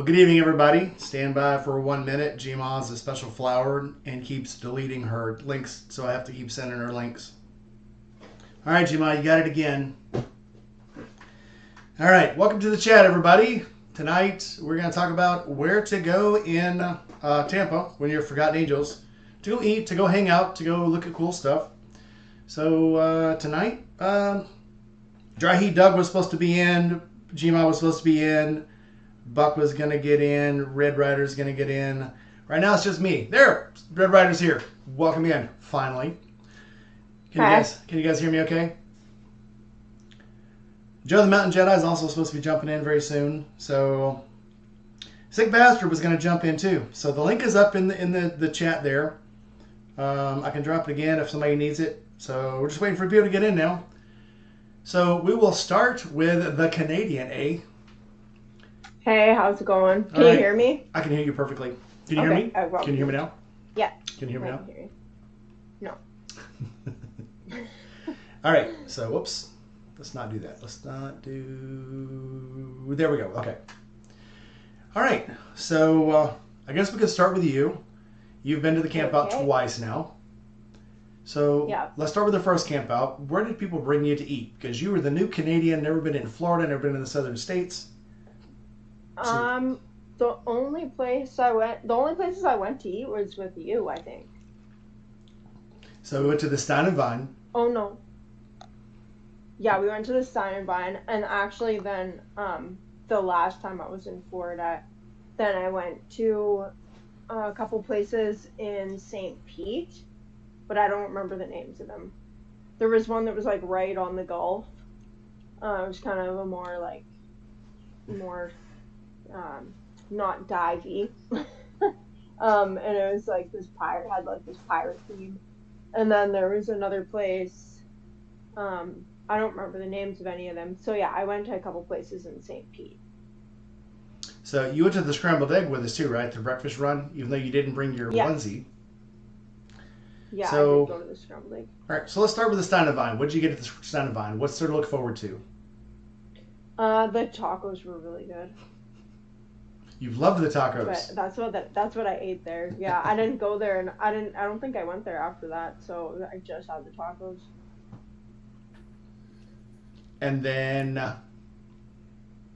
Well, good evening, everybody. Stand by for 1 minute. Gma is a special flower and keeps deleting her links, so I have to keep sending her links. All right, Gma, you got it again. All right, welcome to the chat, everybody. Tonight, we're going to talk about where to go in Tampa when you're Forgotten Angels. To go eat, to go hang out, to go look at cool stuff. So tonight, Dry Heat Doug was supposed to be in. Gma was supposed to be in. Buck was going to get in. Red Rider's going to get in. Right now, it's just me. There! Red Rider's here. Welcome in, finally. Can you guys hear me okay? Joe the Mountain Jedi is also supposed to be jumping in very soon. So, Sick Bastard was going to jump in too. So the link is up in the chat there. I can drop it again if somebody needs it. So we're just waiting for people to get in now. So we will start with the Canadian, eh? Hey, how's it going? Can you hear me? I can hear you perfectly. Can you hear me? Can you hear me now? Yeah. Can you hear me now? Hear you. No. All right. So, whoops. Let's not do that. Let's not do... There we go. Okay. All right. So, I guess we could start with you. You've been to the camp out twice now. So, Let's start with the first camp out. Where did people bring you to eat? Because you were the new Canadian, never been in Florida, never been in the southern states. The only places I went to eat was with you, I think. So we went to the Stein and Vine. Oh no. Yeah, we went to the Stein and Vine, and actually then, the last time I was in Florida, then I went to a couple places in St. Pete, but I don't remember the names of them. There was one that was like right on the Gulf. It was kind of a more not divey. And it was like this pirate theme. And then there was another place, I don't remember the names of any of them. So yeah, I went to a couple places in St. Pete. So you went to the scrambled egg with us too, right? The breakfast run, even though you didn't bring your onesie. Yeah, so, I did go to the scrambled egg. All right, so let's start with the Stein and Vine. What did you get at the Stein and Vine? What's there to look forward to? The tacos were really good. You've loved the tacos. But that's what I ate there. Yeah, I didn't go there, and I don't think I went there after that. So I just had the tacos. And then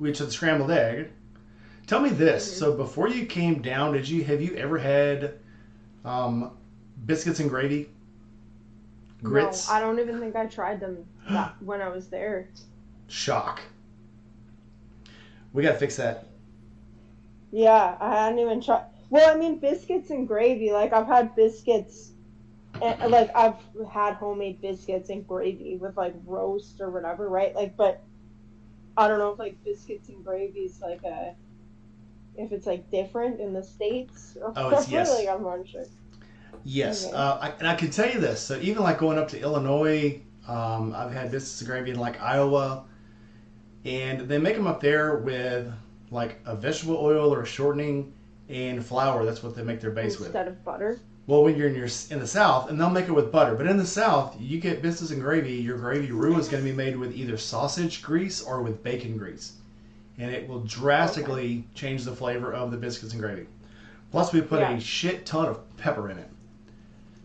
we went to the scrambled egg. Tell me this. Mm-hmm. So before you came down, have you ever had biscuits and gravy? Grits? No, I don't even think I tried them when I was there. Shock. We got to fix that. Yeah, I hadn't even tried. Well, I mean, biscuits and gravy. Like, I've had biscuits, and, like, I've had homemade biscuits and gravy with, like, roast or whatever, right? Like, but I don't know if, like, biscuits and gravy is, like, if it's, like, different in the States. Oh, it's yes. Like, I'm not sure. Yes. Okay. And I can tell you this. So even, like, going up to Illinois, I've had biscuits and gravy in, like, Iowa. And they make them up there with, like, a vegetable oil or a shortening and flour. That's what they make their base with. Instead of butter? Well, when you're in the South, and they'll make it with butter. But in the South, you get biscuits and gravy. Your gravy roux is going to be made with either sausage grease or with bacon grease. And it will drastically change the flavor of the biscuits and gravy. Plus, we put a shit ton of pepper in it.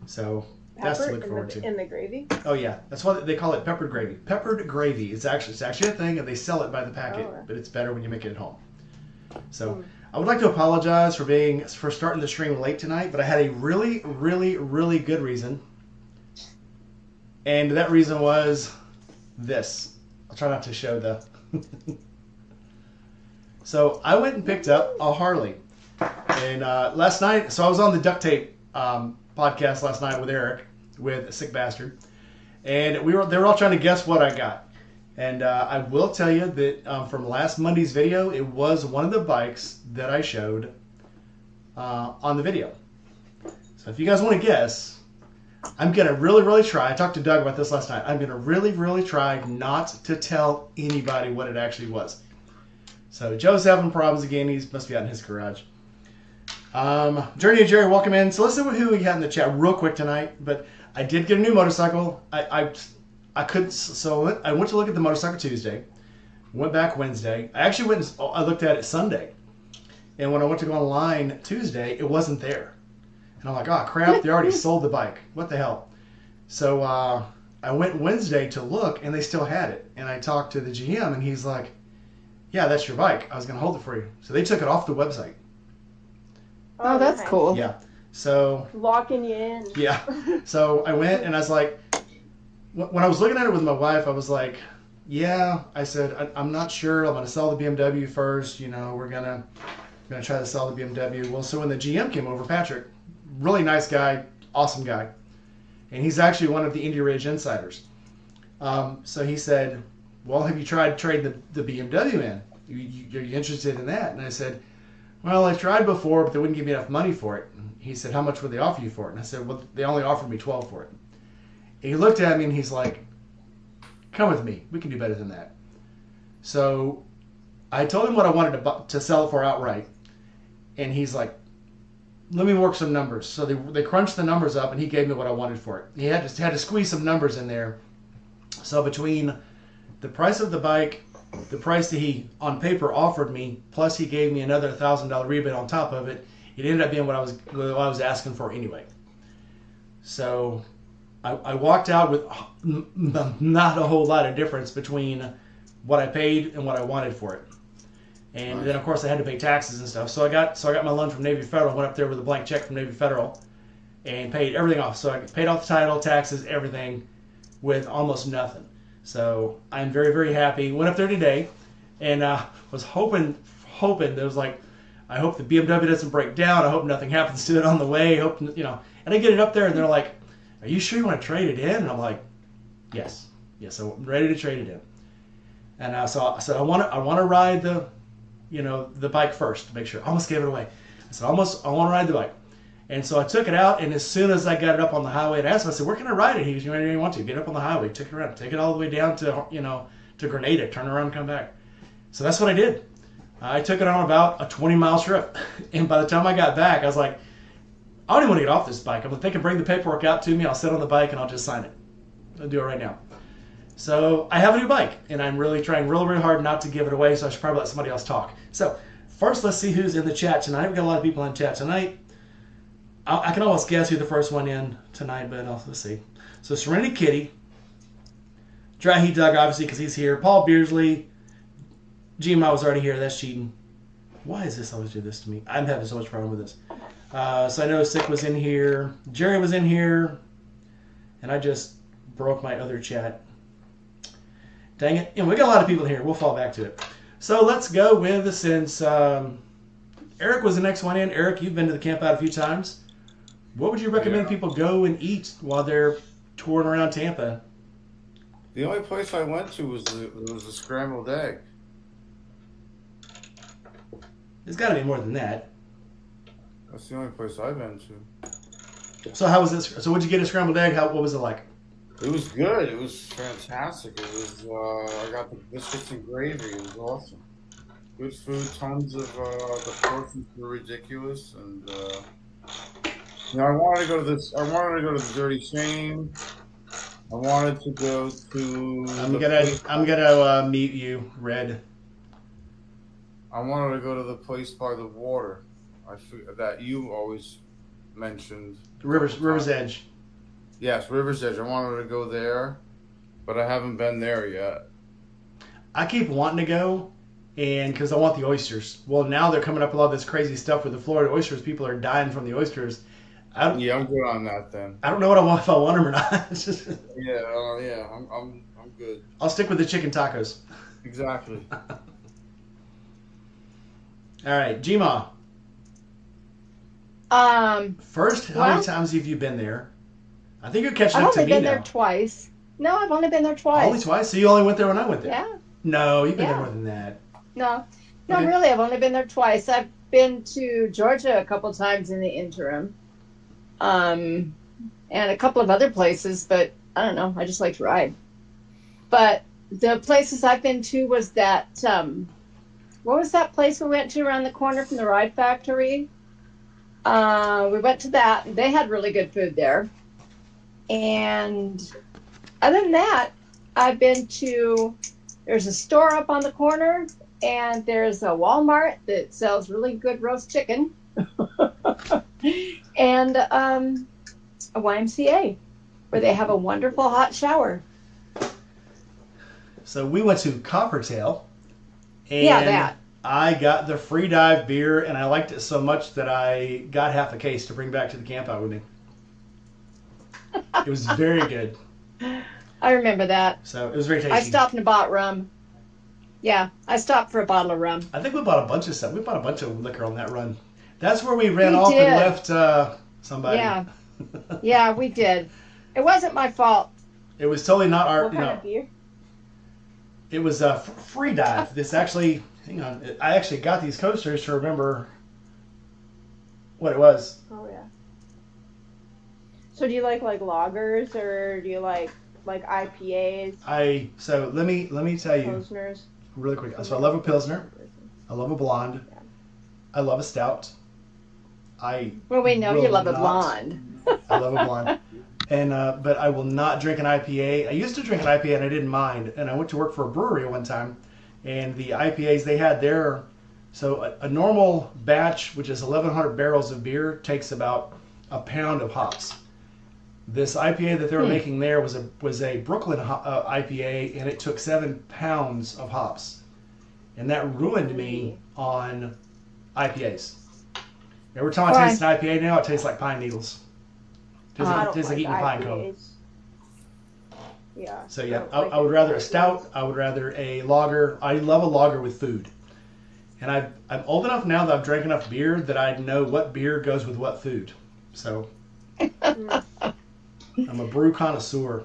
So... that's to look forward to. In the gravy? Oh yeah, that's why they call it peppered gravy. Peppered gravy. It's actually a thing, and they sell it by the packet. Oh. But it's better when you make it at home. So I would like to apologize for starting the stream late tonight, but I had a really, really, really good reason, and that reason was this. I'll try not to show the. So I went and picked up a Harley, and last night. So I was on the duct tape podcast last night with Eric, with Sick Bastard, and they were all trying to guess what I got. And I will tell you that from last Monday's video, it was one of the bikes that I showed on the video. So if you guys want to guess, I'm going to really, really try. I talked to Doug about this last night. I'm going to really, really try not to tell anybody what it actually was. So Joe's having problems again. He must be out in his garage. Journey and Jerry, welcome in. So let's see who we had in the chat real quick tonight. But I did get a new motorcycle. I couldn't, so I went to look at the motorcycle Tuesday. Went back Wednesday. I actually I looked at it Sunday. And when I went to go online Tuesday, it wasn't there. And I'm like, oh crap, they already sold the bike. What the hell? So I went Wednesday to look, and they still had it. And I talked to the GM, and he's like, yeah, that's your bike. I was going to hold it for you. So they took it off the website. Oh, that's nice. cool. Yeah. So Locking you in. yeah. So I went, and I was like, when I was looking at it with my wife, I was like, yeah. I said, I'm not sure. I'm going to sell the BMW first. You know, we're gonna try to sell the BMW. Well, so when the GM came over, Patrick, really nice guy, awesome guy, and he's actually one of the Indy Ridge insiders. So he said, well, have you tried trading the BMW in? Are you interested in that? And I said, well, I tried before, but they wouldn't give me enough money for it. And he said, how much would they offer you for it? And I said, well, they only offered me $12 for it. And he looked at me and he's like, come with me. We can do better than that. So I told him what I wanted to sell it for outright. And he's like, let me work some numbers. So they crunched the numbers up, and he gave me what I wanted for it. He had to squeeze some numbers in there. So between the price of the bike, the price that he on paper offered me, plus he gave me another $1,000 rebate on top of it, it ended up being what I was asking for anyway. So I walked out with not a whole lot of difference between what I paid and what I wanted for it. And then of course I had to pay taxes and stuff. So I got my loan from Navy Federal, went up there with a blank check from Navy Federal, and paid everything off. So I paid off the title, taxes, everything, with almost nothing. So I'm very, very happy. Went up there today, and was hoping there was like, I hope the BMW doesn't break down. I hope nothing happens to it on the way. I hope, you know. And I get it up there, and they're like, "Are you sure you want to trade it in?" And I'm like, "Yes, I'm ready to trade it in." And so I said, I want to ride the bike first to make sure. I almost gave it away. I said, I want to ride the bike. And so I took it out, and as soon as I got it up on the highway, and asked him, I said, where can I ride it? He goes, you want to? Get up on the highway. Took it around. Take it all the way down to Grenada. Turn around and come back. So that's what I did. I took it on about a 20-mile trip. And by the time I got back, I was like, I don't even want to get off this bike. I'm like, they can bring the paperwork out to me. I'll sit on the bike, and I'll just sign it. I'll do it right now. So I have a new bike, and I'm really trying really hard not to give it away, so I should probably let somebody else talk. So first, let's see who's in the chat tonight. We've got a lot of people in chat tonight. I can almost guess who the first one in tonight, but let's see. So Serenity Kitty, Dry Heat Doug, obviously, because he's here. Paul Beardsley, GMI was already here. That's cheating. Why does this always do this to me? I'm having so much problem with this. So I know Sick was in here. Jerry was in here. And I just broke my other chat. Dang it. And we got a lot of people in here. We'll fall back to it. So let's go with, since Eric was the next one in. Eric, you've been to the camp out a few times. What would you recommend people go and eat while they're touring around Tampa? The only place I went to was the scrambled egg. There's got to be more than that. That's the only place I've been to. So how was this? So what'd you get a scrambled egg? What was it like? It was good. It was fantastic. It was. I got the biscuits and gravy. It was awesome. Good food. Tons of the portions were ridiculous, and I wanted to go to this. I wanted to go to the Dirty Shame. I wanted to go to. I'm gonna meet you, Red. I wanted to go to the place by the water. That you always mentioned. River's Edge. Yes, River's Edge. I wanted to go there, but I haven't been there yet. I keep wanting to go, and because I want the oysters. Well, now they're coming up with all this crazy stuff with the Florida oysters. People are dying from the oysters. I'm good on that then. I don't know what I want, if I want them or not. It's just... Yeah, I'm good. I'll stick with the chicken tacos. Exactly. All right, Gma. First, how many times have you been there? I think you're catching up to me now. I've only been there twice. No, I've only been there twice. Only twice? So you only went there when I went there? Yeah. No, you've been there more than that. No, Okay. really, I've only been there twice. I've been to Georgia a couple times in the interim, and a couple of other places, but I don't know. I just like to ride. But the places I've been to was that, what was that place we went to around the corner from the Ride Factory? We went to that. They had really good food there. And other than that, I've been to, there's a store up on the corner, and there's a Walmart that sells really good roast chicken, and a YMCA where they have a wonderful hot shower. So we went to Coppertail, and Yeah, that. I got the free dive beer, and I liked it so much that I got half a case to bring back to the camp out with me. It was very good. I remember that. So it was very tasty. I stopped and bought rum. Yeah, I stopped for a bottle of rum. I think we bought a bunch of stuff. We bought a bunch of liquor on that run. That's where we ran We off did. and left somebody. Yeah. Yeah, we did. It wasn't my fault. It was totally not our. What kind of beer? It was a free dive. This actually, hang on. I actually got these coasters to remember what it was. Oh yeah. So do you like lagers, or do you like IPAs, So let me tell you pilsners? really quick. So I love a pilsner. I love a blonde. Yeah. I love a stout. Well, we know will you love a not- blonde. I love a blonde. And but I will not drink an IPA. I used to drink an IPA and I didn't mind. And I went to work for a brewery one time, and the IPAs they had there. So a normal batch, which is 1,100 barrels of beer, takes about a pound of hops. This IPA that they were making there was a Brooklyn IPA, and it took 7 pounds of hops, and that ruined me on IPAs. Every time I taste an IPA now, it tastes like pine needles. I don't Tastes like eating pine cone. IPAs. Yeah. So yeah, don't I would rather a IPAs. stout. I would rather a lager. I love a lager with food. And I'm old enough now that I've drank enough beer that I know what beer goes with what food. So I'm a brew connoisseur.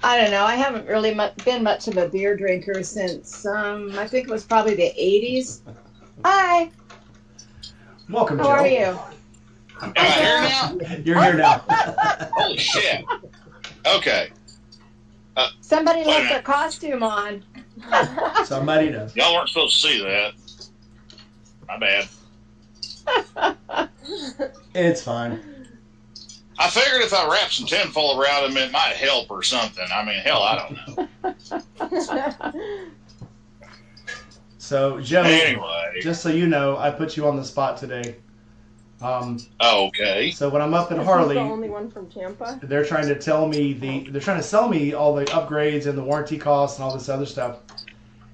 I don't know. I haven't really been much of a beer drinker since I think it was probably the 80s. Hi, Welcome, how Joe. are you? Am I here now? You're here now. Holy shit. Okay. Somebody Wait a left minute. their costume on. Somebody does. Y'all weren't supposed to see that. My bad. It's fine. I figured if I wrapped some tinfoil around him, it might help or something. I mean, hell, I don't know. So, Joe, Anyway. just so you know, I put you on the spot today. Okay. So when I'm up in Is he Harley, the only one from Tampa? they're trying to sell me all the upgrades and the warranty costs and all this other stuff.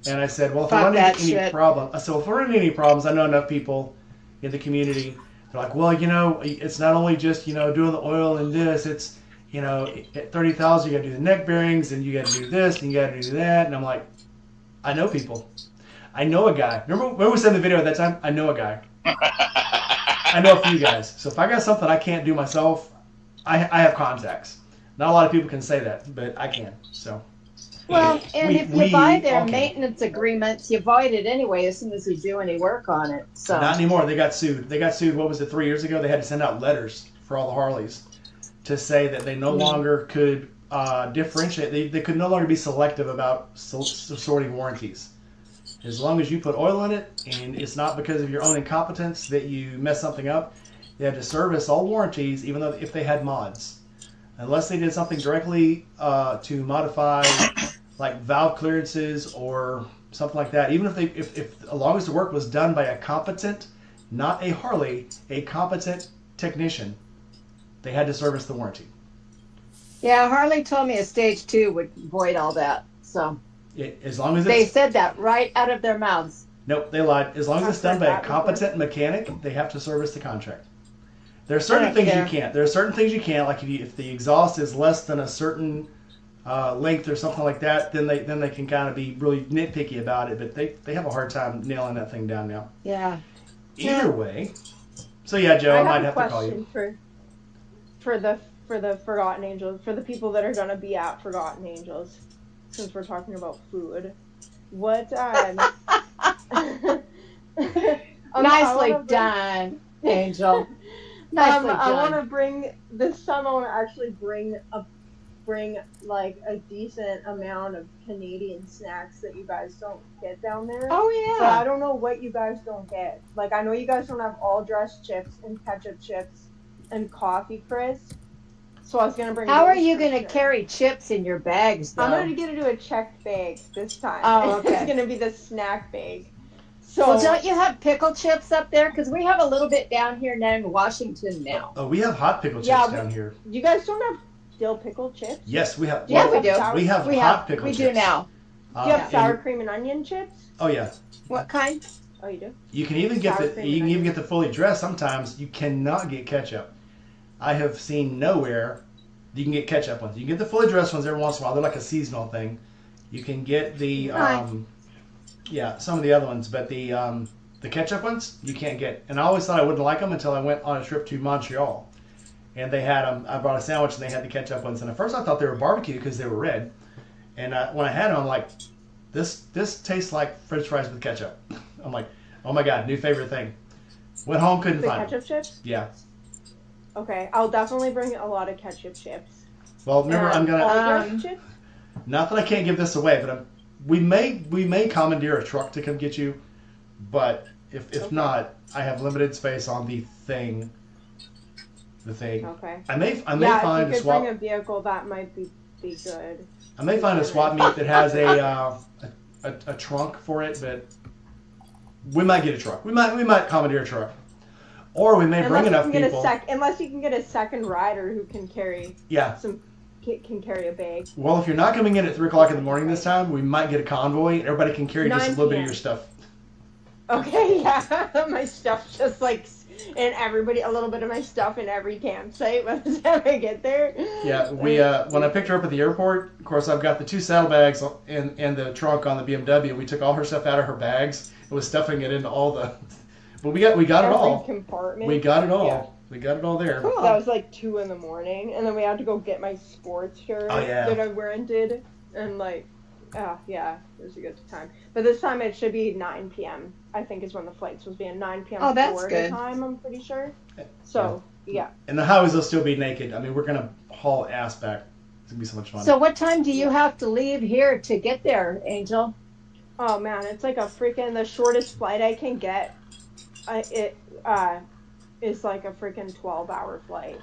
And I said, well, if I Fuck run that into any shit. problem, I said, well, if I run into any problems, I know enough people in the community. They're like, well, it's not only just doing the oil and this. It's at 30,000, you got to do the neck bearings and you got to do this and you got to do that. And I'm like, I know people. I know a guy. Remember we said in the video at that time? I know a guy. I know a few guys. So if I got something I can't do myself, I have contacts. Not a lot of people can say that, but I can. So. Well, and We- if you we buy their all can. maintenance agreements, you void it anyway as soon as you do any work on it. So Not anymore. They got sued. What was it, 3 years ago? They had to send out letters for all the Harleys to say that they no longer could differentiate. They could no longer be selective about sorting warranties. As long as you put oil in it and it's not because of your own incompetence that you mess something up, they had to service all warranties, even though if they had mods. Unless they did something directly to modify like valve clearances or something like that. Even if as long as the work was done by a competent, not a Harley, a competent technician, they had to service the warranty. yeah, Harley told me a stage 2 would void all that. So As long as they it's said that right out of their mouths. nope, they lied. As long as it's done by a competent mechanic, they have to service the contract. There are certain don't things care. you can't. There are certain things you can't. Like if the exhaust is less than a certain length or something like that, then they can kind of be really nitpicky about it. But they have a hard time nailing that thing down now. Yeah. Either way. So yeah, Joe, I might have to call you. for the Forgotten Angels, for the people that are gonna be at Forgotten Angels, since we're talking about food. What Nicely done, Angel. Nicely I want done. to bring this time. I want to actually bring like a decent amount of Canadian snacks that you guys don't get down there. Oh But I yeah. don't know what you guys don't get. Like I know you guys don't have all dressed chips and ketchup chips and coffee crisp. So I was gonna bring. How are those you for going to sure. carry chips in your bags, though? I'm gonna get into a checked bag this time. Oh, okay. It's gonna be the snack bag. So Well, don't you have pickle chips up there? Because we have a little bit down here now in Washington now. Oh, we have hot pickle chips Yeah, down here. you guys don't have dill pickle chips? Yes, we have. Yeah, well, we do. Sour, We have We hot have. pickle We chips. do now. Do you have and- sour cream and onion chips? Oh yeah. What kind? Oh, you do? You can even get Sour the cream you can and even onion. get the fully dressed. Sometimes you cannot get ketchup. I have seen nowhere you can get ketchup ones. You can get the fully dressed ones every once in a while. They're like a seasonal thing. You can get the yeah, some of the other ones, but the ketchup ones you can't get. And I always thought I wouldn't like them until I went on a trip to Montreal, and they had them. I brought a sandwich and they had the ketchup ones. And at first I thought they were barbecue because they were red. And when I had them, I'm like, this tastes like French fries with ketchup. I'm like, oh my god, new favorite thing. Went home, couldn't The find ketchup them. chips? Yeah. Okay, I'll definitely bring a lot of ketchup chips. Well, remember, I'm gonna. All-dressed chips? Not that I can't give this away, but we may commandeer a truck to come get you. But if Okay. not, I have limited space on the thing. The thing. Okay. I may Yeah, find if a you could swap. bring a vehicle, that might be good. I may find a swap meet that has a trunk for it, but we might get a truck. We might commandeer a truck, or we may bring enough people. Unless you can get a second rider who can carry Yeah. can carry a bag. Well, if you're not coming in at 3:00 in the morning this time, we might get a convoy. Everybody can carry just a 9 little bit of p.m. your stuff. Okay, yeah, my stuff just like, and a little bit of my stuff in every campsite by the time I get there. Yeah, we when I picked her up at the airport, of course I've got the 2 saddlebags and the trunk on the BMW. We took all her stuff out of her bags and was stuffing it into all the. But we got it Every all. compartment. We got it all. Yeah. We got it all there. Cool. That was like 2 in the morning, and then we had to go get my sports shirt Oh, yeah. that I rented, and like, yeah, it was a good time. But this time it should be 9 p.m. I think is when the flight's supposed to be at 9 p.m. Oh, that's Florida good. time. I'm pretty sure. So yeah. And the highways will still be naked. I mean, we're gonna haul ass back. It's gonna be so much fun. So what time do you have to leave here to get there, Angel? Oh man, it's like the shortest flight I can get. Is like a freaking 12-hour flight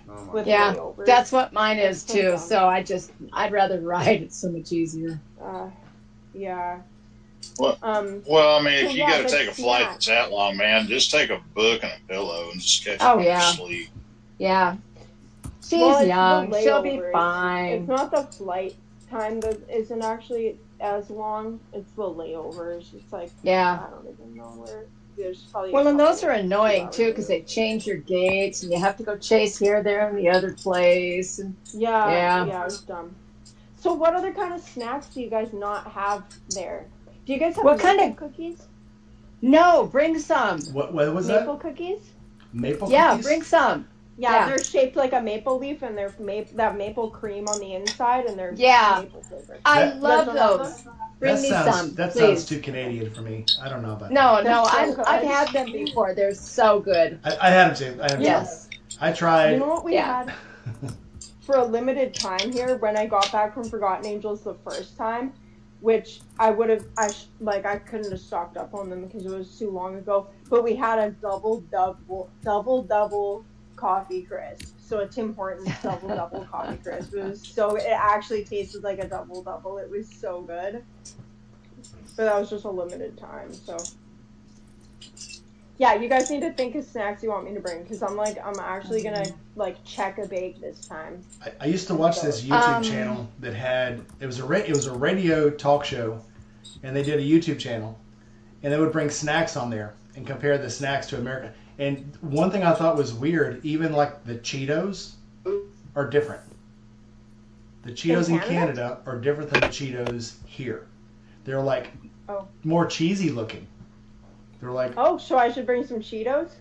Oh my with Yeah, layovers. that's what mine is That's too. so So I'd rather ride. It's so much easier. Yeah. Well, Um. Well, I mean, if So, you yeah, got to but take a flight snacks. that's that long, man, just take a book and a pillow and just catch Oh, up yeah. to sleep. Yeah. She's Well, it's the young. She'll be layovers. It's fine. not the flight time that isn't actually as long. It's the layovers. It's like Yeah. I don't even know where. There's probably. Well, a and those couple- are annoying 2 too hours. because they change your gates and you have to go chase here, there, and the other place. And Yeah. Yeah. It's dumb. So, what other kind of snacks do you guys not have there? Do you guys have What kind maple cookies? no, bring some. what was Maple that? cookies? Maple Yeah, cookies? bring some. Yeah, Yeah. they're shaped like a maple leaf, and they're that maple cream on the inside, and they're Yeah. maple flavored. I That- love You guys don't have those. Bring me sounds, some, That please. sounds too Canadian for me. I don't know about No, that. no, They're so I've good. had them before. They're so good. I had them too. I had them Yes. too. I tried. You know what we Yeah. had for a limited time here when I got back from Forgotten Angels the first time, which I couldn't have stocked up on them because it was too long ago. But we had a double coffee crisp. So a Tim Hortons double coffee crisp. It actually tasted like a double. It was so good. But that was just a limited time. So yeah, you guys need to think of snacks you want me to bring because I'm actually gonna check a bake this time. I used to watch this YouTube Um, channel that had it was a radio talk show, and they did a YouTube channel, and they would bring snacks on there and compare the snacks to America. And one thing I thought was weird, even like the Cheetos are different. The Cheetos in Canada are different than the Cheetos here. They're like more cheesy looking. They're like Oh, so I should bring some Cheetos?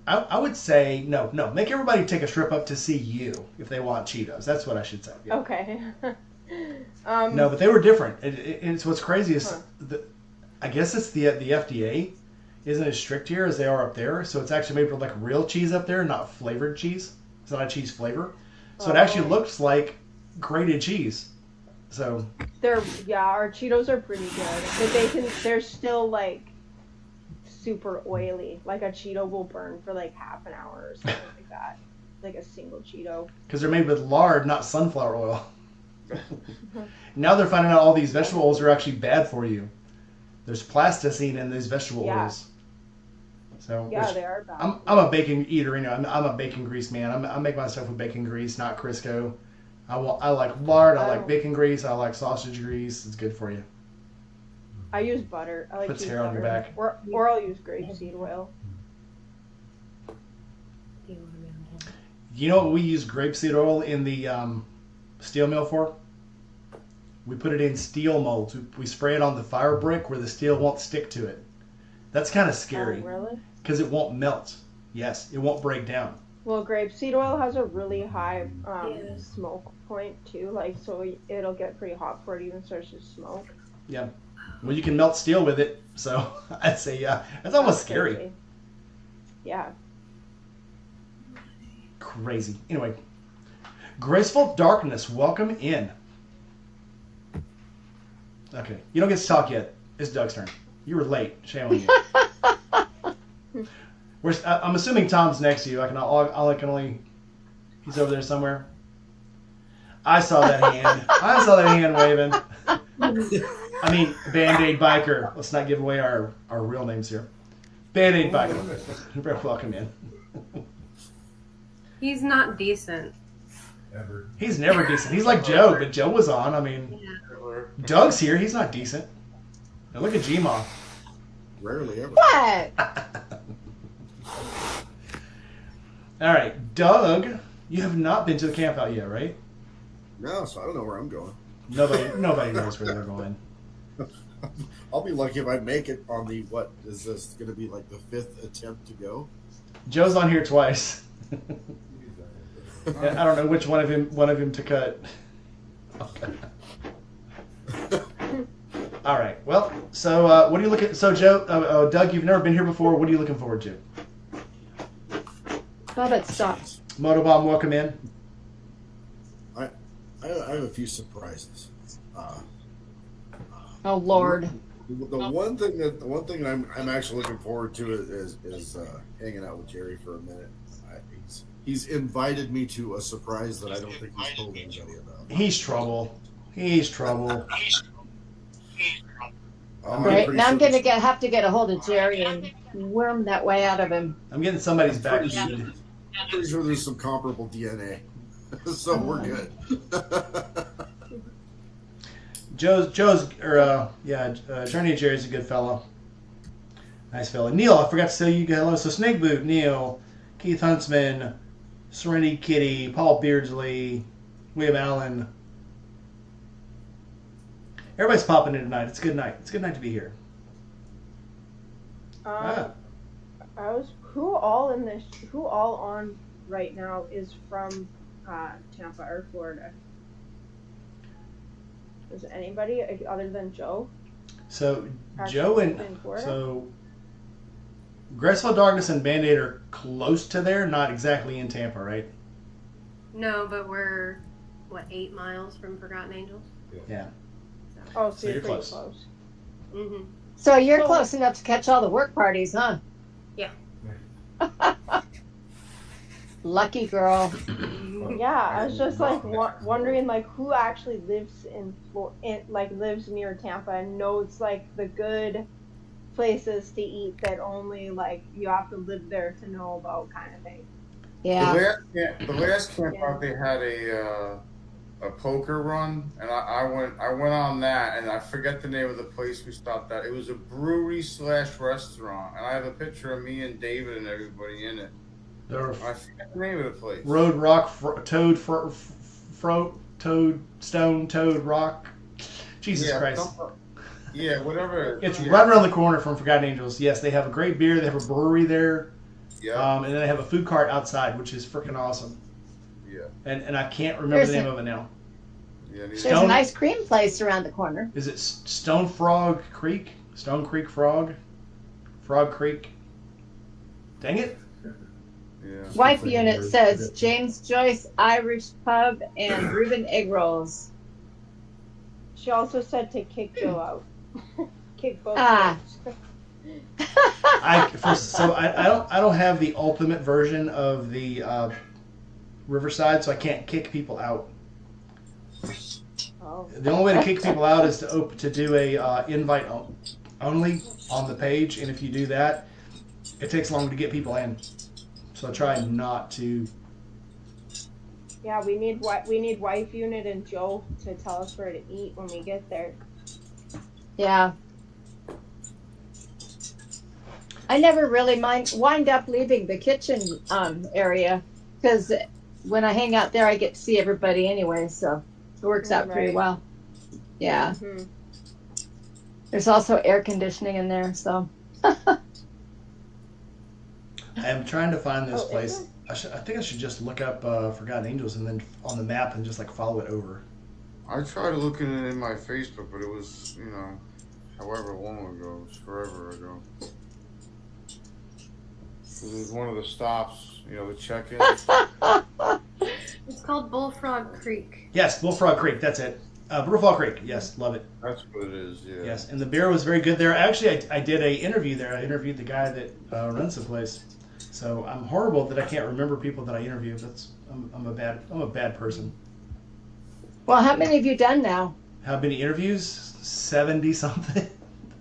I would say no. Make everybody take a trip up to see you if they want Cheetos. That's what I should say. Yeah. Okay. No, but they were different. It's what's crazy is I guess it's the FDA isn't as strict here as they are up there. So it's actually made with like real cheese up there, not flavored cheese. It's not a cheese flavor. So it actually looks like grated cheese. So our Cheetos are pretty good, but they're still like super oily. Like a Cheeto will burn for like half an hour or something like that. like a single Cheeto. Because they're made with lard, not sunflower oil. Now they're finding out all these vegetable oils are actually bad for you. There's plasticine in these vegetable oils. So Yeah, they are bad. I'm a bacon eater, you know. I'm a bacon grease man. I make my stuff with bacon grease, not Crisco. I like lard. I like bacon grease. I like sausage grease. It's good for you. I use butter. I like Puts to use hair on your butter. back. Or I'll use grapeseed oil. You know what we use grapeseed oil in the steel mill for? We put it in steel molds. We spray it on the fire brick where the steel won't stick to it. That's kind of scary. Oh, really? Because it won't melt. Yes, it won't break down. Well, grapeseed oil has a really high smoke point too. Like, so it'll get pretty hot before it even starts to smoke. Yeah. Well, you can melt steel with it. So I'd say, yeah, that's almost scary. Crazy. Yeah. Crazy. Anyway, Graceful Darkness, welcome in. Okay, you don't get to talk yet. It's Doug's turn. You were late. Shame on you. I'm assuming Tom's next to you. I can only. He's over there somewhere. I saw that hand. I saw that hand waving. I mean, Band-Aid Biker. Let's not give away our real names here. Band-Aid Biker. Welcome in. He's not decent. Ever. He's never decent. He's like Joe, but Joe was on. I mean, Doug's here. He's not decent. Now look at G-Ma. Rarely ever. What? All right, Doug, you have not been to the camp out yet, right? No, so I don't know where I'm going. Nobody knows where they're going. I'll be lucky if I make it on the, what is this going to be, like the 5th attempt to go? Joe's on here twice. I don't know which one of him to cut. Okay. All right. Well, so what are you looking? So Joe, Doug, you've never been here before. What are you looking forward to? Oh, that stops. Motobomb, welcome in. I have a few surprises. Oh Lord. The one thing I'm actually looking forward to is hanging out with Jerry for a minute. He's invited me to a surprise that I don't think he's told anybody about. He's trouble. Right now, I'm gonna have to get a hold of Jerry and worm that way out of him. I'm getting somebody's back feed. I'm pretty sure there's some comparable DNA, so we're good. Journey of Jerry's a good fellow. Nice fellow. Neil, I forgot to say you hello. So Snake Boot, Neil, Keith Huntsman, Serenity Kitty, Paul Beardsley, William Allen. Everybody's popping in tonight. It's a good night. It's a good night to be here. Who all on right now is from Tampa or Florida? Is anybody other than Joe? So Actually Joe and in Florida? so Graceful Darkness and Band-Aid are close to there, not exactly in Tampa, right? No, but we're 8 miles from Forgotten Angels? Yeah. Oh, so you're you're pretty close. Mm-hmm. So you're close enough to catch all the work parties, huh? Yeah. Lucky girl. Yeah, I was just like wondering like who actually lives lives near Tampa and knows like the good places to eat that only like you have to live there to know about kind of thing. Yeah. The last camp out they had a poker run, and I went on that, and I forget the name of the place we stopped at. It was a brewery / restaurant, and I have a picture of me and David and everybody in it. I forget the name of the place. Road Rock, Toad, Stone, Toad Rock. Jesus Christ. Yeah, whatever. It's right around the corner from Forgotten Angels. Yes, they have a great beer. They have a brewery there. Yeah. And then they have a food cart outside, which is freaking awesome. Yeah. And I can't remember the name of it now. Yeah. There's an ice cream place around the corner. Is it Stone Frog Creek? Stone Creek Frog? Frog Creek? Dang it. Yeah. Wife unit says James Joyce Irish Pub and Reuben Egg Rolls. She also said to kick Joe out. Kick both. Ah. I don't have the ultimate version of the Riverside, so I can't kick people out. Oh. The only way to kick people out is to do a invite only on the page, and if you do that, it takes longer to get people in. So I try not to. Yeah, we need wife unit and Joe to tell us where to eat when we get there. Yeah. I never really wind up leaving the kitchen area because when I hang out there, I get to see everybody anyway, so it works out pretty well. Yeah. Mm-hmm. There's also air conditioning in there, so. I'm trying to find this Oh, place. I think I should just look up Forgotten Angels and then on the map and just like follow it over. I tried looking at it in my Facebook, but it was, however long ago. It was forever ago. It was one of the stops, the check-in. It's called Bullfrog Creek. Yes, Bullfrog Creek. That's it. Bullfrog Creek. Yes, love it. That's what it is, yeah. Yes, and the beer was very good there. Actually, I did a interview there. I interviewed the guy that runs the place. So I'm horrible that I can't remember people that I interview. I'm a bad person. Well, how many have you done now? How many interviews? 70 something.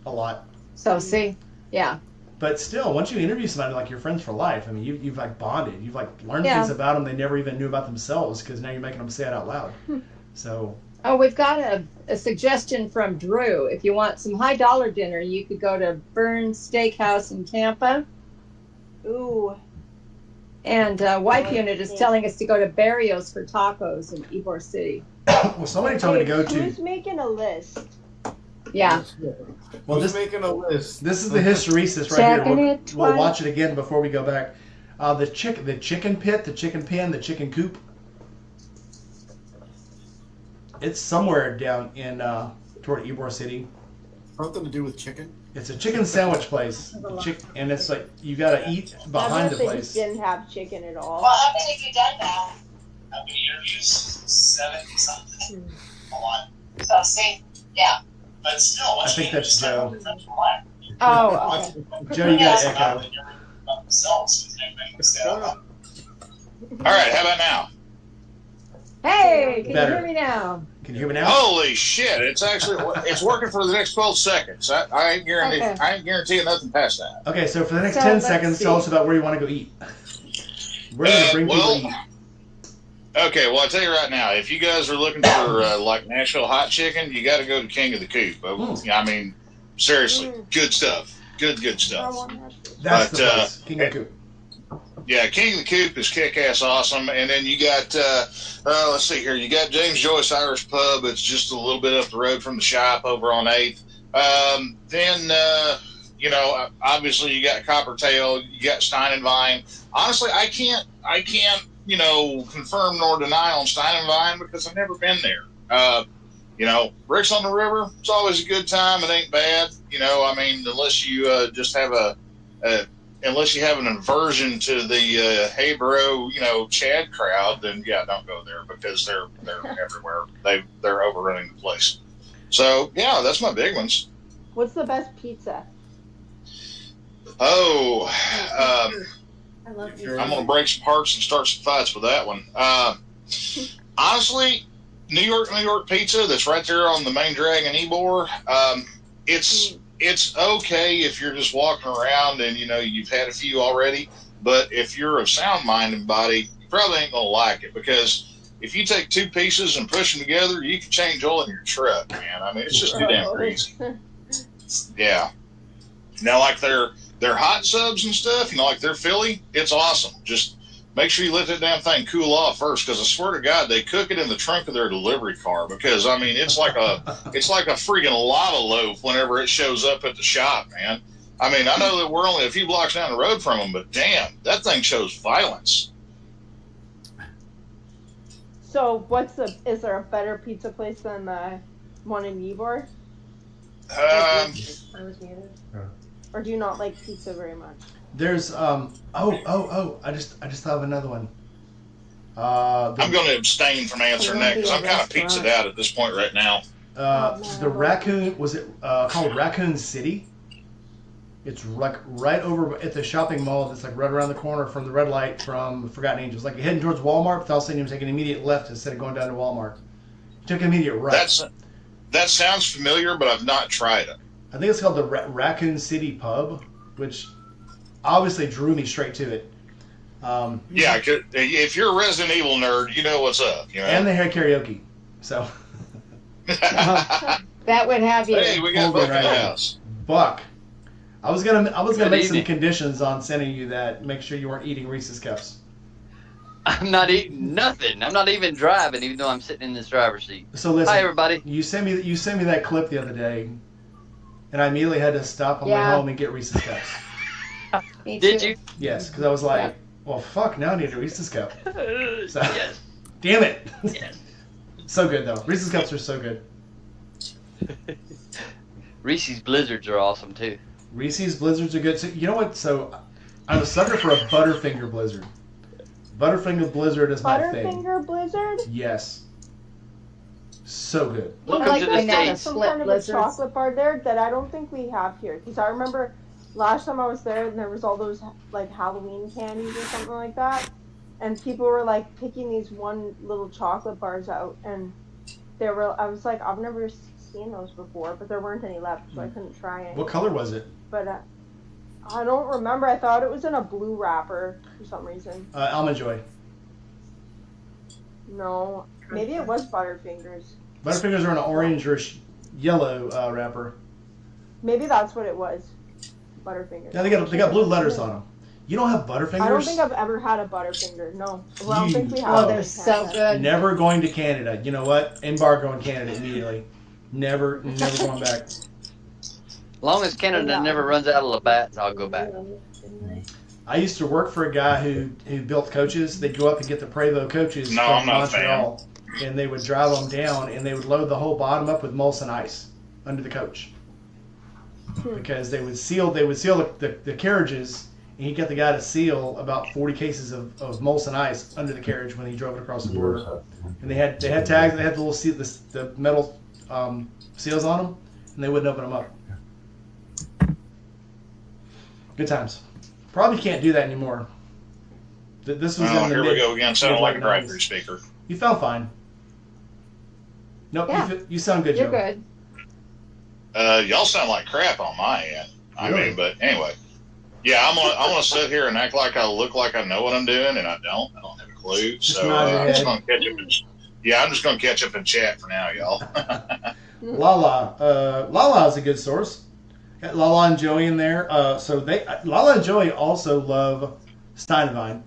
A lot. So see, yeah. But still, once you interview somebody, like you're friends for life. I mean, you've like bonded. You've like learned Yeah. things about them they never even knew about themselves because now you're making them say it out loud. So. Oh, we've got a suggestion from Drew. If you want some high dollar dinner, you could go to Burns Steakhouse in Tampa. Ooh. And Wife Unit is telling us to go to Barrios for tacos in Ybor City. Well, somebody told me to go to. Who's making a list? Yeah. Well, Who's making a list? This is the hysteresis right Checking here. it We'll twice. watch it again before we go back. The chicken pit, the chicken pen, the chicken coop. It's somewhere down in toward Ybor City. Something to do with chicken? It's a chicken sandwich place, and it's like you gotta eat behind the They place. just didn't have chicken at all. Well, how many have you done now? How many interviews? 70 something. A lot. So, see, yeah. But still, I think that's Joe. Oh, okay. Joe, you got echo. All right, how about now? Hey, can Better. you hear me now? Can you hear me now? Holy shit! It's working for the next 12 seconds. I ain't guaranteeing. Okay. I ain't guaranteeing nothing past that. Okay, so for the next So 10 let's seconds, see. tell us about where you want to go eat. Where are you gonna bring people to eat? Okay, well, I'll tell you right now, if you guys are looking for like Nashville hot chicken, you got to go to King of the Coop. I mean, seriously, good stuff. Good I stuff. want that. That's But, the place. King of the Coop. Yeah, King of the Coop is kick-ass awesome. And then you got, let's see here, you got James Joyce Irish Pub. It's just a little bit up the road from the shop over on 8th. Then, obviously you got Coppertail, you got Stein and Vine. Honestly, I can't, confirm nor deny on Stein and Vine because I've never been there. Bricks on the River, it's always a good time. It ain't bad. Unless you just have unless you have an aversion to the hey bro, Chad crowd, then yeah, don't go there because they're everywhere. They're overrunning the place. So yeah, that's my big ones. What's the best pizza? Oh, I love I'm gonna break some hearts and start some fights with that one. Honestly, New York pizza that's right there on the main drag in Ybor. It's okay if you're just walking around and you've had a few already. But if you're a sound-minded body, you probably ain't gonna like it because if you take two pieces and push them together, you can change oil in your truck, man. I mean, it's just too damn crazy. Yeah. Now, like their hot subs and stuff, like their Philly, it's awesome. Just make sure you let that damn thing cool off first, because I swear to God, they cook it in the trunk of their delivery car. Because it's like a freaking lava loaf whenever it shows up at the shop, man. I mean, I know that we're only a few blocks down the road from them, but damn, that thing shows violence. So, is there a better pizza place than the one in Ybor? I was muted. Or do you not like pizza very much? There's I just thought of another one. I'm going to abstain from answering that because I'm kind of pizzaed out at this point right now. The Raccoon, was it called Raccoon City? It's like right over at the shopping mall that's like right around the corner from the red light from Forgotten Angels. Like you're heading towards Walmart, but all of a sudden you take an immediate left instead of going down to Walmart. You took an immediate right. That sounds familiar, but I've not tried it. I think it's called the Raccoon City Pub, which obviously drew me straight to it. Yeah, if you're a Resident Evil nerd, you know what's up. You know? And they had karaoke, so. That would have you. Hey, we got Buck in the house. Buck, I was gonna Good make evening. some conditions on sending you that. Make sure you weren't eating Reese's Cups. I'm not eating nothing. I'm not even driving, even though I'm sitting in this driver's seat. So listen, Hi, everybody. You sent me that clip the other day, and I immediately had to stop on my way home and get Reese's Cups. Me Did too. you? Yes, because I was like, well, fuck, now I need a Reese's Cup. So, Yes. damn it. Yes. So good though. Reese's Cups are so good. Reese's Blizzards are awesome too. Reese's Blizzards are good. So you know what? So I'm a sucker for a Butterfinger Blizzard. Butterfinger Blizzard is my thing. Butterfinger Blizzard? Yes. So good. Welcome I like to the banana States. Some split kind of blizzards. a chocolate bar there that I don't think we have here. Because I remember last time I was there and there was all those like Halloween candies or something like that. And people were like picking these one little chocolate bars out. And I was like, I've never seen those before. But there weren't any left, so I couldn't try it. What color was it? But I don't remember. I thought it was in a blue wrapper for some reason. Almond Joy. No. Maybe it was Butterfingers. Butterfingers are in an orange or yellow wrapper. Maybe that's what it was. Butterfingers. Yeah, they got blue letters on them. You don't have Butterfingers? I don't think I've ever had a Butterfinger. No. Well, I don't think we have. Oh, them they're in so Canada. good. Never going to Canada. You know what? Embargo in Canada immediately. Never going back. As long as Canada never runs out of Labatt's, I'll go back. I used to work for a guy who built coaches. They'd go up and get the Prevost coaches No, from I'm not a fan. Montreal, and they would drive them down, and they would load the whole bottom up with Molson Ice under the coach, because they would seal the carriages, and he'd get the guy to seal about 40 cases of Molson Ice under the carriage when he drove it across the border. And they had tags. They had the little the metal seals on them, and they wouldn't open them up. Good times. Probably can't do that anymore. This was in the Here we mid- go again. Sounding like a mid-90s. drive-through speaker. You sound fine. Nope, Yeah. you sound good, You're Joe. good. Y'all sound like crap on my end. I Really? mean, but anyway. Yeah, I'm gonna sit here and act like I look like I know what I'm doing, and I don't. I don't have a clue. Just So nod your I'm just head. gonna catch up. I'm just gonna catch up and chat for now, y'all. Lala. Lala is a good source. Got Lala and Joey in there. So Lala and Joey also love Steinevine.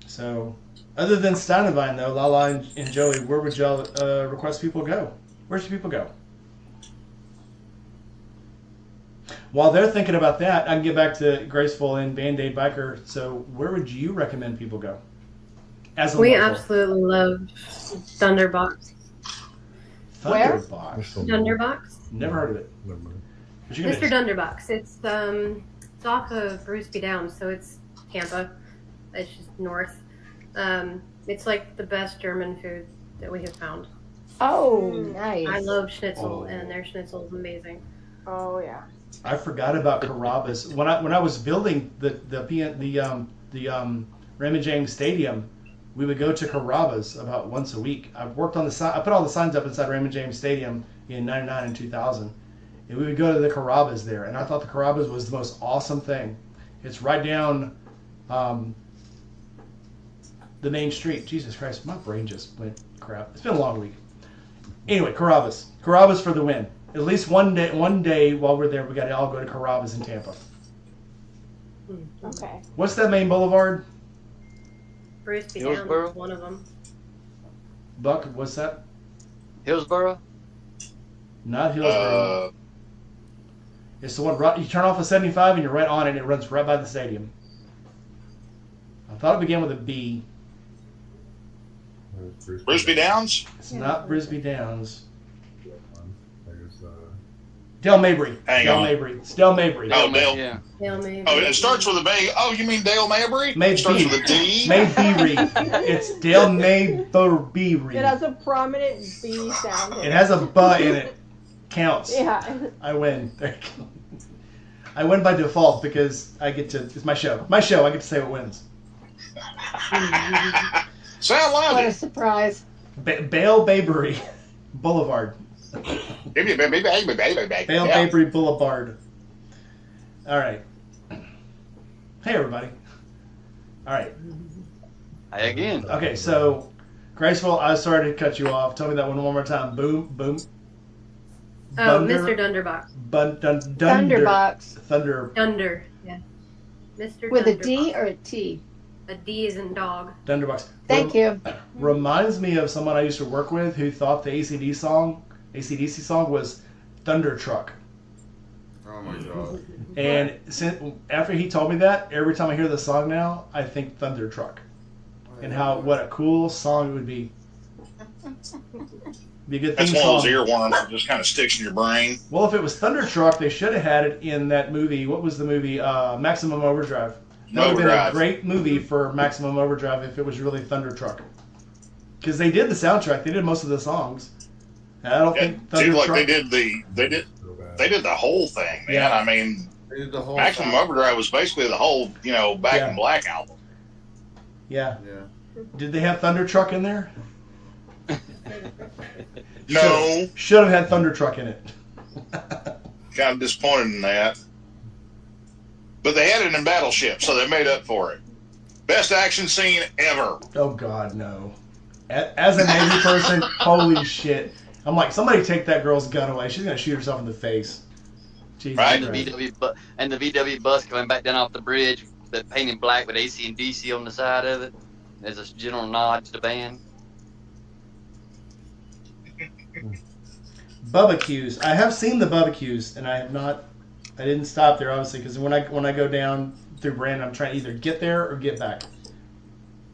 So other than Steinevine, though, Lala and Joey, where would y'all request people go? Where should people go? While they're thinking about that, I can get back to Graceful and Band-Aid Biker. So where would you recommend people go? As a We local? absolutely love Thunderbox. Where? Thunderbox. Thunderbox? Never heard of it. But you're Mr. gonna- Dunderbox. It's off of Bruceby Downs, so it's Tampa. It's just north. It's like the best German food that we have found. Oh, nice. I love schnitzel, and their schnitzel is amazing. Oh yeah. I forgot about Carrabba's. When I was building the Raymond James Stadium, we would go to Carrabba's about once a week. I worked on the sign. I put all the signs up inside Raymond James Stadium in '99 and 2000, and we would go to the Carrabba's there. And I thought the Carrabba's was the most awesome thing. It's right down the main street. Jesus Christ, my brain just went crap. It's been a long week. Anyway, Carrabba's for the win. At least one day while we're there, we got to all go to Carrabba's in Tampa. Okay. What's that main boulevard? Bruceby Downs Hillsboro? is one of them. Buck, what's that? Hillsboro? Not Hillsboro. It's the one right. You turn off a 75 and you're right on it. And it runs right by the stadium. I thought it began with a B. Bruceby Downs? It's not Brisbee Downs. There's Del Mabry. Hang Del on. Mabry. It's Del Mabry. Oh, Dale. Yeah. Dale Mabry. Oh, it starts with a B. Oh, you mean Dale Mabry? Maybe. It starts with a D? Mayberry. It's Del Mabry. It has a prominent B sound. It has a "b" in it. Counts. Yeah. I win. There you go. I win by default because I get to. It's my show. My show. I get to say what wins. Sound What a logic. surprise. Bale Babery Boulevard. Bale Yeah. Babery Boulevard. All right. Hey everybody. All right. Hi again. Okay, so Graceful, I sorry to cut you off. Tell me that one more time. Boom, boom. Oh, Bunder- Mr. Dunderbox. Thunderbox. Thunder. Dunder. Yeah. Mr. With a Dunderbox. D or a T? A D is in dog. Thunderbox. Thank you. Reminds me of someone I used to work with who thought the AC/DC song was Thunder Truck. Oh my god. And after he told me that, every time I hear the song now, I think Thunder Truck. And what a cool song it would be. Be a good That's theme one of song. those earworms that just kind of sticks in your brain. Well, if it was Thunder Truck, they should have had it in that movie. What was the movie? Maximum Overdrive. That would have been a Overdrive. great movie for Maximum Overdrive if it was really Thunder Truck. Because they did the soundtrack. They did most of the songs. And I don't Yeah, think Thunder seems like Truck. they did the whole thing, man. Yeah. I mean, They did the whole Maximum song. Overdrive was basically the whole, Back Yeah. in Black album. Yeah. Yeah. Did they have Thunder Truck in there? No, Should have had Thunder Truck in it. kind of disappointed in that. But they had it in Battleship, so they made up for it. Best action scene ever. Oh God, no. As a Navy person, holy shit! I'm like, somebody take that girl's gun away. She's gonna shoot herself in the face. Jesus Right. And the Christ. VW bus coming back down off the bridge, that painted black with AC and DC on the side of it, as a general nod to the band. Barbecues. I have seen the barbecues, and I have not. I didn't stop there, obviously, because when I go down through Brandon, I'm trying to either get there or get back.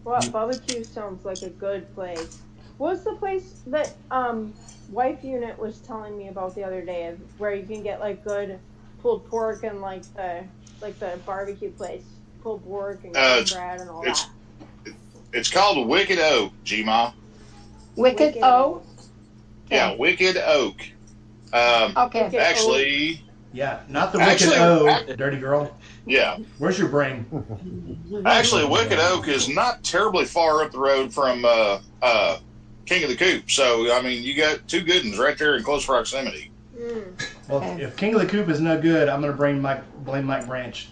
Well, barbecue sounds like a good place. What's the place that wife unit was telling me about the other day, where you can get like good pulled pork and like the barbecue place, pulled pork and cornbread and all it's- that. It's called Wicked Oak, G-Ma. Wicked O? Yeah, Wicked Oak. Okay. Wicked Actually, Yeah, not the Actually, Wicked O, dirty girl. yeah. Where's your brain? Actually, Wicked Oak is not terribly far up the road from King of the Coop. So, I mean, you got two good ones right there in close proximity. Well, Okay. if King of the Coop is no good, I'm gonna blame Mike Branch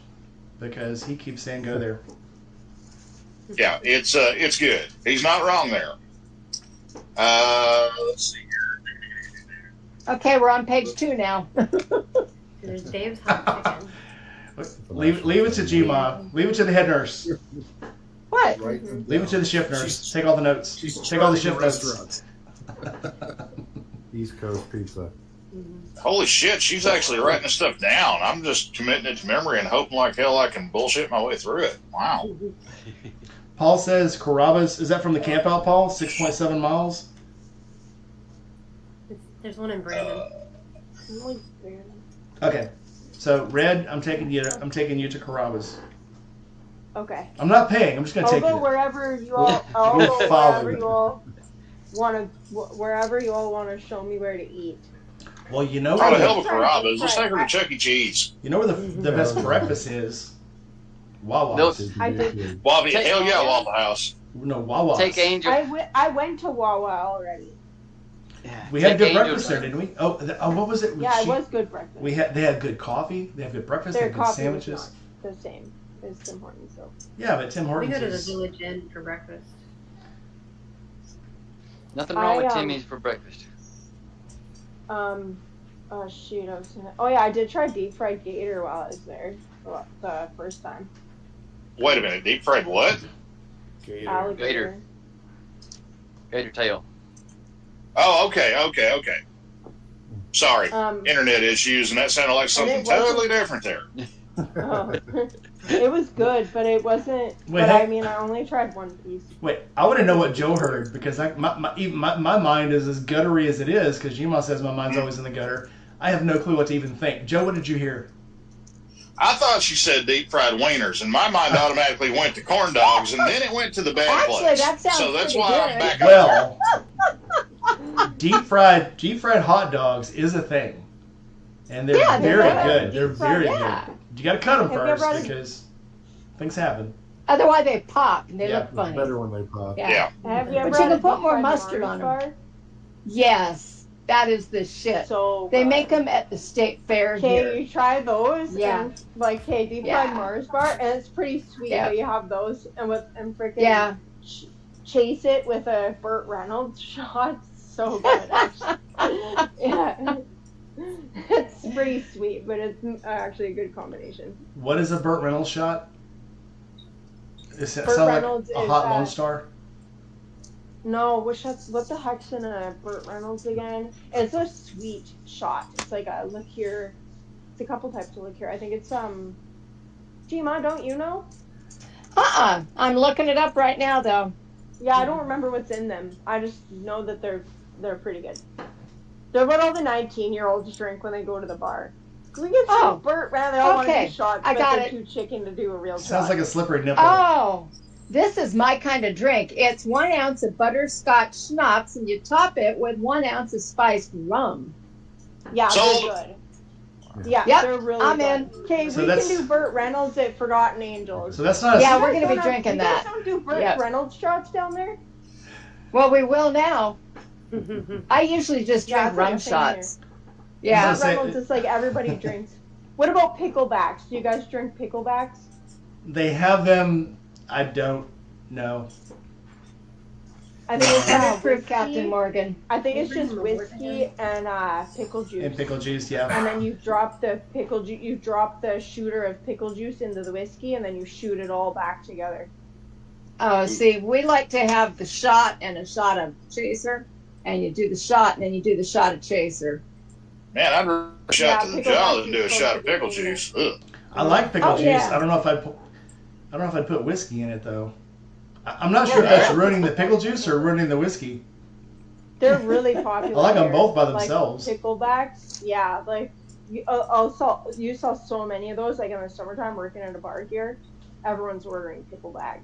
because he keeps saying go there. Yeah, it's good. He's not wrong there. Let's see here. Okay, we're on page 2 now. There's Dave's hot chicken. Leave it to G-Ma. Leave it to the head nurse. What? Right. Leave it to the shift nurse. She's- Take all the notes. She's Take all the charting shift notes. restaurants. East Coast pizza. Holy shit, she's actually writing this stuff down. I'm just committing it to memory and hoping like hell I can bullshit my way through it. Wow. Paul says Carrabba's. Is that from the camp out, Paul? 6.7 miles. There's one in Brandon. Okay. So Red, I'm taking you to Carrabba's. Okay. I'm not paying. I'm just gonna I'll take go you. wherever you all. I'll We'll go follow wherever you. you all want to. Wherever you all want to show me where to eat. Well, you know Oh, where hell the, of a Carrabba's. Let's take her to Chuck E. Cheese. the best breakfast is. Wawa. No, I did. Waffle, Take- hell yeah, Waffle House. No, Wawa. Take Angel. I went to Wawa already. We had take good Angel- breakfast there, didn't we? Oh, what was it? Yeah, it She- was good breakfast. They had good coffee. They have good breakfast. Their They have good coffee sandwiches. was not the same as Tim Hortons, though. Yeah, but Tim We Hortons go to the is. Village Inn for breakfast. Nothing wrong with I, Timmy's for breakfast. Oh shoot, I was gonna. Oh yeah, I did try deep fried gator while I was there the first time. Wait a minute, deep fried what? Alligator. Gator tail. Oh, okay. Sorry, Um, internet issues, and that sounded like something it wasn't- totally different there. oh. It was good, but it wasn't. Wait, but hey- I mean, I only tried one piece. Wait, I want to know what Joe heard because my mind is as guttery as it is because Gma says my mind's always in the gutter. I have no clue what to even think. Joe, what did you hear? I thought she said deep fried wieners, and my mind automatically went to corn dogs, and then it went to the bad Actually, place. that sounds so that's pretty why I'm good. back up. Well, deep fried hot dogs is a thing. And they're Yeah, very they're good. deep They're fried, very yeah. good. You got to cut them Have you ever first had a- because things happen. Otherwise, they pop and they Yeah, look It's funny. better when they pop. Yeah. Have you ever But you had can a put deep more fried mustard Mars on 'em. bar? Yes, that is the shit. So They good. make them at the state fair Okay, here. you try those. Yeah. And, like, okay, deep Yeah. fried Mars bar, and it's pretty sweet. Yeah. But you have those and freaking Yeah. chase it with a Burt Reynolds shot. So good, actually. Yeah. It's pretty sweet, but it's actually a good combination. What is a Burt Reynolds shot? Does it Burt sound Reynolds like a is, hot Lone Star? No, what the heck's in a Burt Reynolds again? It's a sweet shot. It's like a liqueur. It's a couple types of liqueur. I think it's Gima, don't you know? I'm looking it up right now, though. Yeah, I don't remember what's in them. I just know that they're pretty good. They're what all the 19-year-olds drink when they go to the bar. We get some Burt Reynolds. They all want to Okay, do shots, I but got they're it. too chicken to do a real Sounds shot. like a slippery nipple. Oh, this is my kind of drink. It's 1 ounce of butterscotch schnapps, and you top it with 1 ounce of spiced rum. Yeah, Sold. they're good. Yeah, Yep, they're really I'm good. in. Okay, So we that's- can do Burt Reynolds at Forgotten Angels. So that's not a Yeah, You we're guys gonna be don't have- drinking you that. guys don't do Burt Yep. Reynolds shots down there? Well, we will now. I usually just Yeah, drink it's like rum a thing shots. Burt Yeah. Say- Reynolds is like everybody drinks. What about picklebacks? Do you guys drink picklebacks? They have them. I don't know. I think it's Proof, just whiskey. Captain Morgan. I think it's just whiskey and pickle juice. And pickle juice, yeah. And then you drop the you drop the shooter of pickle juice into the whiskey, and then you shoot it all back together. Oh, see, we like to have the shot and a shot of chaser, and you do the shot, and then you do the shot of chaser. Man, I'd rather shot Yeah, to the pickle jaw juice than do a is shot of so pickle good. juice. Ugh. I like pickle Oh, juice. yeah. I don't know if I'd put whiskey in it though. I'm not sure if that's ruining the pickle juice or ruining the whiskey. They're really popular. I like 'em here. both by Like, themselves. picklebacks, yeah. Like you saw so many of those. Like in the summertime, working at a bar here, everyone's ordering picklebacks.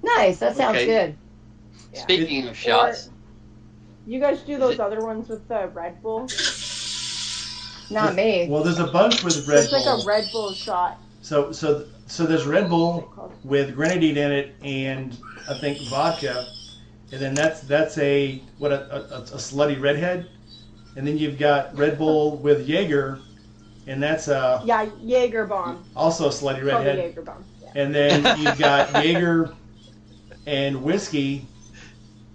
Nice, that sounds Okay. good. Yeah. Speaking of shots, You guys do those other ones with the Red Bull? Not me. Well, there's a bunch with Red It's like Bull. a Red Bull shot. So there's Red Bull with grenadine in it and I think vodka, and then that's a slutty redhead, and then you've got Red Bull with Jaeger, and that's Yeah, Jaeger bomb. also a slutty Called the redhead, Jaeger bomb. Yeah. and then you've got Jaeger and whiskey.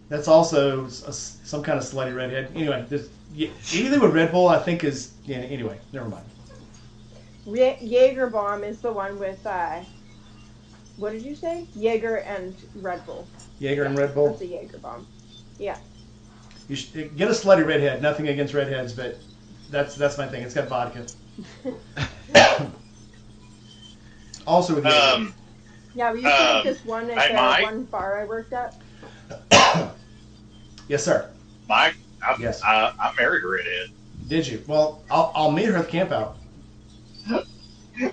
That's also some kind of slutty redhead. Anyway, anything with Red Bull I think is anyway. Never mind. Jaeger bomb is the one with what did you say? Jaeger and Red Bull. Jaeger and Red Bull. That's a Jaeger bomb. Yeah. You should get a slutty redhead. Nothing against redheads, but that's my thing. It's got vodka. Also with Jaeger. Yeah, we used to make this one at hey, the Mike? one bar I worked at. Yes, sir. Mike, Yes. I married a redhead. Did you? Well, I'll meet her at the camp out.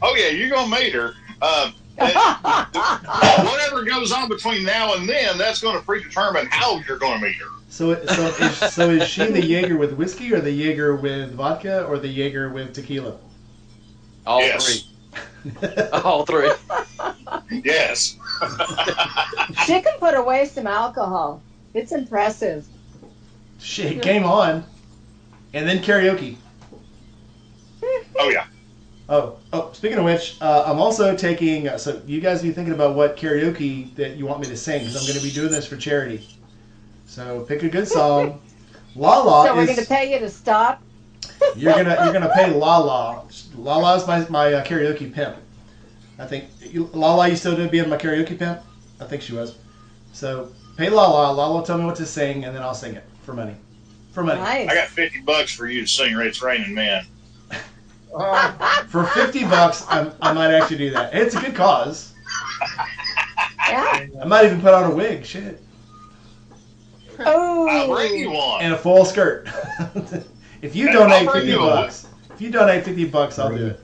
Oh yeah, you're gonna meet her. Whatever goes on between now and then, that's going to predetermine how you're going to meet her. So is she the Jaeger with whiskey, or the Jaeger with vodka, or the Jaeger with tequila? all Yes. three. All three. Yes. She can put away some alcohol. It's impressive. Shit, game on, and then karaoke. Oh yeah. Oh, speaking of which, I'm also taking. So you guys be thinking about what karaoke that you want me to sing, because I'm going to be doing this for charity. So pick a good song. La La So we're is. going to pay you to stop? You're gonna pay La La. La La is my karaoke pimp. I think La La used to be in my karaoke pimp. I think she was. So pay La La. La La will tell me what to sing, and then I'll sing it for money. For money. Nice. I got $50 for you to sing "It's Raining Men." For $50, I might actually do that. It's a good cause. Yeah. I might even put on a wig. Shit. Oh. I'll bring you one. And a full skirt. If you And donate I'll bring you $50, if you donate $50, I'll do it.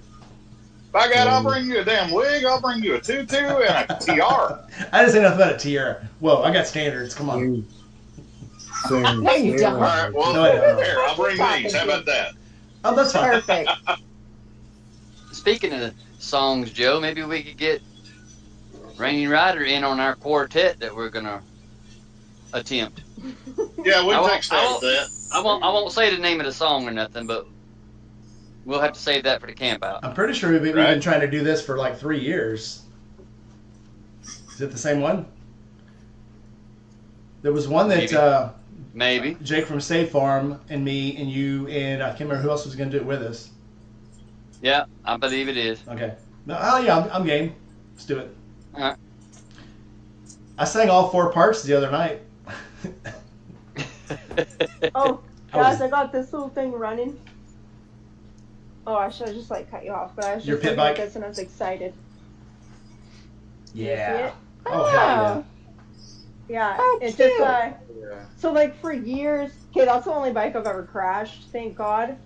By God, I'll bring you a damn wig. I'll bring you a tutu and a tiara. I didn't say nothing about a tiara. Whoa, I got standards. Come on. Sing, No, you don't. All right, well, No, I don't. here, I'll bring these. How about that? Oh, that's fine. Perfect. Speaking of songs, Joe, maybe we could get Rainy Rider in on our quartet that we're gonna attempt. Yeah, we I can won't- take stab at that. I won't say the name of the song or nothing, but we'll have to save that for the camp out. I'm pretty sure we've been Right. trying to do this for like 3 years. Is it the same one? There was one that Maybe. Jake from State Farm and me and you and I can't remember who else was going to do it with us. Yeah, I believe it is. Okay. No, oh yeah, I'm game. Let's do it. All right. I sang all 4 parts the other night. Oh, I was- guys, I got this little thing running. Oh, I should have just like cut you off, but I was Your just pit looking at bike? this and I was excited. You see Yeah. it? Oh hell yeah. Yeah, Oh, it's cute. just Yeah. so like for years. Okay, that's the only bike I've ever crashed. Thank God.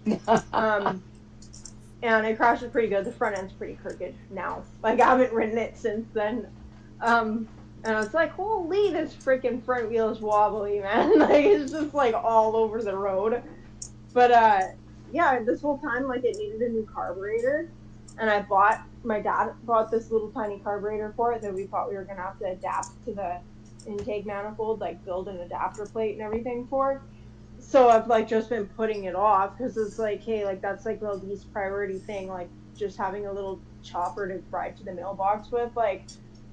And I crashed it pretty good. The front end's pretty crooked now. Like I haven't ridden it since then. And I was like, holy, this freaking front wheel is wobbly, man. Like it's just like all over the road. But yeah, this whole time like it needed a new carburetor, and my dad bought this little tiny carburetor for it that we thought we were gonna have to adapt to the intake manifold, like build an adapter plate and everything for. So I've like just been putting it off because it's like, hey, like that's like the least priority thing, like just having a little chopper to ride to the mailbox with, like.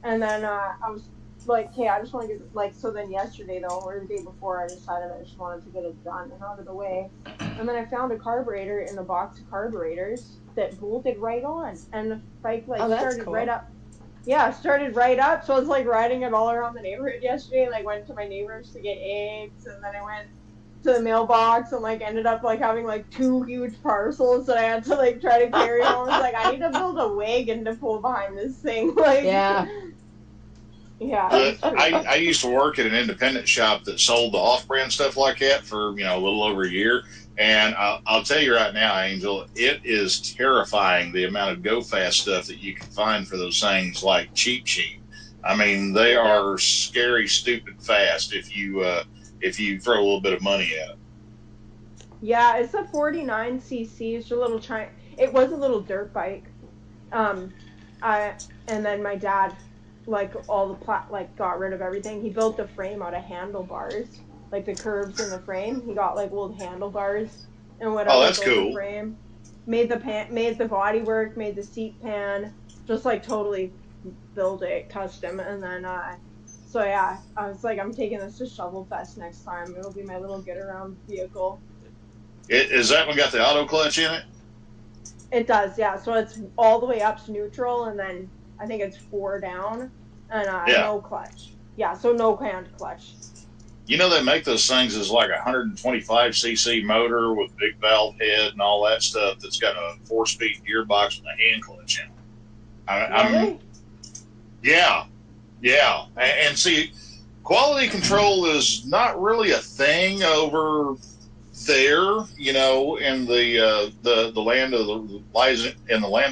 And then I was like, hey, I just want to get like. So then yesterday though, or the day before, I decided I just wanted to get it done and out of the way. And then I found a carburetor in a box of carburetors that bolted right on, and the bike like Oh, that's started cool. right up. Yeah, started right up. So I was like riding it all around the neighborhood yesterday. Like went to my neighbors to get eggs, and then I went to the mailbox and like ended up like having like 2 huge parcels that I had to like try to carry on. I was like, I need to build a wagon to pull behind this thing. Like, Yeah. yeah. it's But pretty- I used to work at an independent shop that sold the off-brand stuff like that for a little over a year, and I'll tell you right now, Angel, it is terrifying the amount of go fast stuff that you can find for those things like Cheap. I mean, they are scary, stupid fast if you throw a little bit of money at it. Yeah, it's a 49cc. It's a little It was a little dirt bike. And then my dad, like all the got rid of everything. He built the frame out of handlebars, like the curves in the frame. He got like old handlebars and whatever. Oh, that's built the cool. frame. Made the body work, made the seat pan, just like totally build it custom. And then so yeah, I was like, I'm taking this to Shovel Fest next time. It'll be my little get around vehicle. Is that one got the auto clutch in it? It does, yeah. So it's all the way up's neutral, and then I think it's 4 down, and Yeah. no clutch. Yeah, so no hand clutch. You know they make those things as like a 125cc motor with big valve head and all that stuff that's got a 4-speed gearbox with a hand clutch in it. Really? Yeah. And see, quality control is not really a thing over there, in the land of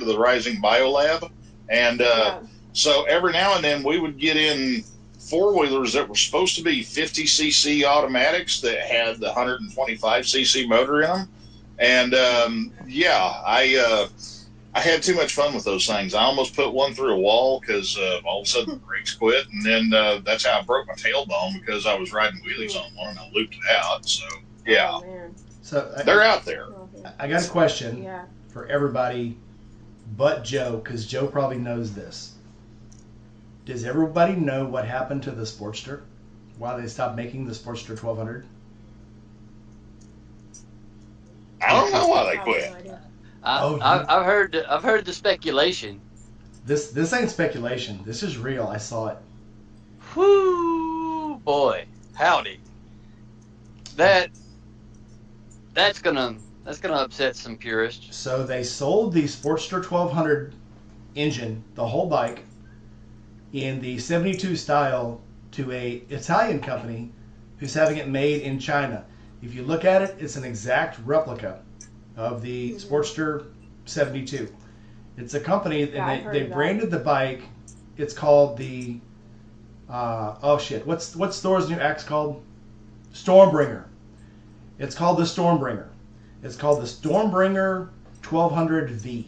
the rising biolab, and Yeah. so every now and then we would get in 4-wheelers that were supposed to be 50cc automatics that had the 125cc motor in them, and I had too much fun with those things. I almost put one through a wall because all of a sudden the brakes quit, and then that's how I broke my tailbone because I was riding wheelies on one and I looped it out. So yeah, Oh, man. So they're out there. Okay. I got a question Yeah. for everybody but Joe, because Joe probably knows this. Does everybody know what happened to the Sportster? Why they stopped making the Sportster 1200? I don't know why they I have quit. no idea. I've heard the speculation. This ain't speculation. This is real. I saw it. Whoo, boy, howdy. That's gonna upset some purists. So they sold the Sportster 1200 engine, the whole bike, in the 72 style to a Italian company who's having it made in China. If you look at it, it's an exact replica of the Sportster 72. It's a company, and Yeah, I've heard they of that. branded the bike. It's called the what's Thor's new axe called? Stormbringer. It's called the Stormbringer. It's called the Stormbringer 1200V.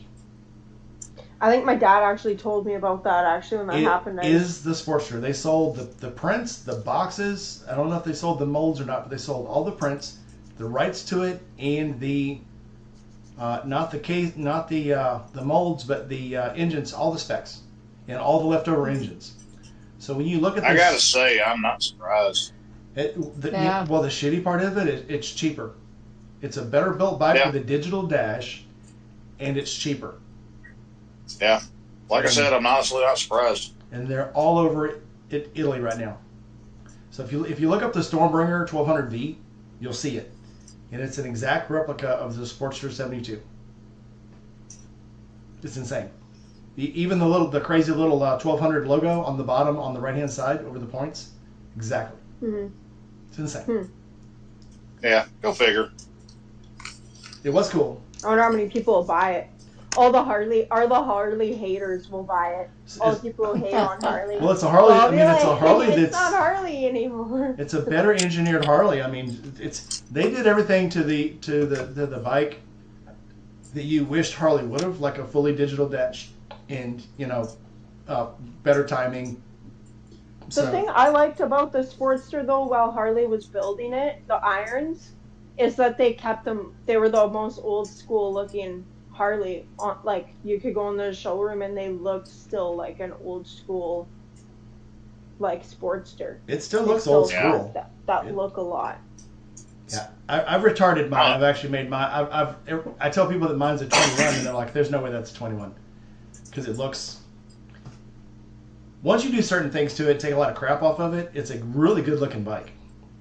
I think my dad actually told me about that actually when that happened. It is the Sportster. They sold the prints, the boxes. I don't know if they sold the molds or not, but they sold all the prints, the rights to it, and the not the case, not the molds, but the engines, all the specs, and all the leftover engines. So when you look at this, I gotta say, I'm not surprised. the shitty part of it, it's cheaper. It's a better built bike with a digital dash, and it's cheaper. Yeah, like I said, I'm honestly not surprised. And they're all over Italy right now. So if you look up the Stormbringer 1200V, you'll see it, and it's an exact replica of the Sportster 72. It's insane. Even the crazy little 1200 logo on the bottom on the right hand side over the points, exactly. Mm-hmm. It's insane. Yeah, go figure. It was cool. I wonder how many people will buy it. All the Harley haters will buy it. All the people who hate on Harley. Well, it's a Harley. I mean, it's a Harley that's it's not Harley anymore. It's a better engineered Harley. I mean, they did everything to the bike that you wished Harley would have, like a fully digital dash, and better timing. The thing I liked about the Sportster though, while Harley was building it, the irons, is that they kept them. They were the most old school looking Harley. Like you could go in the showroom and they looked still like an old school, like Sportster. It still looks old school. That look a lot. Yeah, I've retarded mine. I've actually made mine. I tell people that mine's a 21, and they're like, "There's no way that's a 21," because it looks. Once you do certain things to it, take a lot of crap off of it, it's a really good looking bike.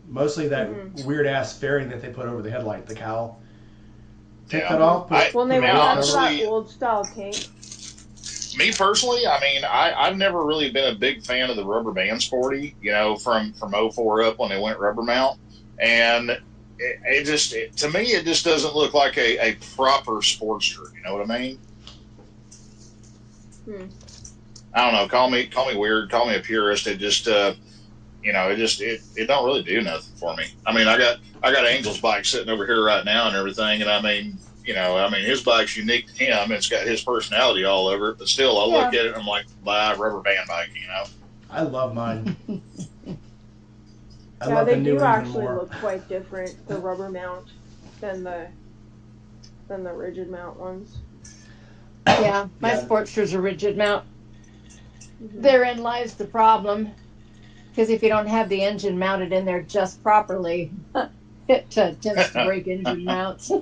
Mostly that weird ass fairing that they put over the headlight, the cowl. Take that off. They went down to that old style paint. Me personally, I mean, I've never really been a big fan of the rubber band sporty, from 04 up when they went rubber mount. And to me, it just doesn't look like a proper Sportster. You know what I mean? I don't know. Call me weird. Call me a purist. It just, it don't really do nothing for me. I mean, I got Angel's bike sitting over here right now and everything, and I mean, his bike's unique to him. It's got his personality all over it, but still, I look at it and I'm like, buy a rubber band bike, I love mine. They do actually look quite different, the rubber mount, than the rigid mount ones. Yeah, my Sportster's a rigid mount. Therein lies the problem, because if you don't have the engine mounted in there just properly, it tends to break engine mounts. A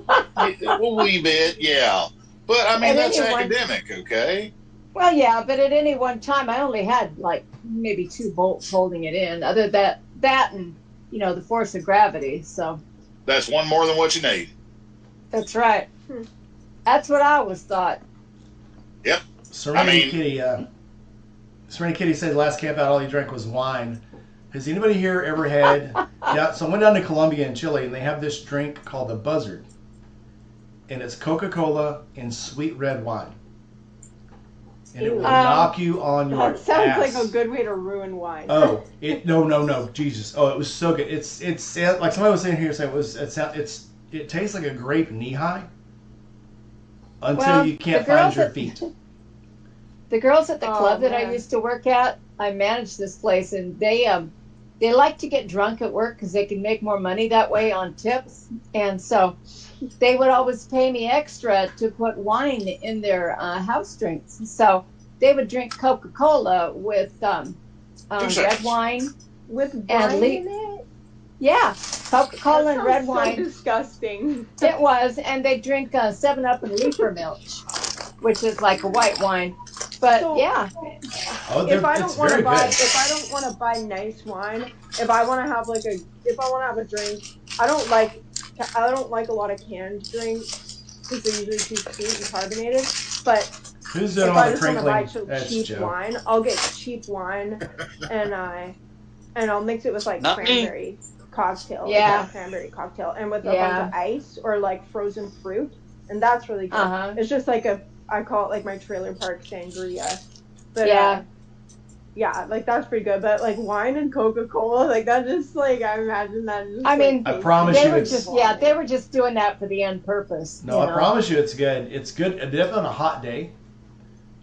wee bit, yeah. But, I mean, that's academic, okay? Well, yeah, but at any one time, I only had, like, maybe 2 bolts holding it in. Other than that and, the force of gravity, so. That's one more than what you need. That's right. That's what I always thought. Yep. Serenity Kitty said last camp out all he drank was wine. Has anybody here ever had... so I went down to Colombia and Chile, and they have this drink called the Buzzard. And it's Coca-Cola and sweet red wine. And it will knock you on your ass. That sounds like a good way to ruin wine. Oh, no, Jesus. Oh, it was so good. It's like somebody was saying here, saying it tastes like a grape knee-high until you can't find your feet. The girls at the club that I used to work at, I managed this place, and they like to get drunk at work because they can make more money that way on tips. And so they would always pay me extra to put wine in their house drinks. So they would drink Coca-Cola with red wine. With wine in it? Yeah, Coca-Cola and red wine. So disgusting. It was, and they drink 7-Up and Leaper Milch, which is like a white wine. But if I don't want to buy nice wine, if I want to have a drink, I don't like a lot of canned drinks because they're usually too sweet and carbonated. But if I just want to buy cheap wine, I'll get cheap wine and I'll mix it with like cranberry cocktail, cranberry cocktail, and with a bunch of ice or like frozen fruit, and that's really good. It's just like I call it like my trailer park sangria. But yeah, like that's pretty good. But like wine and Coca-Cola, like that just like I imagine that. Just, I mean, I promise they you were it's- just they were just doing that for the end purpose. No, you I know? promise you it's good. It's good. Definitely on a hot day.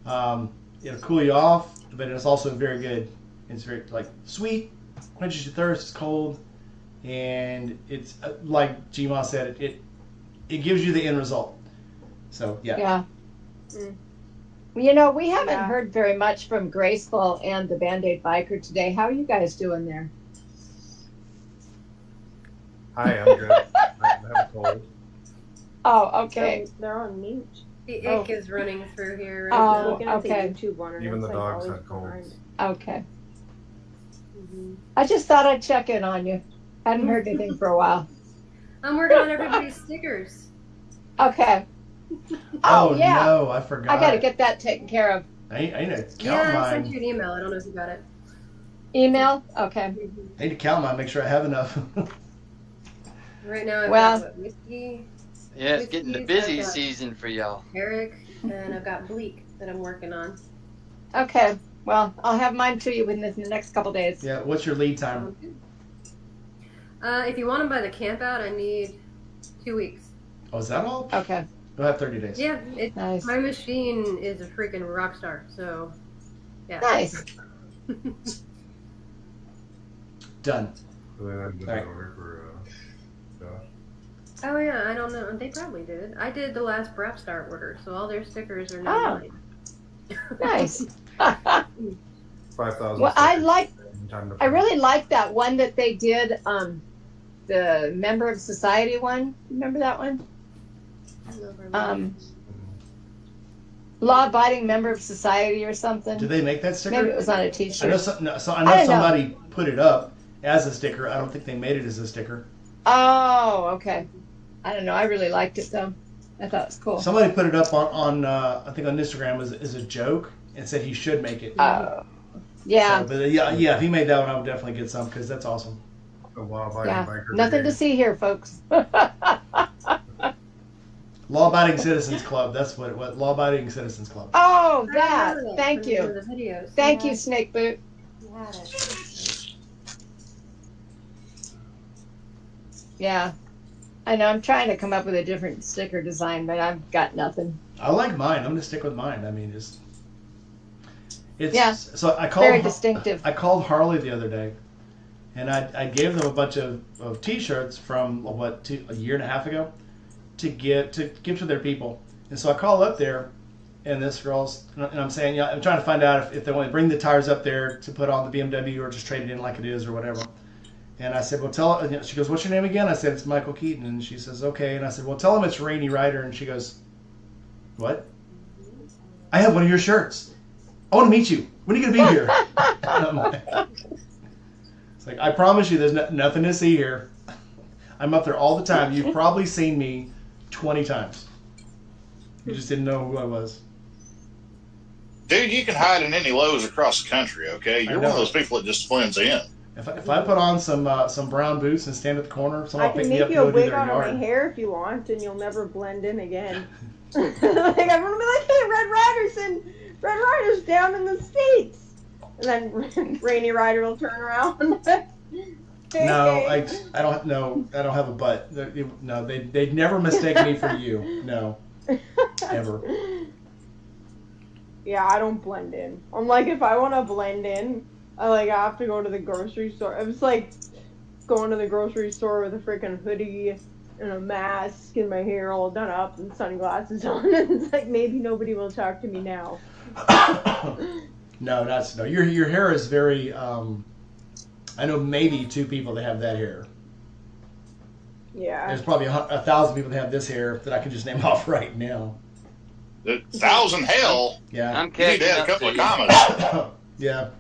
It'll cool you off, but it's also very good. It's very like sweet, quenches your thirst. It's cold, and it's like Gma said. It gives you the end result. So yeah. Yeah. You know, we haven't Yeah. heard very much from Graceful and the Band-Aid Biker today. How are you guys doing there? Hi, I'm good. I have a cold. Oh, okay. They're on mute. The Oh. ick is running through here Oh, right Looking at okay. the YouTube one, and Even it's, the like, dogs always had colds. behind. Okay. now. I just thought I'd check in on you. Hadn't heard anything for a while. I'm working on everybody's stickers. Okay. Oh, yeah. no, I forgot. I got to get that taken care of. I need to count Yeah, I sent mine. you an email. I don't know if you got it. Email? Okay. I need to count mine. Make sure I have enough. Right now I've Well- got what, whiskey, Yeah, it's getting the busy Okay. season for y'all. Eric, and I've got Bleak that I'm working on. Okay. Well, I'll have mine to you within the next couple days. Yeah. What's your lead time? If you want them by the camp out, I need 2 weeks. Oh, is that all? Okay. You'll have 30 days. Yeah, Nice. my machine is a freaking rock star. So, yeah. Nice. Done. So then I did Alright. an order for Josh. Oh yeah, I don't know. They probably did. I did the last Brap Star order, so all their stickers are now Oh. mine. Nice. 5,000. Well, I like. Time to I really like that one that they did. The member of society one. Remember that one? Law-abiding member of society or something. Did they make that sticker? Maybe it was on a I know, T-shirt. I know I don't know. somebody put it up as a sticker. I don't think they made it as a sticker. Oh, okay. I don't know. I really liked it though. I thought it was cool. Somebody put it up on I think on Instagram as a joke and said he should make it. Yeah. So, but yeah, if he made that one, I would definitely get some because that's awesome. A law-abiding Yeah. biker Nothing to brigade. see here, folks. Law-abiding citizens club. That's what law-abiding citizens club. Oh, I that. remember that Thank from you. one of the videos. Thank Yeah, you, Snake Boot. you had it. Yeah. I know. I'm trying to come up with a different sticker design, but I've got nothing. I like mine. I'm gonna stick with mine. I mean, it's Yeah. So I called Very distinctive. I called Harley the other day, and I gave them a bunch of T-shirts from a year and a half ago to give to their people. And so I call up there, and this girl's and I'm saying, yeah, I'm trying to find out if they want to bring the tires up there to put on the BMW or just trade it in like it is or whatever. And I said, well, tell her. She goes, what's your name again? I said, it's Michael Keaton. And she says, okay. And I said, well, tell him it's Rainy Rider. And she goes, what? I have one of your shirts. I want to meet you. When are you going to be here? And I'm like, it's like, I promise you there's nothing to see here. I'm up there all the time. You've probably seen me 20 times. You just didn't know who I was. Dude, you can hide in any Lowe's across the country, okay? You're one of those people that just blends in. If I put on some brown boots and stand at the corner, I someone will can pick me make up and you a go do wig their out of my yard. hair if you want, and you'll never blend in again. Like everyone will be like, "Hey, Red Rider's down in the States," and then Rainy Rider will turn around. No, I don't have a butt. No, they'd never mistake me for you. No, ever. Yeah, I don't blend in. I'm like, if I want to blend in, I have to go to the grocery store. It's like going to the grocery store with a freaking hoodie and a mask and my hair all done up and sunglasses on. And it's like, maybe nobody will talk to me now. No. Your hair is very. I know maybe 2 people that have that hair. Yeah. There's probably 1,000 people that have this hair that I can just name off right now. 1,000 hell. Yeah. I'm You need catching to add a up couple to of you. commas. Yeah.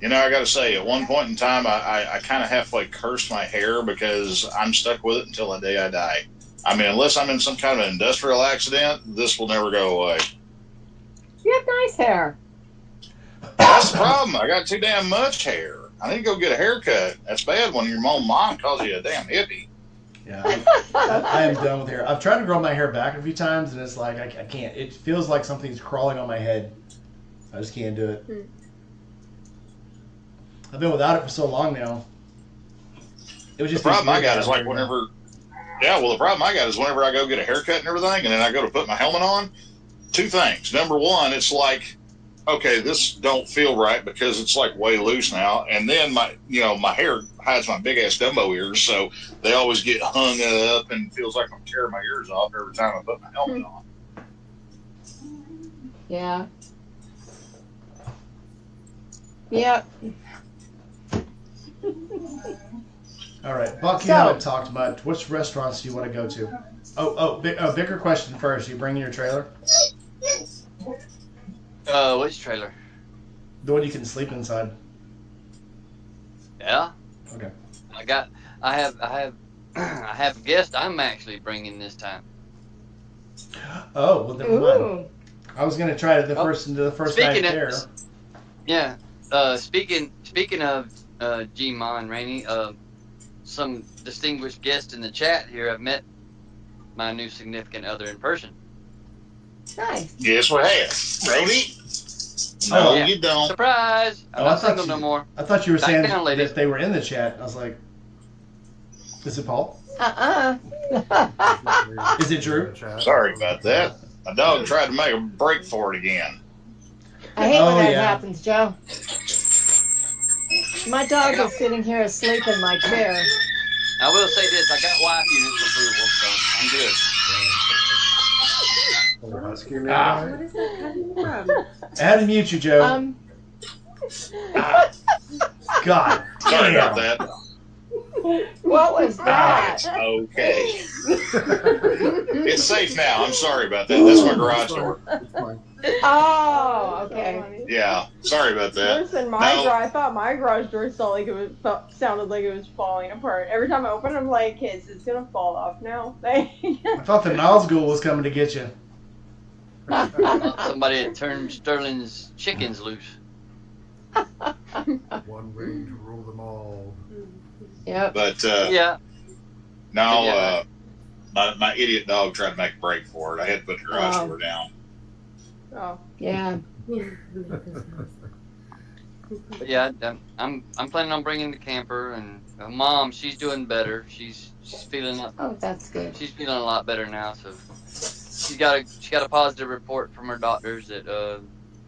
You know, I got to say, at one point in time, I kind of halfway cursed my hair because I'm stuck with it until the day I die. I mean, unless I'm in some kind of industrial accident, this will never go away. You have nice hair. That's the problem. I got too damn much hair. I need to go get a haircut. That's bad when your mom calls you a damn hippie. Yeah, I am done with hair. I've tried to grow my hair back a few times, and it's like I can't. It feels like something's crawling on my head. I just can't do it. I've been without it for so long now. It was just the problem I got is like whenever. Yeah, well, the problem I got is whenever I go get a haircut and everything, and then I go to put my helmet on. Two things. Number one, it's like, okay, this don't feel right because it's like way loose now, and then my hair hides my big ass Dumbo ears, so they always get hung up and feels like I'm tearing my ears off every time I put my helmet on. Yeah. Yep. All right, Buck, you So- haven't talked much. Which restaurants do you want to go to? Bigger question first. You bringing your trailer? Which trailer? The one you can sleep inside. Yeah. Okay. I have I have a guest I'm actually bringing this time. Oh, well, never mind. Ooh. I was gonna try it the first night there. Yeah. Speaking of G-Mon, Rainey, some distinguished guests in the chat here have met my new significant other in person. Nice. Yes, we have. Brody? No, yeah. you don't. Surprise! I'm not single no more. I thought you were Back saying down, ladies. that they were in the chat. I was like, is it Paul? Is it Drew? Sorry about that. My dog tried to make a break for it again. I hate when that yeah. happens, Joe. My dog is sitting here asleep in my chair. I will say this: I got wife units approval, so I'm good. Little husky in Ah. there. What is that coming from? I had to mute you, Joe. God Sorry damn. about that. What was that? Okay. It's safe now. I'm sorry about that. That's my garage door. It's fine. Oh, okay. Yeah. Sorry about that. Listen, I thought my garage door sounded like it was falling apart. Every time I open it, I'm like, kids, it's gonna fall off now. I thought the Nazgul was coming to get you. Somebody had turned Sterling's chickens loose. One way to rule them all. Yep. But Yeah. no, Yeah. my idiot dog tried to make a break for it. I had to put the garage Oh. door down. Oh. Yeah. But yeah, I'm planning on bringing the camper, and Mom, she's doing better. She's feeling up. Oh, that's good. She's feeling a lot better now. So she got a positive report from her doctors that the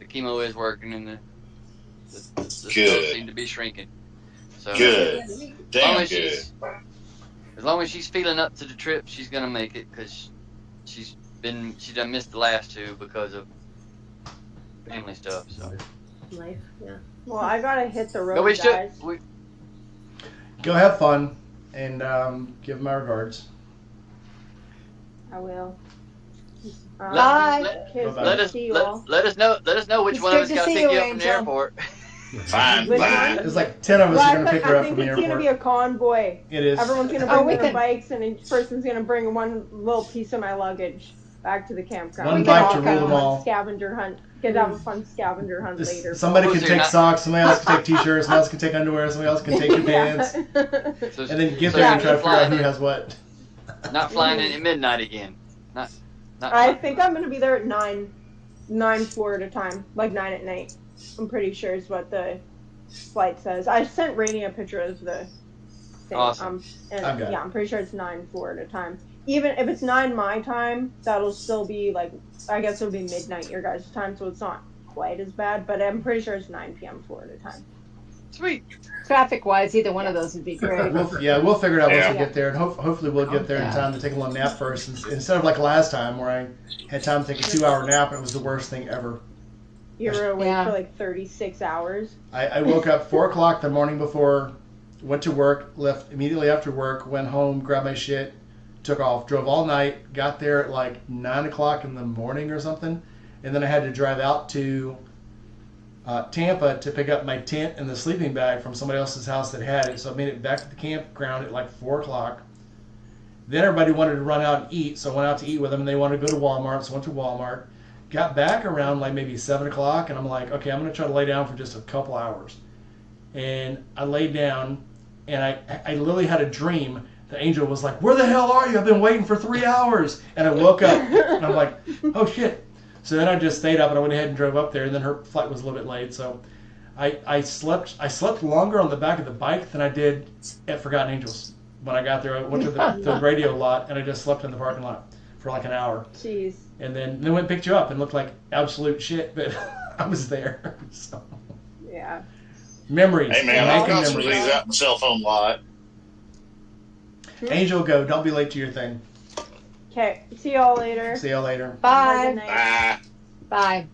chemo is working and the cells Good. seem to be shrinking. So Good. Damn as good. long as she's feeling up to the trip, she's gonna make it because she done missed the last two because of family stuff. So Life, yeah. Well, I gotta hit the road, no, we guys. should. Go have fun and give my regards. I will. Bye. Kids, Bye-bye. Let us see you all. let us know which It's one of good us to got to see pick you, you up from the Angel. airport. Fine. Which Fine. There's like 10 of us Well, are going to pick her I up from think the it's gonna be airport. a convoy. It is. Everyone's gonna Oh, bring we their can- bikes, and each person's gonna bring one little piece of my luggage back to the campground. One We can bike all to go. rule them all. Scavenger hunt. Get to have a fun scavenger hunt later. Somebody Oh, can so take you're not- socks, somebody else can take t-shirts, somebody else can take underwear, somebody else can take your pants. So, And then get so there you're and try to figure out flying who in- has what. Not flying in at midnight again. Not I think I'm gonna be there at 9 Florida time, like 9 at night. I'm pretty sure is what the flight says. I sent Rainey a picture of the thing. Awesome. And I've got it. yeah, I'm pretty sure it's 9 Florida time. Even if it's 9 my time, that'll still be like, I guess it'll be midnight your guys' time, so it's not quite as bad. But I'm pretty sure it's 9 p.m. Florida time. Sweet. Traffic-wise, either one of those would be great. We'll figure it out once Yeah. we get there, and hopefully we'll get there in Yeah. time to take a little nap first, instead of like last time where I had time to take a 2-hour nap and it was the worst thing ever. You were awake Yeah. for like 36 hours. I woke up 4 o'clock the morning before, went to work, left immediately after work, went home, grabbed my shit, took off, drove all night, got there at like 9 o'clock in the morning or something, and then I had to drive out to Tampa to pick up my tent and the sleeping bag from somebody else's house that had it. So I made it back to the campground at like 4 o'clock. Then everybody wanted to run out and eat, so I went out to eat with them, and they wanted to go to Walmart, so I went to Walmart. Got back around like maybe 7 o'clock, and I'm like, okay, I'm going to try to lay down for just a couple hours. And I laid down, and I literally had a dream the angel was like, "Where the hell are you? I've been waiting for 3 hours." And I woke up and I'm like, "Oh shit." So then I just stayed up and I went ahead and drove up there, and then her flight was a little bit late, so I slept longer on the back of the bike than I did at Forgotten Angels. When I got there, I went to the radio lot and I just slept in the parking lot for like an hour. Jeez. And then went and picked you up and looked like absolute shit, but I was there. So. Yeah. Memories. Hey man, I've got some Memories. things out in the cell phone lot. Angel, go. Don't be late to your thing. Okay. See y'all later. See y'all later. Have a Bye. good night. Bye.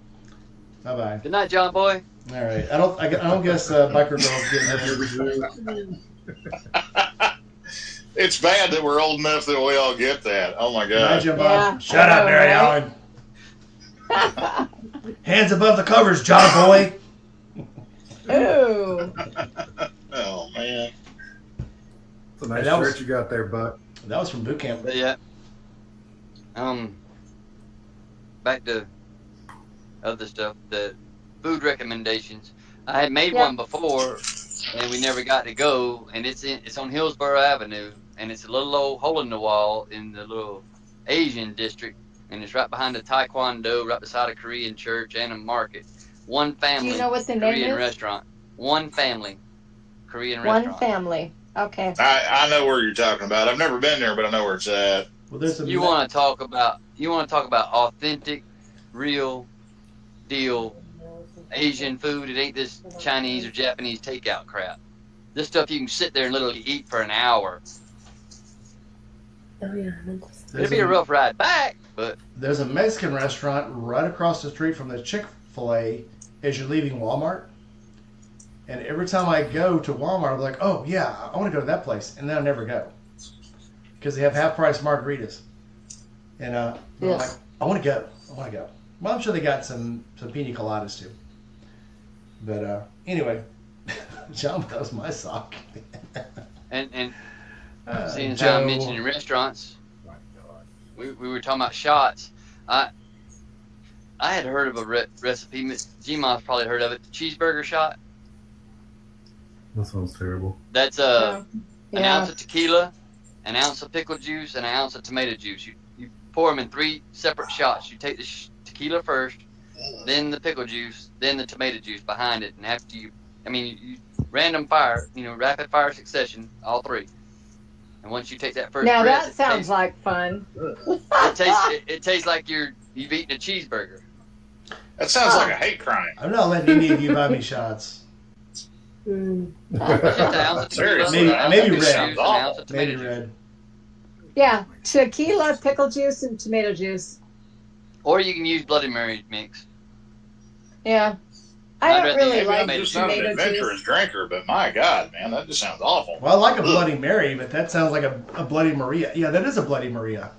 Bye bye. Good night, John Boy. All right. I don't guess biker girls getting that. It's bad that we're old enough that we all get that. Oh my god. Imagine, Bob. Yeah, Shut I up, know, Mary right? Ellen. Hands above the covers, John Boy. Ooh. Oh man. It's a nice That was- shirt you got there, Buck. That was from boot camp. But yeah. Back to other stuff. The food recommendations. I had made one before, and we never got to go. And it's on Hillsborough Avenue, and it's a little old hole in the wall in the little Asian district, and it's right behind the Taekwondo, right beside a Korean church and a market. One family. Do you know what the name Korean is? restaurant. One family. Korean One restaurant. family. Okay. I know where you're talking about. I've never been there, but I know where it's at. Well, there's some. You want to talk about authentic, real deal Asian food. It ain't this Chinese or Japanese takeout crap. This stuff you can sit there and literally eat for an hour. Oh yeah. It'll be a rough ride back, but There's a Mexican restaurant right across the street from the Chick-fil-A as you're leaving Walmart. And every time I go to Walmart, I'm like, oh, yeah, I want to go to that place. And then I never go. Because they have half-price margaritas. And I'm like, I want to go. Well, I'm sure they got some pina coladas, too. But anyway, John, that was my sock. and seeing as Joe. how I'm mentioning restaurants, we were talking about shots. I had heard of a recipe. G-Mom's probably heard of it. The cheeseburger shot. That sounds terrible. That's an Yeah. ounce of tequila, an ounce of pickle juice, and an ounce of tomato juice. You pour them in 3 separate shots. You take the tequila first, then the pickle juice, then the tomato juice behind it. And after you random fire, rapid fire succession, all 3. And once you take that first Now breath, that sounds like fun. it tastes like you've eaten a cheeseburger. That sounds like a hate crime. I'm not letting any of you buy me shots. It's just an ounce of tequila, Seriously, an ounce maybe of pickle red. juice, an ounce of Maybe tomato juice. red. Yeah, tequila, pickle juice, and tomato juice. Or you can use Bloody Mary mix. Yeah. I I'd don't rather really use like I'm tomato just not an tomato adventurous juice. drinker, but my God, man, that just sounds awful. Well, I like a Bloody Mary, but that sounds like a Bloody Maria. Yeah, that is a Bloody Maria.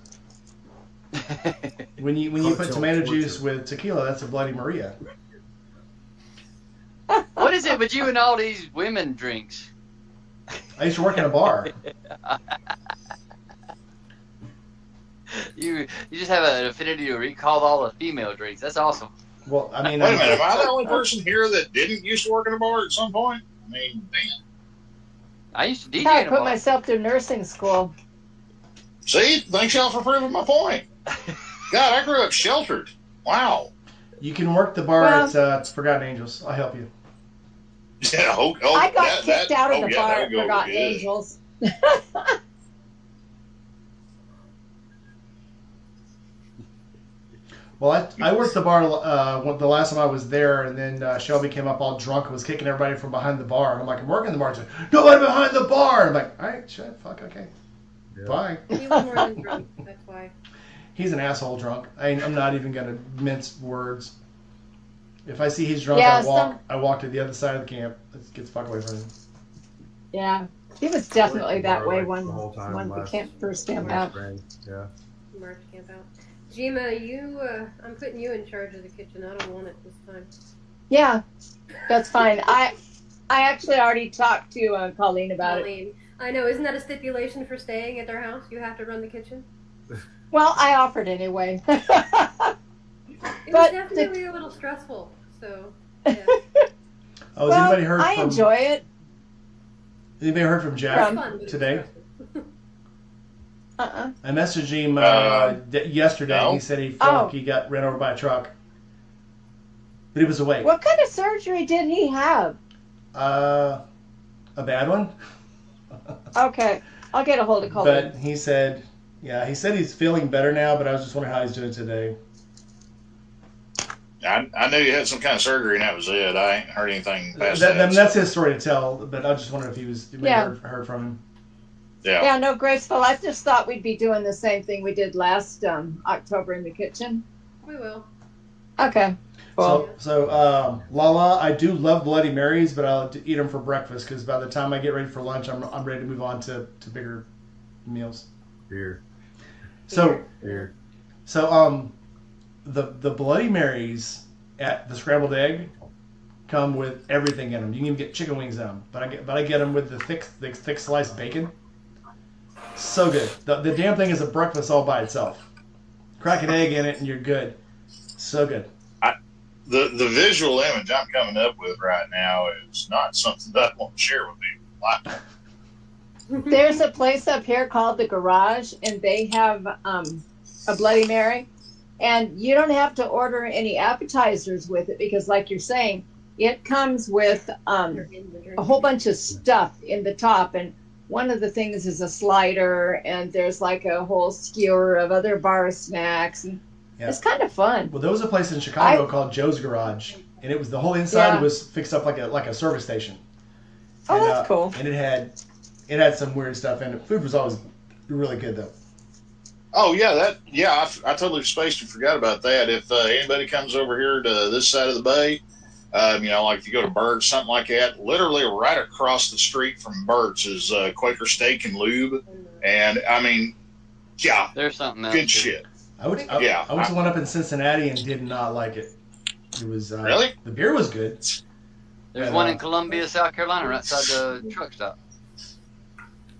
When you put Cocktail tomato torture. juice with tequila, that's a Bloody Maria. What is it with you and all these women drinks? I used to work in a bar. You just have an affinity to recall all the female drinks. That's awesome. Well, I mean, Wait a minute, am I the only person here that didn't used to work in a bar at some point? I mean, damn. I used to DJ I in a put bar. myself through nursing school. See, thanks y'all for proving my point. God, I grew up sheltered. Wow. you can work the bar at Forgotten Angels. I'll help you. Yeah. I got kicked out of the bar that at would go Forgotten good. Angels. Well, I worked the bar the last time I was there, and then Shelby came up all drunk and was kicking everybody from behind the bar. And I'm like, I'm working the bar. She's like, nobody behind the bar. And I'm like, all right, shit, fuck, okay. Yeah. Bye. He was more than drunk. That's why. He's an asshole drunk. I'm not even going to mince words. If I see he's drunk, Yeah, I walk to the other side of the camp. Let's get the fuck away from him. Yeah, he was definitely that way Like when the whole time the last- camp first came last out. spring. Yeah. March camp out. Jima, I'm putting you in charge of the kitchen. I don't want it this time. Yeah, that's fine. I actually already talked to Colleen about it. Colleen, I know. Isn't that a stipulation for staying at their house? You have to run the kitchen. Well, I offered anyway. It But was definitely a little stressful. So yeah. Oh, has Well, anybody heard I from enjoy it. anybody heard from Jack From- Fun, but it's today? stressful. I messaged him yesterday. No. He said he felt Oh. like he got ran over by a truck, but he was awake. What kind of surgery did he have? A bad one. Okay, I'll get a hold of Colin. But he said he's feeling better now. But I was just wondering how he's doing today. I knew he had some kind of surgery, and that was it. I ain't heard anything past that. That's his story to tell. But I just wondered if he was maybe heard from him. Yeah, no, graceful. I just thought we'd be doing the same thing we did last October in the kitchen. We will. Okay. Cool. So Lala, I do love Bloody Marys, but I'll eat them for breakfast because by the time I get ready for lunch, I'm ready to move on to bigger meals. Here. So Here. So the Bloody Marys at the scrambled egg come with everything in them. You can even get chicken wings in them, but I get them with the thick sliced bacon. So good. The damn thing is a breakfast all by itself. Crack an egg in it and you're good. So good. The visual image I'm coming up with right now is not something that I want to share with people. There's a place up here called the Garage, and they have a Bloody Mary, and you don't have to order any appetizers with it because, like you're saying, it comes with a whole bunch of stuff in the top, and one of the things is a slider, and there's like a whole skewer of other bar snacks, and it's kind of fun. Well, there was a place in Chicago called Joe's Garage, and it was the whole inside was fixed up like a service station. Oh, And, that's cool. And it had some weird stuff in it. Food was always really good though. Oh yeah, I totally spaced and forgot about that. If anybody comes over here to this side of the bay, like if you go to Burt's, something like that, literally right across the street from Burt's is Quaker Steak and Lube, and I mean, yeah, there's something else. Good shit. I went to one up in Cincinnati and did not like it. It was really, the beer was good. There's one in Columbia, South Carolina, right outside the truck stop.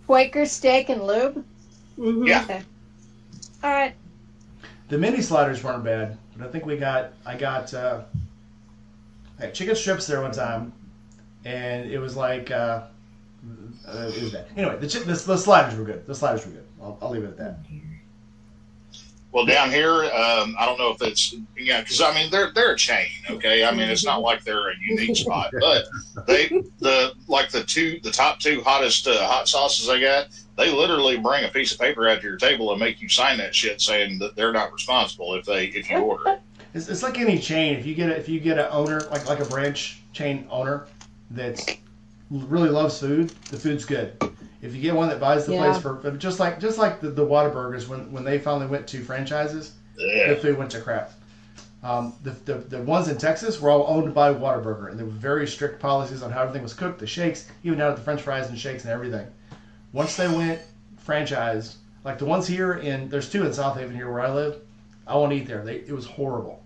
Quaker Steak and Lube? Mm-hmm. Yeah. Okay. All right. The mini sliders weren't bad, but I think I had chicken strips there one time, and it was like it was bad. Anyway, the sliders were good. The sliders were good. I'll leave it at that. Well, down here, I don't know if it's because I mean they're a chain, okay. I mean it's not like they're a unique spot, but the top two hottest hot sauces they got, they literally bring a piece of paper out to your table and make you sign that shit saying that they're not responsible if you order it. It's like any chain. If you get an owner like a branch chain owner that really loves food, the food's good. If you get one that buys the place for just like the Whataburgers when they finally went to franchises, the food went to crap. The ones in Texas were all owned by Whataburger, and there were very strict policies on how everything was cooked, the shakes, even down to the French fries and shakes and everything. Once they went franchised, like the ones here there's two in South Haven here where I live, I won't eat there. It was horrible.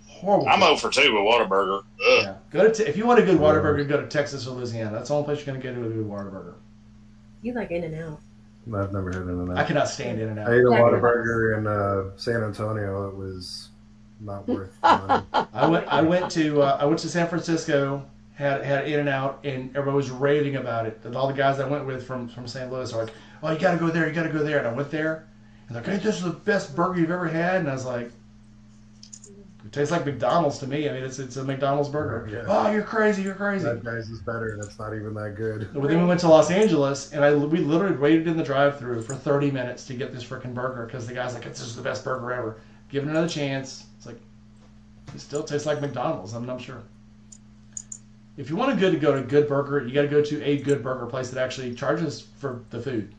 Horrible. I'm 0 for 2 with Whataburger. Yeah. If you want a good Whataburger, go to Texas or Louisiana. That's the only place you're going to get a good Whataburger. You like In-N-Out. I've never had In-N-Out. I cannot stand In-N-Out. I ate a Whataburger in San Antonio. It was not worth the money. I went to San Francisco, had In-N-Out, and everybody was raving about it. And all the guys I went with from St. Louis are like, "Oh, you got to go there, you got to go there." And I went there, and they're like, "Hey, this is the best burger you've ever had." And I was like, "It tastes like McDonald's to me. I mean, it's a McDonald's burger." Yeah. Oh, you're crazy. That guy's is better, and it's not even that good. But then we went to Los Angeles, and we literally waited in the drive-thru for 30 minutes to get this freaking burger because the guy's like, "This is the best burger ever. Give it another chance." It's like, it still tastes like McDonald's. I'm sure. If you want to go to a good burger, you got to go to a good burger place that actually charges for the food.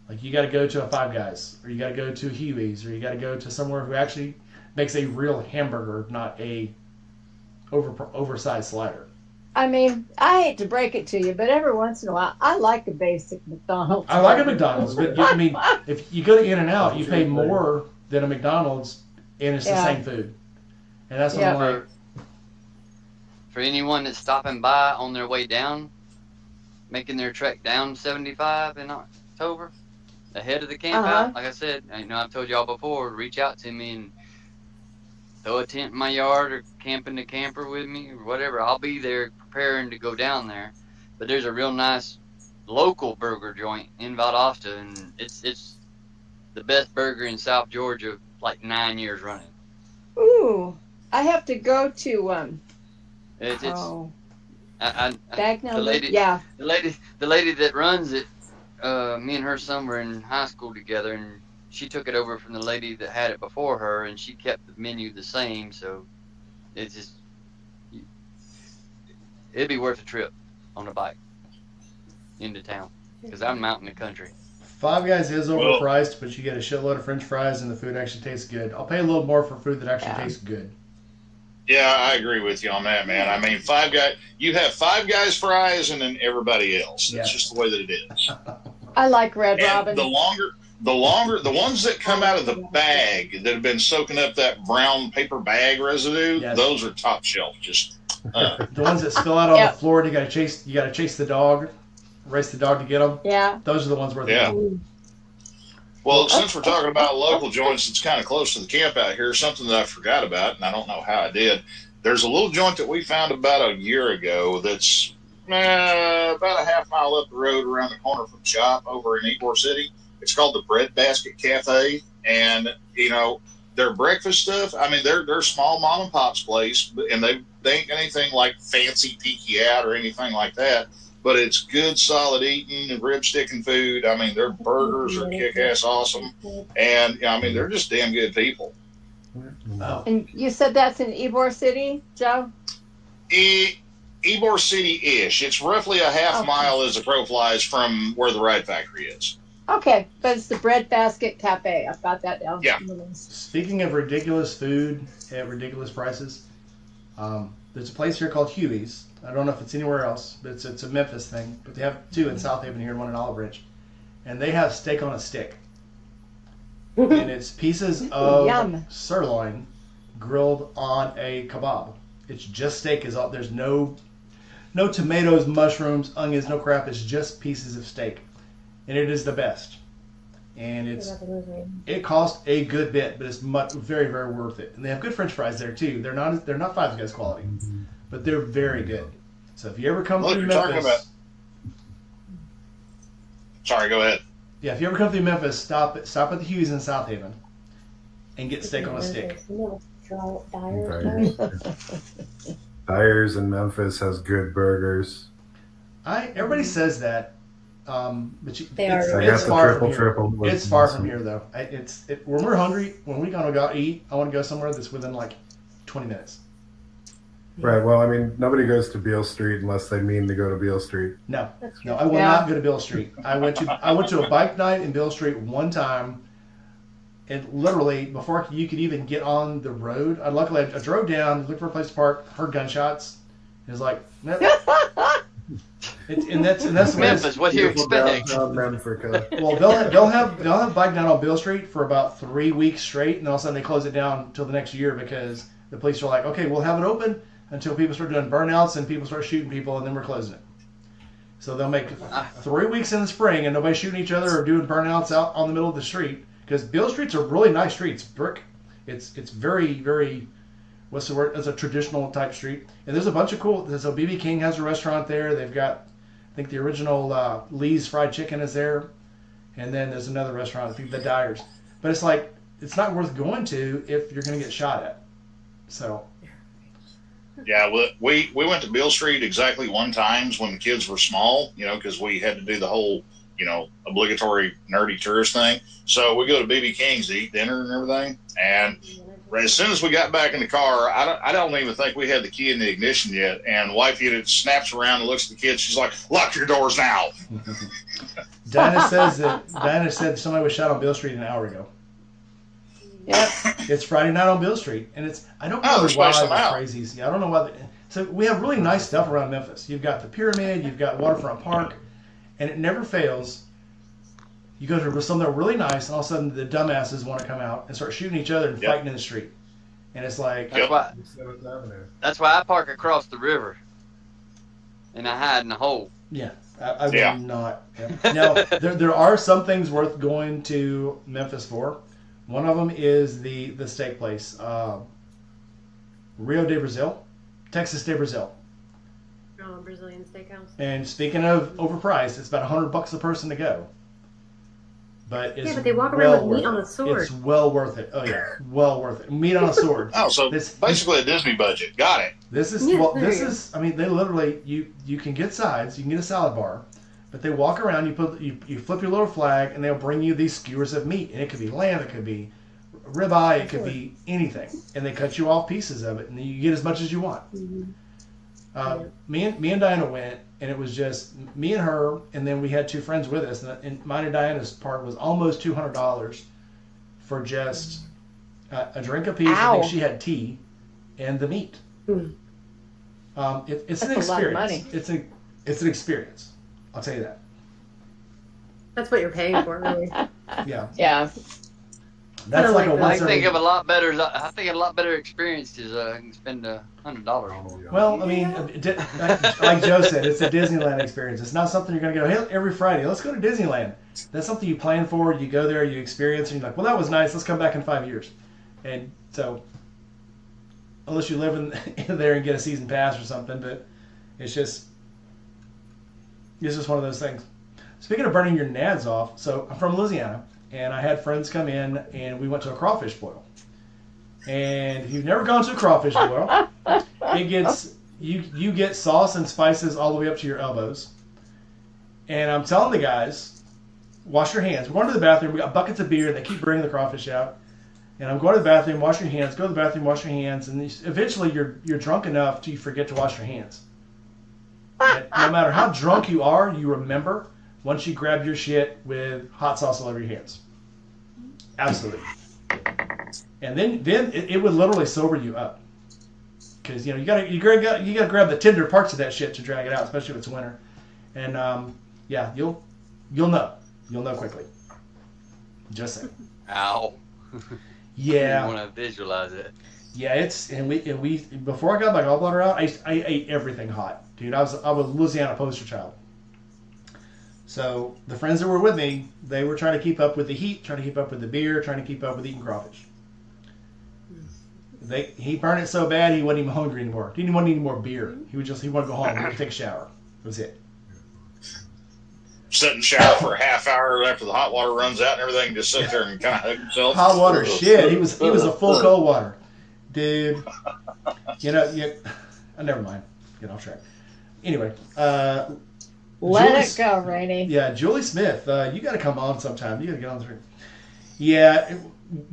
Like you got to go to a Five Guys, or you got to go to Huey's, or you got to go to somewhere who actually makes a real hamburger, not a oversized slider. I mean, I hate to break it to you, but every once in a while, I like a basic McDonald's. I like a McDonald's, but I mean, if you go to In-N-Out, you pay more than a McDonald's, and it's the same food. And that's what I'm like. For anyone that's stopping by on their way down, making their trek down 75 in October, ahead of the camp out, like I said, I've told y'all before, reach out to me and throw a tent in my yard or camp in the camper with me or whatever. I'll be there preparing to go down there. But there's a real nice local burger joint in Valdosta, and it's the best burger in South Georgia like 9 years running. Ooh, I have to go to It's oh, the lady, yeah. the lady that runs it. Me and her son were in high school together, and she took it over from the lady that had it before her, and she kept the menu the same. So it's just, it'd be worth a trip on a bike into town because I'm out in the country. Five Guys is overpriced, but you get a shitload of French fries, and the food actually tastes good. I'll pay a little more for food that actually tastes good. Yeah, I agree with you on that, man. I mean, you have Five Guys fries and then everybody else. It's just the way that it is. I like Red Robin. The longer, the ones that come out of the bag that have been soaking up that brown paper bag residue, those are top shelf. Just the ones that spill out on the floor, and you gotta chase the dog, race the dog to get them. Yeah, those are the ones worth it. Well, since we're talking about local joints that's kind of close to the camp out here, something that I forgot about, and I don't know how I did. There's a little joint that we found about a year ago that's about a half mile up the road around the corner from shop over in Ybor City. It's called the Bread Basket Cafe, and their breakfast stuff. I mean, they're small mom and pop's place, and they ain't anything like fancy peeky out or anything like that. But it's good, solid eating and rib sticking food. I mean, their burgers are kick-ass awesome. And, I mean, they're just damn good people. Oh. And you said that's in Ybor City, Joe? Ybor City-ish. It's roughly a half mile as the crow flies from where the ride factory is. Okay, but it's the Bread Basket Cafe. I've got that down. Yeah. Speaking of ridiculous food at ridiculous prices, there's a place here called Huey's. I don't know if it's anywhere else, but it's a Memphis thing. But they have two in South Haven here and one in Olive Ridge. And they have steak on a stick. And it's pieces of sirloin grilled on a kebab. It's just steak. There's no tomatoes, mushrooms, onions, no crap. It's just pieces of steak. And it is the best. And it costs a good bit, but it's very, very worth it. And they have good French fries there too. They're not Five Guys quality, but they're very good. So if you ever come through Memphis, sorry, go ahead. Yeah, if you ever come through Memphis, stop at the Hughes in South Haven, and get steak on a stick. Dyer's in Memphis has good burgers. Everybody says that. But it's far from here. It's far from here, though. When we're hungry, when we gotta go eat, I want to go somewhere that's within like 20 minutes. Right. Well, I mean, nobody goes to Beale Street unless they mean to go to Beale Street. No, I will not go to Beale Street. I went to a bike night in Beale Street one time, and literally before you could even get on the road, I drove down, looked for a place to park, heard gunshots. It was like, nope. And that's Memphis. What do you expect? Well, they'll have bike down on Beale Street for about 3 weeks straight, and all of a sudden they close it down until the next year because the police are like, okay, we'll have it open until people start doing burnouts and people start shooting people, and then we're closing it. So they'll make 3 weeks in the spring, and nobody's shooting each other or doing burnouts out on the middle of the street because Beale Street's a really nice street. It's brick. It's very, very. What's the word? It's a traditional type street, and there's a bunch of cool. So BB King has a restaurant there. They've got, I think the original Lee's Fried Chicken is there, and then there's another restaurant, I think the Dyer's. But it's like it's not worth going to if you're going to get shot at. So. Yeah, we went to Beale Street exactly one time when the kids were small, because we had to do the whole, obligatory nerdy tourist thing. So we go to BB King's to eat dinner and everything, and as soon as we got back in the car, I don't even think we had the key in the ignition yet. And wifey snaps around and looks at the kids. She's like, "Lock your doors now." Dinah said somebody was shot on Beale Street an hour ago. Yep. It's Friday night on Beale Street, and I don't know why the crazies. Yeah, I don't know why. So we have really nice stuff around Memphis. You've got the Pyramid, you've got Waterfront Park, and it never fails. You go to somewhere really nice, and all of a sudden the dumbasses want to come out and start shooting each other and fighting in the street. And it's like... That's why I park across the river. And I hide in a hole. Yeah, I would not. Yeah. Now, there are some things worth going to Memphis for. One of them is the steak place. Rio de Brazil. Texas de Brazil. Oh, Brazilian steakhouse. And speaking of overpriced, it's about $100 a person to go. but it's Yeah, but they walk around well with worth meat on it. a sword. It's well worth it. Oh yeah, well worth it. Meat on a sword. Oh, so basically a Disney budget. Got it. This is Yeah, well. there This you go. is. I mean, they literally you can get sides. You can get a salad bar, but they walk around. You flip your little flag, and they'll bring you these skewers of meat, and it could be lamb, it could be ribeye, it could be anything, and they cut you off pieces of it, and you get as much as you want. Me and Diana went, and it was just me and her, and then we had two friends with us, and mine and Diana's part was almost $200 for just a drink apiece. I Ow. think she had tea and the meat. Mm. It's That's an a lot of experience. money. It's an experience. I'll tell you that. That's what you're paying for, really. Yeah, Yeah. that's like a like I once think every. of a lot better. I think a lot better experience is I can spend $100. Well, I mean, like Joe said, it's a Disneyland experience. It's not something you're going to go, hey, every Friday, let's go to Disneyland. That's something you plan for. You go there, you experience, and you're like, well, that was nice. Let's come back in 5 years. And so, unless you live in there and get a season pass or something, but it's just one of those things. Speaking of burning your nads off, so I'm from Louisiana, and I had friends come in, and we went to a crawfish boil. And if you've never gone to a crawfish boil, it gets you get sauce and spices all the way up to your elbows. And I'm telling the guys, wash your hands. We're going to the bathroom. We got buckets of beer. They keep bringing the crawfish out. And I'm going to the bathroom, wash your hands. Go to the bathroom, wash your hands. And eventually you're drunk enough to forget to wash your hands. And no matter how drunk you are, you remember once you grab your shit with hot sauce all over your hands. Absolutely. And then it would literally sober you up, because you gotta grab the tender parts of that shit to drag it out, especially if it's winter. And yeah, you'll know quickly. Just saying. Ow. Yeah. You want to visualize it. Yeah, and we before I got my gallbladder out, I ate everything hot, dude. I was a Louisiana poster child. So the friends that were with me, they were trying to keep up with the heat, trying to keep up with the beer, trying to keep up with eating crawfish. He burned it so bad he wasn't even hungry anymore. Didn't even want any more beer. He wanted to go home and take a shower. That was it. Sit in the shower for a half hour after the hot water runs out and everything, just sit there and kind of hug himself. Hot water, shit. He was a full cold water, dude. Never mind. Get off track. Anyway, Let it go, Rainey. Yeah, Julie Smith, you got to come on sometime. You got to get on the screen. Yeah,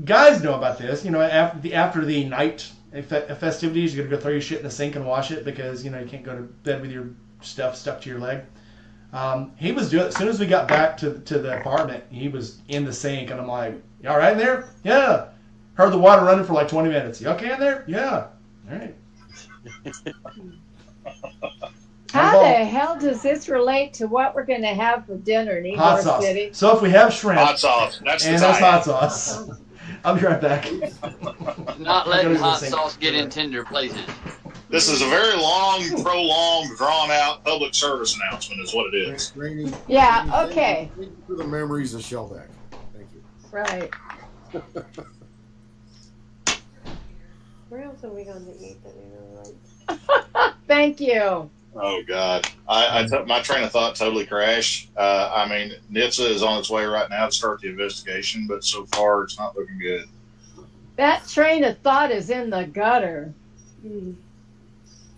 guys know about this. After the night festivities, you got to go throw your shit in the sink and wash it because you can't go to bed with your stuff stuck to your leg. He was doing it as soon as we got back to the apartment. He was in the sink, and I'm like, "You all right in there?" Yeah. Heard the water running for like 20 minutes. You okay in there? Yeah. All right. How the hell does this relate to what we're going to have for dinner in Hot Ybor sauce. City? So if we have shrimp, Hot sauce. That's hot sauce. I'll be right back. Not letting hot sauce get in tender places. This is a very long, prolonged, drawn-out public service announcement, is what it is. Rainey, Yeah, Rainey, okay. Thank you for the memories of Shellback. Thank you. Right. Where else have we gone to eat that we really like? Thank you. Oh God, my train of thought totally crashed. I mean, NHTSA is on its way right now to start the investigation, but so far it's not looking good. That train of thought is in the gutter.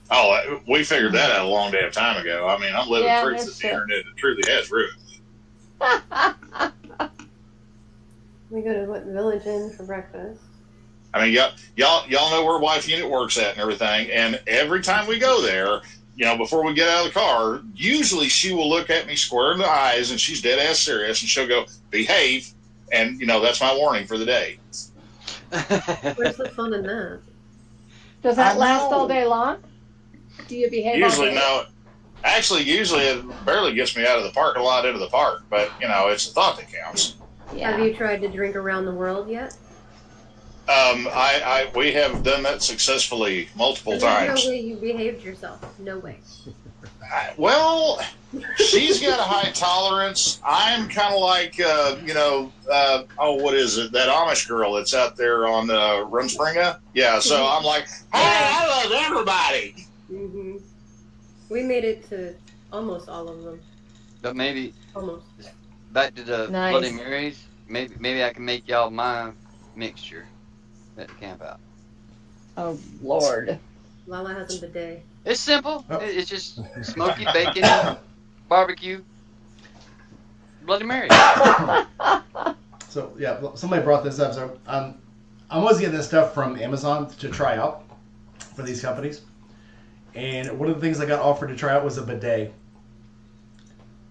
Oh, we figured that out a long damn time ago. I mean, I'm living proof that the internet truly has ruined. We go to Village Inn for breakfast. I mean, y'all know where Wife Unit works at and everything, and every time we go there, before we get out of the car, usually she will look at me square in the eyes, and she's dead ass serious, and she'll go, "Behave," and that's my warning for the day. Where's the fun in that? Does that last all day long? Do you behave Usually, all day? no. Actually, usually it barely gets me out of the parking lot into the park, but it's the thought that counts. Yeah. Have you tried to drink around the world yet? We have done that successfully multiple There's times. no way you behaved yourself. No way. Well, she's got a high tolerance. I'm kind of like, what is it? That Amish girl that's out there on Rumspringa? Yeah, so I'm like, hey, I love everybody. We made it to almost all of them. But maybe Almost. back to the Nice. Bloody Marys. Maybe I can make y'all my mixture at the camp out. Oh Lord. Lala has a bidet. It's simple. Oh. It's just smoky bacon, barbecue, Bloody Mary. So yeah, somebody brought this up. So I'm always getting this stuff from Amazon to try out for these companies, and one of the things I got offered to try out was a bidet.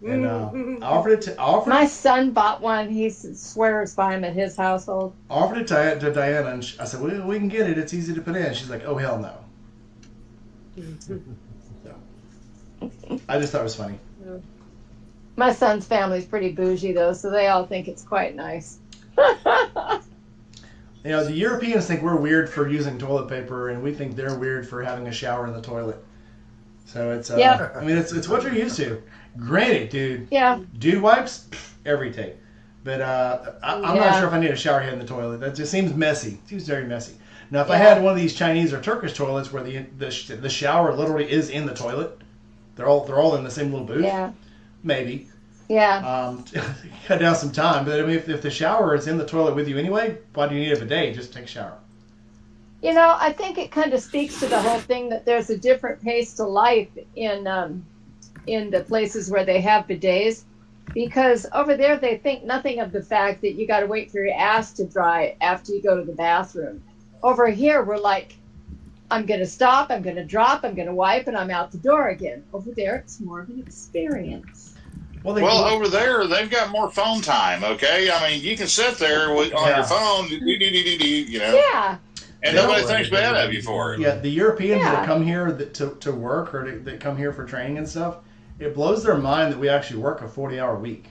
And I offered My son bought one. He swears by him at his household. offered it to Diana, and I said, we can get it. It's easy to put in. She's like, oh hell no. So, I just thought it was funny. My son's family's pretty bougie though, so they all think it's quite nice. You know, the Europeans think we're weird for using toilet paper, and we think they're weird for having a shower in the toilet. So it's, Yeah. I mean, it's what you're used to. Granted, dude wipes, every day. But I'm not sure if I need a shower head in the toilet. That just seems messy. It seems very messy. Now, if I had one of these Chinese or Turkish toilets where the shower literally is in the toilet, they're all in the same little booth. Yeah. Maybe. Yeah. Cut down some time. But I mean, if the shower is in the toilet with you anyway, why do you need a bidet? Just take a shower. You know, I think it kind of speaks to the whole thing that there's a different pace to life in the places where they have bidets, because over there they think nothing of the fact that you got to wait for your ass to dry after you go to the bathroom. Over here, we're like, I'm going to stop, I'm going to drop, I'm going to wipe, and I'm out the door again. Over there, it's more of an experience. Well, over there, they've got more phone time, okay? I mean, you can sit there on your phone, you know. Yeah. And nobody thinks bad of you for it. Yeah, the Europeans that come here to work or that come here for training and stuff, it blows their mind that we actually work a 40-hour week.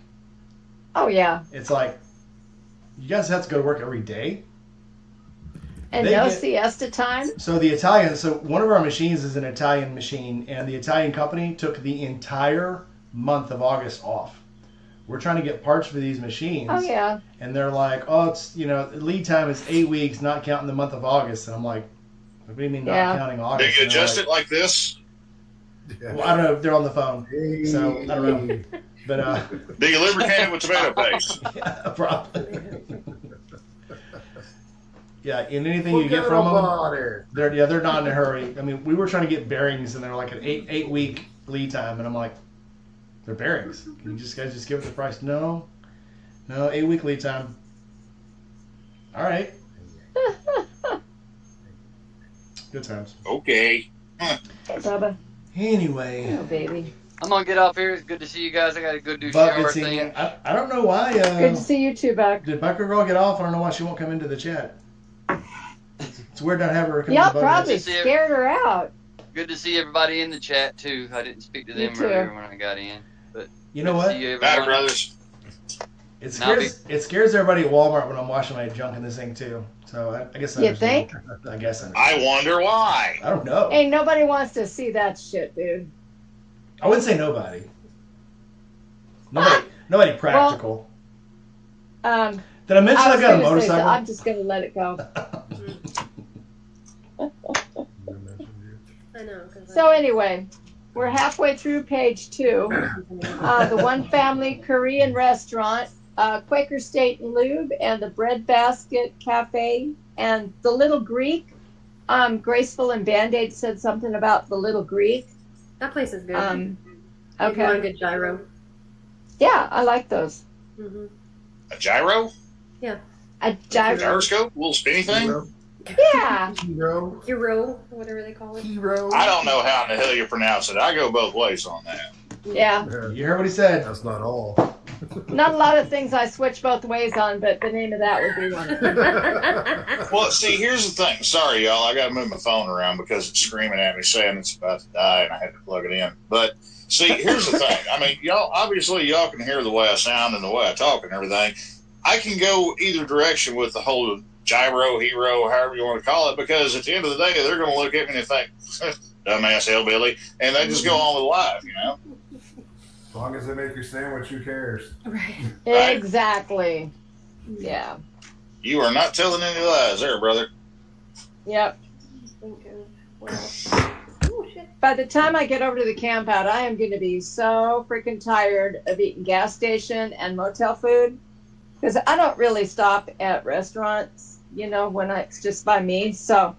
Oh, yeah. It's like, you guys have to go to work every day? And no siesta time? So one of our machines is an Italian machine, and the Italian company took the entire month of August off. We're trying to get parts for these machines. Oh, yeah. And they're like, oh, it's, lead time is 8 weeks, not counting the month of August. And I'm like, what do you mean not counting August? Do you adjust it like this? Well, I don't know. They're on the phone. So, I don't know. But, do you lubricate it with tomato paste? Yeah, probably. Yeah, and anything you get from them, they're not in a hurry. I mean, we were trying to get bearings, and they're like an eight week lead time, and I'm like, they're bearings. Can you guys just give it the price? No, 8 week lead time. All right. Good times. Okay. Hey, Bubba. Anyway. Oh, baby. I'm gonna get off here. It's good to see you guys. I gotta go do Buck, shower thing. I don't know why. Good to see you too, Buck. Did Bucker Girl get off? I don't know why she won't come into the chat. It's weird not having her come Y'all to the probably scared her out. Good to see everybody in the chat too. I didn't speak to them earlier when I got in, but you know what? Bye, brothers. It scares everybody at Walmart when I'm washing my junk in this thing too. So I guess I You think? I guess I wonder why. I don't know. Hey, nobody wants to see that shit, dude. I wouldn't say nobody. Nobody practical. Did I mention I got a motorcycle? I'm just gonna let it go. I know. So anyway, we're halfway through page 2. The One Family Korean Restaurant, Quaker State and Lube, and the Bread Basket Cafe, and the Little Greek. Graceful and Band-Aid said something about the Little Greek. That place is good. Okay. You want a good gyro? Yeah, I like those. Mm-hmm. A gyro? Yeah. A gyro. Gyroscope? A little spinny thing? Yeah. Hero, whatever they call it. I don't know how in the hell you pronounce it. I go both ways on that. Yeah. You heard what he said. That's not all. Not a lot of things I switch both ways on, but the name of that would be one of them. Well, see, here's the thing. Sorry, y'all. I got to move my phone around because it's screaming at me saying it's about to die and I had to plug it in. But, see, here's the thing. I mean, y'all can hear the way I sound and the way I talk and everything. I can go either direction with the whole gyro, hero, however you want to call it, because at the end of the day, they're going to look at me and think, dumbass hillbilly, and they just go on with life, you know? As long as they make your sandwich, who cares? Right. Exactly. Yeah. You are not telling any lies there, brother. Yep. Think of what else? Oh, shit. by the time I get over to the camp out, I am going to be so freaking tired of eating gas station and motel food because I don't really stop at restaurants, when it's just by me. So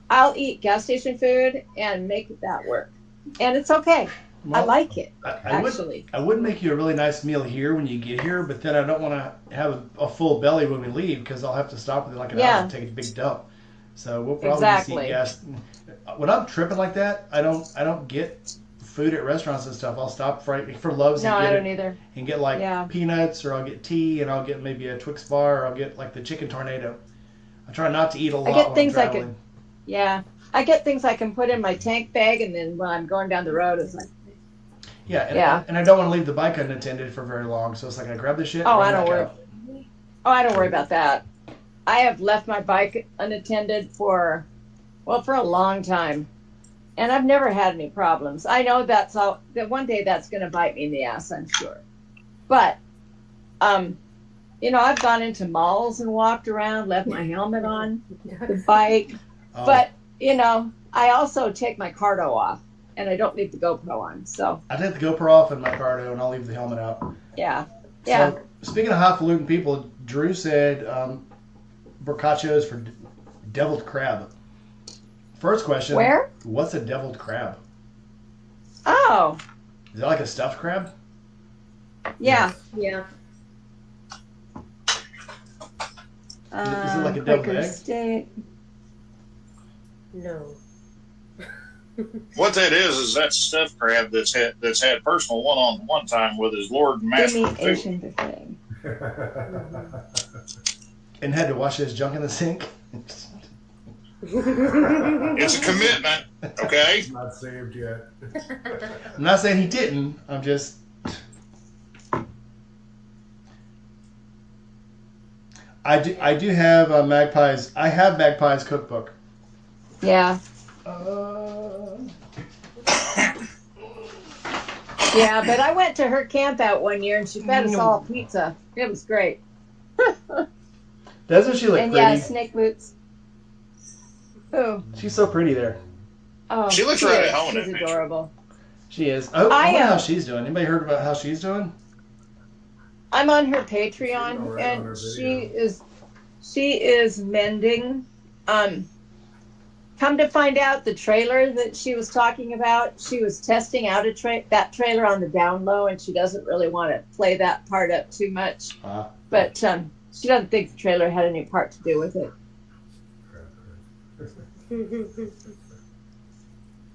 I'll eat gas station food and make that work. And it's okay. Well, I like it, I would make you a really nice meal here when you get here, but then I don't want to have a full belly when we leave because I'll have to stop within like an hour and take a big dump. So we'll probably just eat gas. When I'm tripping like that, I don't get food at restaurants and stuff. I'll stop for Love's and get either. And get like peanuts, or I'll get tea, and I'll get maybe a Twix bar, or I'll get like the chicken tornado. I try not to eat a lot. I get things when I'm traveling. I get things I can put in my tank bag, and then when I'm going down the road, it's like. And I don't want to leave the bike unattended for very long, so it's like I grab the shit. I don't worry about that. I have left my bike unattended for a long time, and I've never had any problems. I know that one day that's going to bite me in the ass, I'm sure. But, I've gone into malls and walked around, left my helmet on the bike, but I also take my cardo off. And I don't leave the GoPro on, so. I take the GoPro off in my cardo, and I'll leave the helmet out. Yeah. So, speaking of highfalutin people, Drew said Boccaccios for deviled crab. First question. Where? What's a deviled crab? Oh. Is that like a stuffed crab? Yeah. Yeah. Is it like a deviled egg? Steak. No. What that is that stuffed crab that's had personal one-on-one time with his Lord and Master. Asian buffet. And had to wash his junk in the sink. It's a commitment, okay? He's not saved yet. I'm not saying he didn't. I'm just. I do have Magpie's. I have Magpie's cookbook. Yeah. Yeah, but I went to her camp out one year and she fed us all pizza. It was great. Doesn't she look and pretty? And snake boots. Who? She's so pretty there. Oh, she looks right at home. She's adorable. She is. Oh, I wonder how she's doing. Anybody heard about how she's doing? I'm on her Patreon, and she is mending. Come to find out, the trailer that she was talking about, she was testing out that trailer on the down low, and she doesn't really want to play that part up too much. But she doesn't think the trailer had any part to do with it.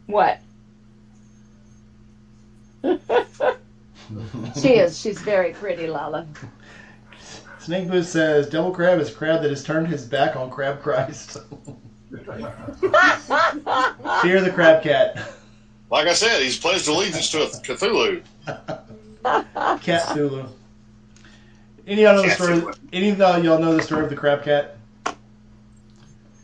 What? She is. She's very pretty, Lala. Snake Booth says, Devil Crab is crab that has turned his back on Crab Christ. Fear the Crab Cat. Like I said, he's pledged allegiance to Cthulhu. Cat Thulu. Any of y'all know the story of the Crab Cat?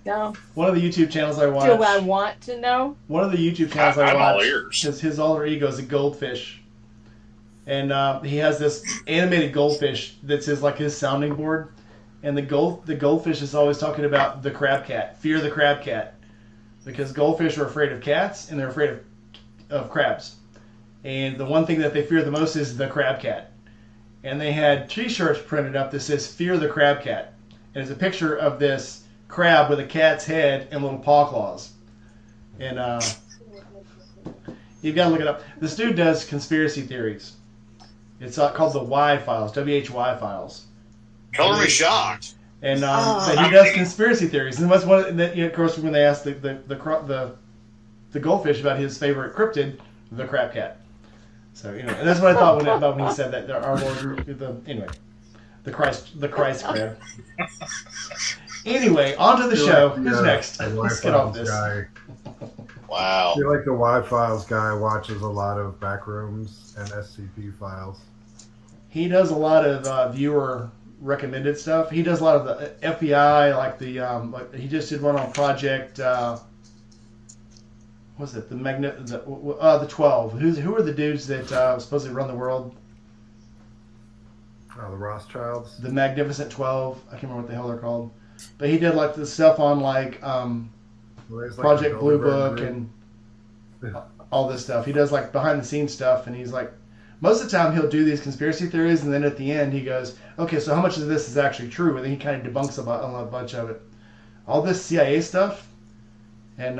No. One of the YouTube channels I watch. Do I want to know? One of the YouTube channels I watch. I'm all ears. His alter ego is a goldfish, and he has this animated goldfish that's his sounding board. And the goldfish is always talking about the crab cat. Fear the crab cat. Because goldfish are afraid of cats and they're afraid of crabs. And the one thing that they fear the most is the crab cat. And they had t-shirts printed up that says Fear the Crab Cat. And it's a picture of this crab with a cat's head and little paw claws. And you've got to look it up. This dude does conspiracy theories. It's called the Y Files, WHY Files. Color me shocked. And so he does conspiracy theories. And that's one. And then, of course, when they asked the goldfish about his favorite cryptid, the crab cat. So and that's what I thought when he said that our Lord, the Christ crab. Anyway, on to the show. Who's next? Let's get off this. Guy. Wow. I feel like the Y-Files guy watches a lot of Backrooms and SCP files. He does a lot of viewer recommended stuff. He does a lot of the FBI, like he just did one on Project. What's it? The 12. Who are the dudes that supposedly run the world? Oh, the Rothschilds. The Magnificent 12. I can't remember what the hell they're called. But he did the stuff on Project Blue Book and all this stuff. He does like behind the scenes stuff, and he's like, most of the time he'll do these conspiracy theories, and then at the end he goes, okay, so how much of this is actually true? And then he kind of debunks a bunch of it. All this CIA stuff, and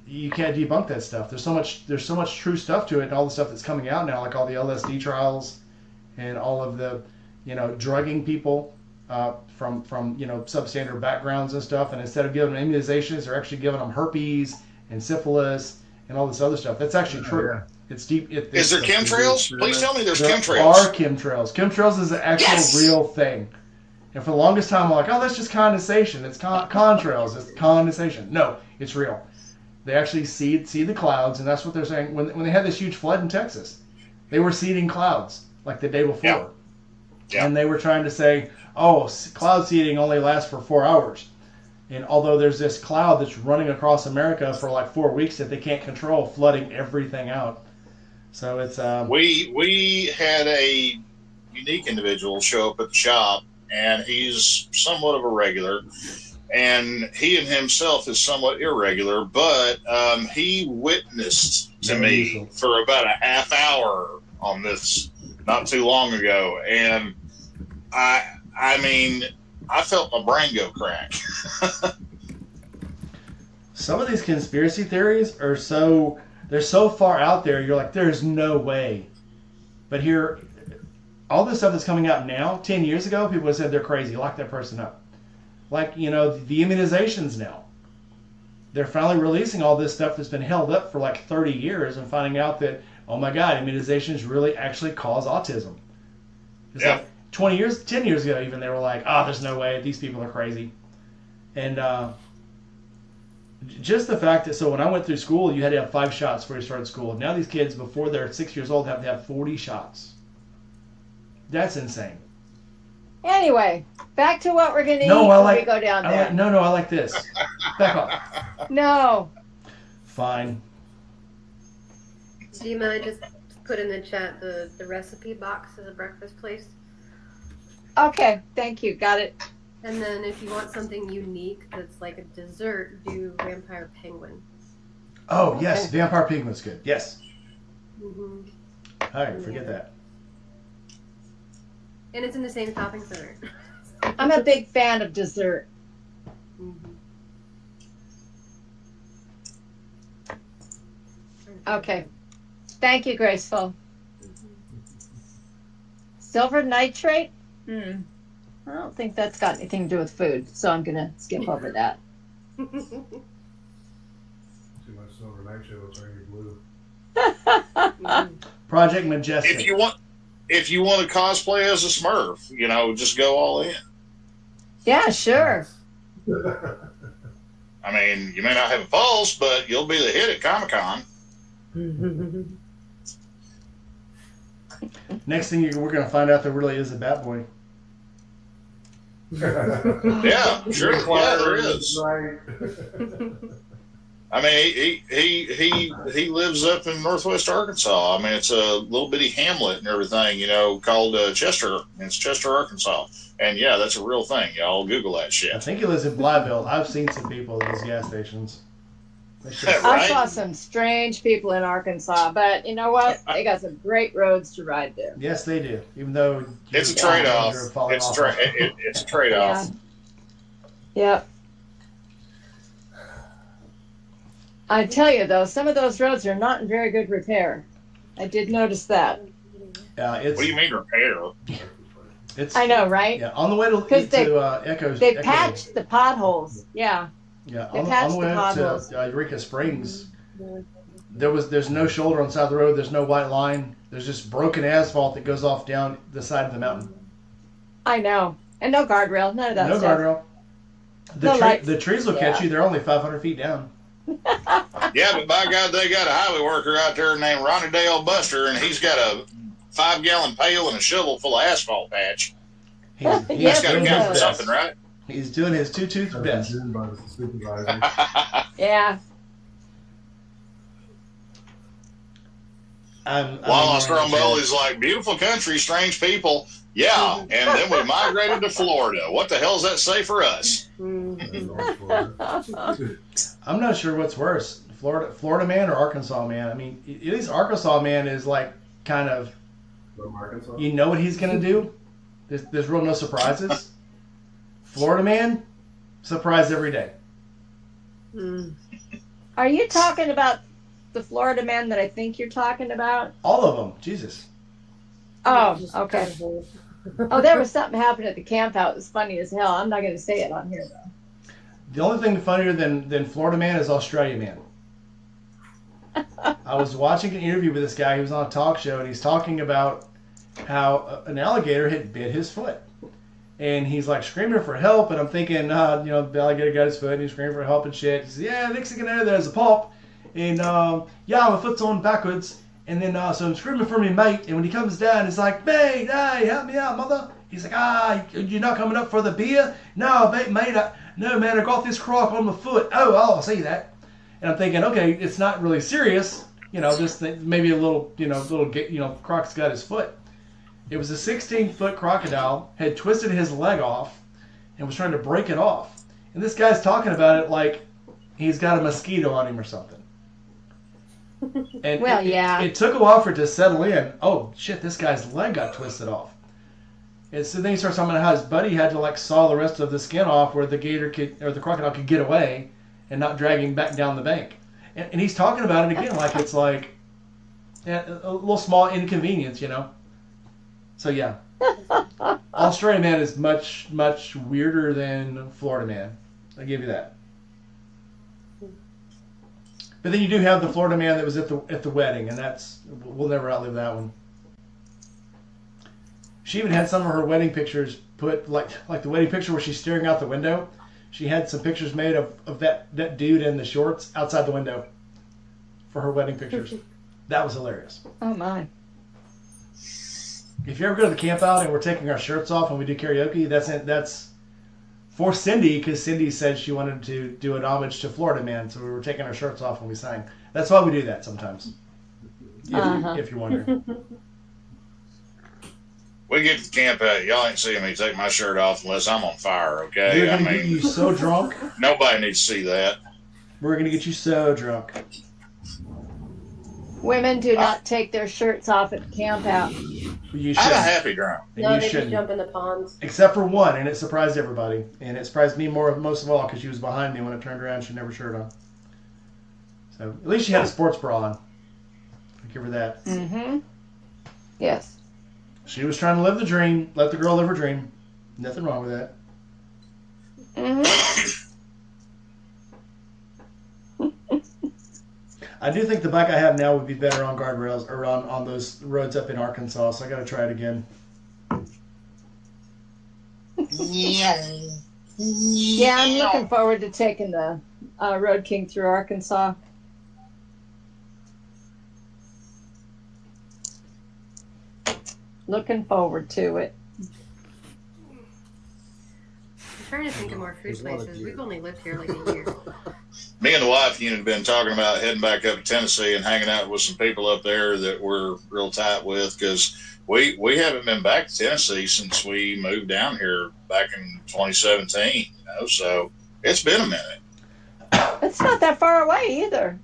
you can't debunk that stuff. There's so much true stuff to it, and all the stuff that's coming out now, like all the LSD trials, and all of the, drugging people from substandard backgrounds and stuff. And instead of giving them immunizations, they're actually giving them herpes and syphilis and all this other stuff. That's actually true. Yeah. It's deep. Is there chemtrails? Please tell me there's there chemtrails. are chemtrails. Chemtrails is an actual real thing. And for the longest time, I'm like, oh, that's just condensation. It's contrails. It's condensation. No, it's real. They actually seed the clouds, and that's what they're saying. When they had this huge flood in Texas, they were seeding clouds like the day before. Yeah. Yeah. And they were trying to say, oh, cloud seeding only lasts for 4 hours. And although there's this cloud that's running across America for like 4 weeks that they can't control, flooding everything out. So it's we had a unique individual show up at the shop, and he's somewhat of a regular, and he in himself is somewhat irregular, but he witnessed to me for about a half hour on this not too long ago, and I mean, I felt my brain go crack. Some of these conspiracy theories are they're so far out there, you're like, there's no way. But here, all this stuff that's coming out now, 10 years ago, people have said they're crazy, lock that person up. Like, the immunizations now. They're finally releasing all this stuff that's been held up for like 30 years and finding out that, oh my God, immunizations really actually cause autism. It's like 10 years ago even, they were like, there's no way, these people are crazy. And just the fact that, so when I went through school, you had to have 5 shots before you started school. Now these kids, before they're 6 years old, have to have 40 shots. That's insane. Anyway, back to what we're going to eat when we go down there. I like this. Back off. No. Fine. Do you mind just put in the chat the recipe box of the breakfast place? Okay, thank you. Got it. And then if you want something unique that's like a dessert, do Vampire Penguin. Oh, yes. Vampire Penguin's good. Yes. Mm-hmm. All right, forget that. And it's in the same shopping center. I'm a big fan of dessert. Mm-hmm. Okay. Thank you, Graceful. Silver nitrate? I don't think that's got anything to do with food, so I'm going to skip over that. Too much silver nitrate will turn you blue. Project Majestic. If you want to cosplay as a Smurf, just go all in. Yeah, sure. I mean, you may not have a pulse, but you'll be the hit at Comic-Con. Next thing we're going to find out there really is a Batboy. Yeah, sure. Yeah, there is. Right. I mean, he lives up in northwest Arkansas. I mean, it's a little bitty hamlet and everything, called Chester. It's Chester, Arkansas. And yeah, that's a real thing. Y'all Google that I shit. think he lives in Blytheville. I've seen some people at these gas stations. I saw some strange people in Arkansas, but you know what? They got some great roads to ride there. Yes, they do. Even though it's a trade-off. It's a trade-off. Yeah. I tell you, though, some of those roads are not in very good repair. I did notice that. What do you mean repair? I know, right? Yeah, on the way to Echoes. They patched the potholes. Yeah. Yeah, they on the way to Eureka Springs, there's no shoulder on the side of the road. There's no white line. There's just broken asphalt that goes off down the side of the mountain. I know, and no guardrail, none of that. No stuff. guardrail. The trees will catch you. They're only 500 feet down. Yeah, but by God, they got a highway worker out there named Ronnie Dale Buster, and he's got a 5-gallon pail and a shovel full of asphalt patch. He's got to count for something, right? He's doing his two-tooth best. Yeah. While Stromboli's like, beautiful country, strange people. Yeah, and then we migrated to Florida. What the hell does that say for us? I'm not sure what's worse, Florida man or Arkansas man? I mean, at least Arkansas man is like kind of, From Arkansas. you know what he's gonna do. There's real no surprises. Florida man, surprise every day. Are you talking about the Florida man that I think you're talking about? All of them, Jesus. Oh, okay. Oh, there was something happening at the camp out. It was funny as hell. I'm not going to say it on here, though. The only thing funnier than Florida man is Australia man. I was watching an interview with this guy. He was on a talk show, and he's talking about how an alligator had bit his foot. And he's like screaming for help, and I'm thinking, the alligator got his foot, and he's screaming for help and shit. He says, yeah, next thing you know, there's a pulp, and my foot's on backwards, and then so I'm screaming for me mate, and when he comes down, he's like, mate, hey, help me out, mother. He's like, you're not coming up for the beer? No, mate, no, man, I got this crock on my foot. Oh, I see that. And I'm thinking, okay, it's not really serious, just maybe a little, croc's got his foot. It was a 16-foot crocodile, had twisted his leg off, and was trying to break it off. And this guy's talking about it like he's got a mosquito on him or something. And well, yeah. It took a while for it to settle in. Oh, shit, this guy's leg got twisted off. And so then he starts talking about how his buddy had to saw the rest of the skin off where the the crocodile could get away and not drag him back down the bank. And he's talking about it again like it's like a little small inconvenience, So yeah, Australian man is much, much weirder than Florida man. I give you that. But then you do have the Florida man that was at the wedding, and we'll never outlive that one. She even had some of her wedding pictures put like the wedding picture where she's staring out the window. She had some pictures made of that dude in the shorts outside the window for her wedding pictures. That was hilarious. Oh my. If you ever go to the camp out and we're taking our shirts off and we do karaoke, that's for Cindy, because Cindy said she wanted to do an homage to Florida man, so we were taking our shirts off when we sang. That's why we do that sometimes. If you're wondering. We get to the camp out, y'all ain't seeing me take my shirt off unless I'm on fire, okay? We're gonna get you so drunk. Nobody needs to see that. We're gonna get you so drunk. Women do not take their shirts off at the camp out. You I'm a happy drunk. No, they just jump in the ponds. Except for one, and it surprised everybody. And it surprised me most of all because she was behind me when it turned around. She never shirt on. So at least she had a sports bra on. I'll give her that. Mm-hmm. Yes. She was trying to live the dream. Let the girl live her dream. Nothing wrong with that. Mm-hmm. I do think the bike I have now would be better on guardrails or on those roads up in Arkansas, so I got to try it again. Yeah, I'm looking forward to taking the Road King through Arkansas. Looking forward to it. I'm trying to think of more food places. We've only lived here like a year. Me and the wife have been talking about heading back up to Tennessee and hanging out with some people up there that we're real tight with, because we haven't been back to Tennessee since we moved down here back in 2017. So it's been a minute. It's not that far away either.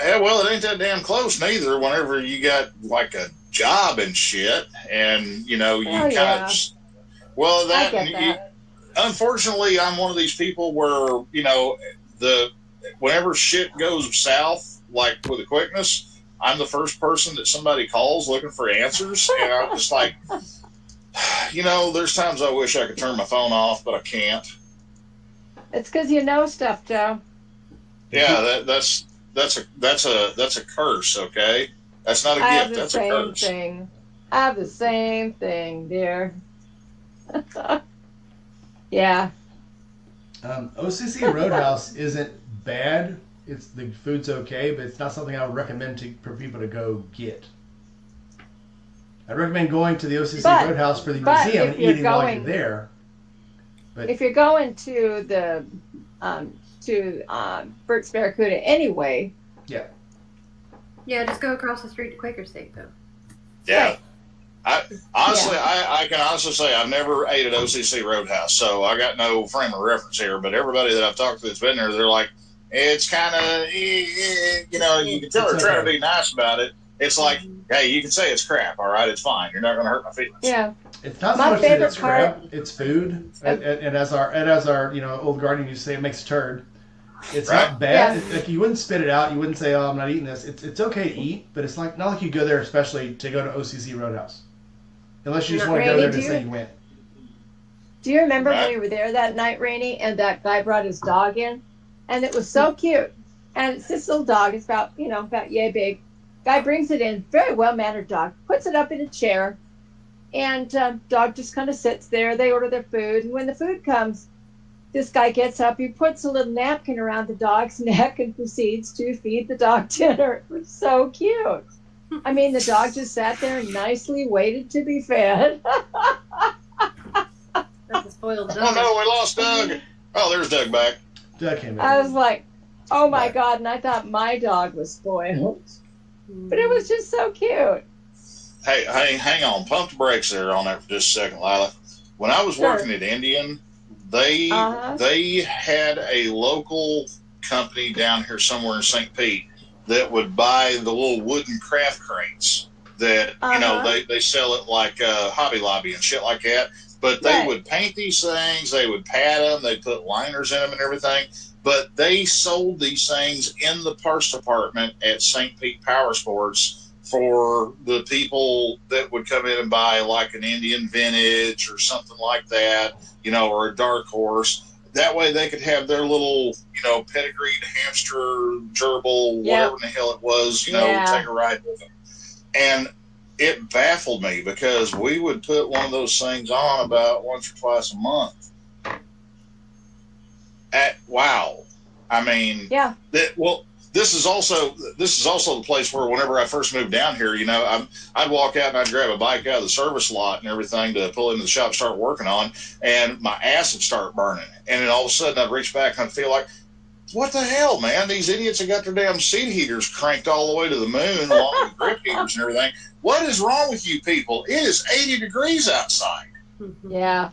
Yeah, well, it ain't that damn close neither. Whenever you got like a job and shit, and you kind of. Well, unfortunately, I'm one of these people where whenever shit goes south, like with a quickness, I'm the first person that somebody calls looking for answers, and I'm just like, there's times I wish I could turn my phone off, but I can't. It's because you know stuff, Joe. Yeah, that's a curse. Okay, that's not a gift. That's a curse. I have the same thing, dear. Yeah. OCC Roadhouse isn't bad. The food's okay, but it's not something I would recommend for people to go get. I'd recommend going to the OCC Roadhouse for the museum and eating while you're there. But if you're going to the Burt's Barracuda anyway. Yeah. Yeah, just go across the street to Quaker Steak, though. Yeah. I can honestly say I've never ate at OCC Roadhouse, so I got no frame of reference here. But everybody that I've talked to that's been there, they're like, It's kind of, you know, you can tell her trying to be nice about it. It's like, hey, you can say it's crap, all right? It's fine. You're not going to hurt my feelings. Yeah. It's not so My much that favorite it's crap; it's food. And as our old guardian used to say, it makes a turd. It's not bad. Yeah. Like you wouldn't spit it out. You wouldn't say, "Oh, I'm not eating this." It's okay to eat, but it's like not like you go there especially to go to OCC Roadhouse, unless you just want to go there to say you went. Do you remember when we were there that night, Rainey, and that guy brought his dog in, and it was so cute, and it's this little dog. It's about yay big. Guy brings it in, very well mannered dog, puts it up in a chair, and dog just kind of sits there. They order their food, and when the food comes, this guy gets up, he puts a little napkin around the dog's neck and proceeds to feed the dog dinner. It was so cute. I mean, the dog just sat there and nicely waited to be fed. That's a spoiled dog. Oh no, we lost Doug. Oh, there's Doug back. Doug came back. I was like, oh my God, and I thought my dog was spoiled. But it was just so cute. Hey, hang on. Pump the brakes there on that for just a second, Lila. When I was working at Indian, they had a local company down here somewhere in St. Pete that would buy the little wooden craft crates that, you know, they sell it like Hobby Lobby and shit like that. But they would paint these things, they would pad them, they put liners in them and everything. But they sold these things in the parts department at St. Pete Power Sports for the people that would come in and buy like an Indian Vintage or something like that, you know, or a Dark Horse. That way they could have their little, you know, pedigreed hamster, gerbil, whatever in the hell it was, you know, take a ride with them. And it baffled me because we would put one of those things on about once or twice a month. Wow. I mean, this is also the place where whenever I first moved down here, you know, I'd walk out and I'd grab a bike out of the service lot and everything to pull into the shop and start working on, and my ass would start burning. And then all of a sudden I'd reach back and I'd feel like, what the hell, man? These idiots have got their damn seat heaters cranked all the way to the moon along with grip heaters and everything. What is wrong with you people? It is 80 degrees outside. Yeah.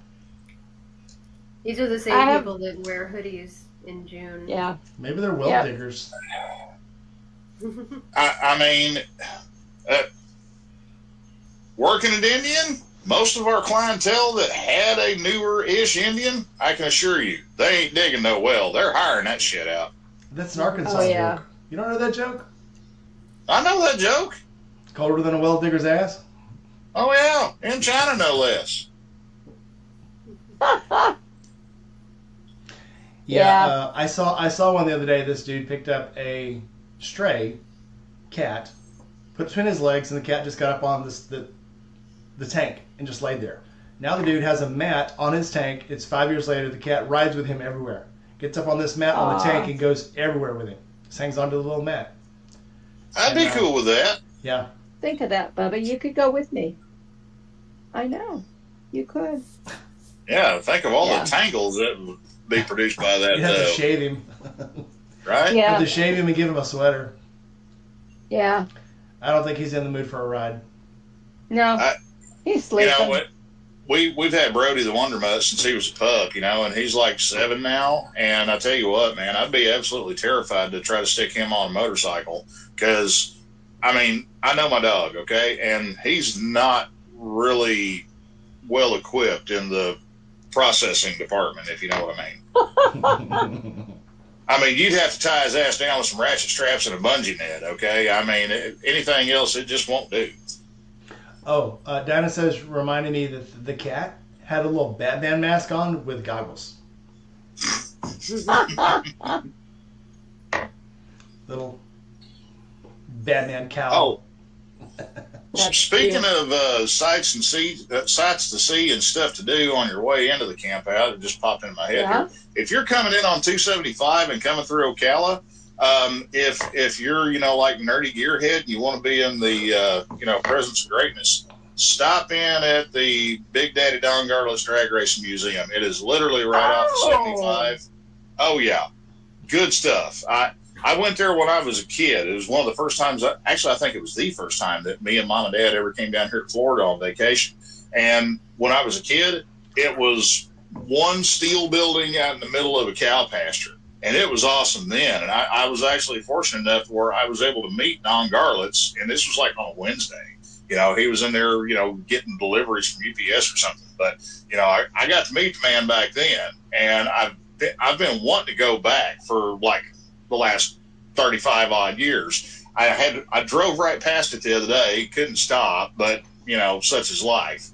These are the same people that wear hoodies in June. Yeah. Maybe they're well diggers. I mean, working at Indian, most of our clientele that had a newer-ish Indian, I can assure you, they ain't digging no well. They're hiring that shit out. That's an Arkansas joke. You don't know that joke? I know that joke. Colder than a well digger's ass? Oh, yeah. In China, no less. I saw one the other day. This dude picked up a stray cat, put it between his legs, and the cat just got up on the tank and just laid there. Now the dude has a mat on his tank. It's 5 years later. The cat rides with him everywhere. Gets up on this mat on the tank and goes everywhere with him. Just hangs onto the little mat. I'd be cool with that. Yeah. Think of that, Bubba. You could go with me. I know. You could. Yeah, think of all the tangles that would be produced by that. You have to shave him. Right? Yeah. You have to shave him and give him a sweater. Yeah. I don't think he's in the mood for a ride. No. He's sleeping. You know what? We've had Brody the Wonder Mutt since he was a pup, you know, and he's like 7 now. And I tell you what, man, I'd be absolutely terrified to try to stick him on a motorcycle because, I mean, I know my dog, okay, and he's not really well equipped in the processing department, if you know what I mean. I mean, you'd have to tie his ass down with some ratchet straps and a bungee net, okay? I mean, anything else, it just won't do. Oh, Dinah says, reminding me that the cat had a little Batman mask on with goggles. Little Batman cowl. Oh, speaking of sights to see and stuff to do on your way into the camp out, it just popped in my head here. If you're coming in on 275 and coming through Ocala, if you're, you know, like nerdy gearhead and you want to be in the, you know, presence of greatness, stop in at the Big Daddy Don Garlitz Drag Racing Museum. It is literally right off the 75. Oh, yeah. Good stuff. I went there when I was a kid. It was one of the first times, actually, I think it was the first time that me and Mom and Dad ever came down here to Florida on vacation. And when I was a kid, it was one steel building out in the middle of a cow pasture. And it was awesome then. And I was actually fortunate enough where I was able to meet Don Garlitz, and this was like on a Wednesday. You know, he was in there, you know, getting deliveries from UPS or something. But, you know, I got to meet the man back then, and I've been wanting to go back for like the last 35 odd years. I drove right past it the other day, couldn't stop, but, you know, such is life.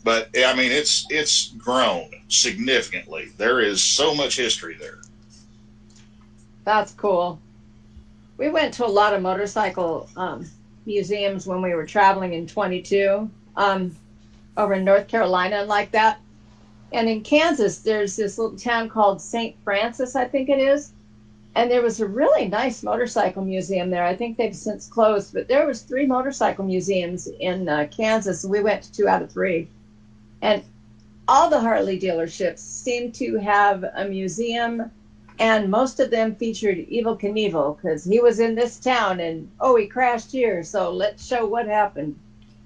But I mean, it's grown significantly. There is so much history there. That's cool. We went to a lot of motorcycle museums when we were traveling in 22 over in North Carolina and like that. And in Kansas, there's this little town called St. Francis, I think it is. And there was a really nice motorcycle museum there. I think they've since closed, but there was 3 motorcycle museums in Kansas, and we went to 2 out of 3. And all the Harley dealerships seemed to have a museum, and most of them featured Evel Knievel because he was in this town and, oh, he crashed here, so let's show what happened.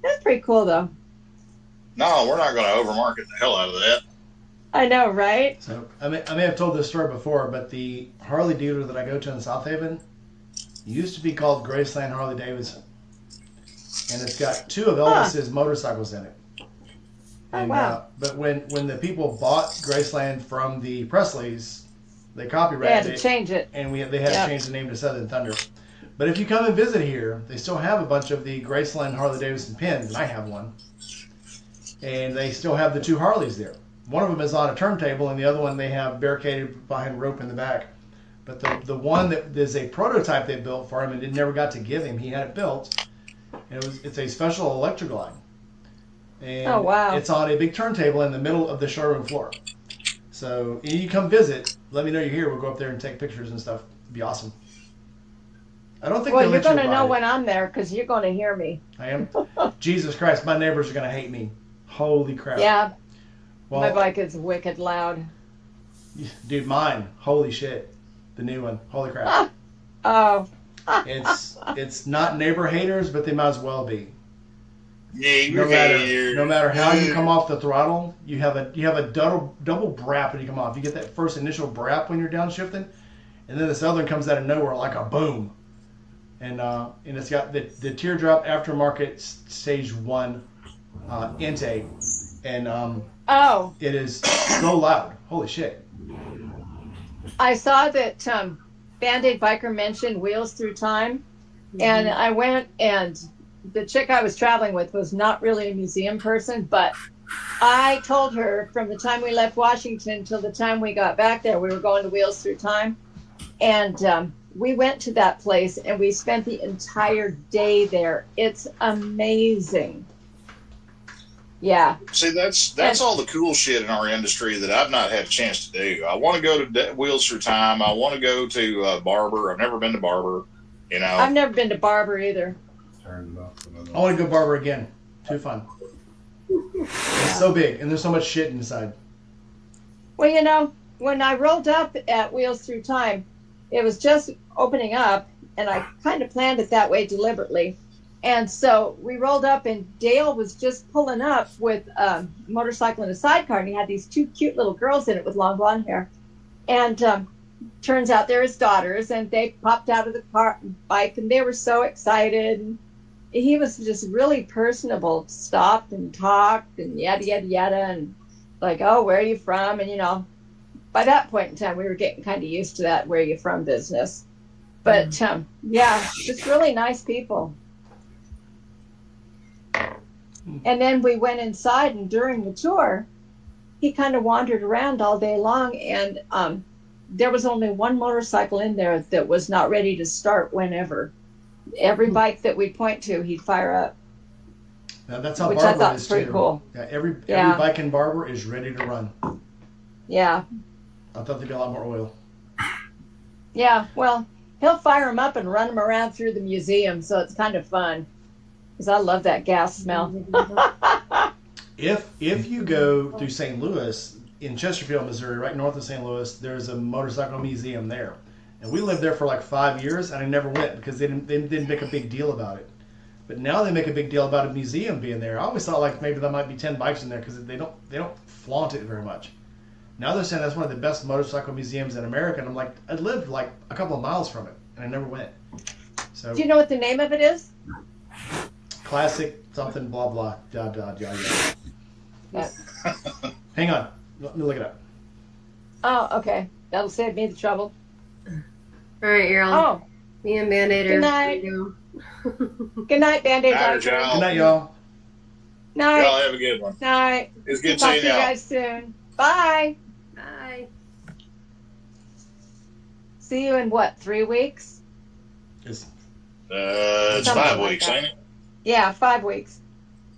That's pretty cool, though. No, we're not going to overmarket the hell out of that. I know, right? So I may have told this story before, but the Harley dealer that I go to in South Haven used to be called Graceland Harley Davidson, and it's got 2 of Elvis's motorcycles in it. And, wow. But when the people bought Graceland from the Presleys, they copyrighted it. They had to change it. And they had to change the name to Southern Thunder. But if you come and visit here, they still have a bunch of the Graceland Harley Davidson pins, and I have one. And they still have the 2 Harleys there. One of them is on a turntable, and the other one they have barricaded behind rope in the back. But the one that is a prototype they built for him and it never got to give him, he had it built. And it's a special Electroglide. And oh, wow. It's on a big turntable in the middle of the showroom floor. So you come visit, let me know you're here. We'll go up there and take pictures and stuff. It'd be awesome. I don't think well, you're going to know when I'm there because you're going to hear me. I am? Jesus Christ, my neighbors are going to hate me. Holy crap. Yeah. Well, my bike is wicked loud. Dude, mine. Holy shit. The new one. Holy crap. Oh. It's not neighbor haters, but they might as well be. Yeah, no matter how you come off the throttle, you have a double brap when you come off. You get that first initial brap when you're downshifting, and then this other one comes out of nowhere like a boom. And it's got the teardrop aftermarket stage 1 intake, and it is so loud. Holy shit! I saw that Band-Aid Biker mentioned Wheels Through Time, and I went, and the chick I was traveling with was not really a museum person, but I told her from the time we left Washington till the time we got back there, we were going to Wheels Through Time, and we went to that place and we spent the entire day there. It's amazing. Yeah. See, that's all the cool shit in our industry that I've not had a chance to do. I want to go to Wheels Through Time. I want to go to Barber. I've never been to Barber. You know. I've never been to Barber either. I want to go Barber again. Too fun. It's so big, and there's so much shit inside. Well, you know, when I rolled up at Wheels Through Time, it was just opening up, and I kind of planned it that way deliberately. And so we rolled up, and Dale was just pulling up with a motorcycle and a sidecar, and he had these 2 cute little girls in it with long blonde hair. And turns out they're his daughters, and they popped out of the bike, and they were so excited. And he was just really personable, stopped and talked, and yada, yada, yada, and like, oh, where are you from? And, you know, by that point in time, we were getting kind of used to that where are you from business. But, yeah, just really nice people. And then we went inside, and during the tour, he kind of wandered around all day long, and there was only one motorcycle in there that was not ready to start whenever. Every bike that we'd point to, he'd fire up. Now that's how which Barber I thought is was pretty too. cool. Yeah, every bike in Barber is ready to run. Yeah. I thought there'd be a lot more oil. Yeah, well, he'll fire them up and run them around through the museum, so it's kind of fun. Because I love that gas smell. If you go through St. Louis, in Chesterfield, Missouri, right north of St. Louis, there's a motorcycle museum there. And we lived there for like 5 years, and I never went because they didn't make a big deal about it. But now they make a big deal about a museum being there. I always thought like maybe there might be 10 bikes in there because they don't flaunt it very much. Now they're saying that's one of the best motorcycle museums in America, and I'm like, I lived like a couple of miles from it, and I never went. So Do you know what the name of it is? classic something blah blah yeah. Yeah. Hang on, let me look it up. Oh, okay. That'll save me the trouble. All right, y'all. Oh, Me and Band-Aid Good are night. ready to go. good night, Band-Aid Night, Doctor. y'all. Good night, y'all. Night. Y'all have a good one. Night. It's good Talk to seeing you y'all. guys soon. Bye. Bye. See you in what, 3 weeks? It's, It's Something 5 like weeks, that. ain't it? Yeah, 5 weeks.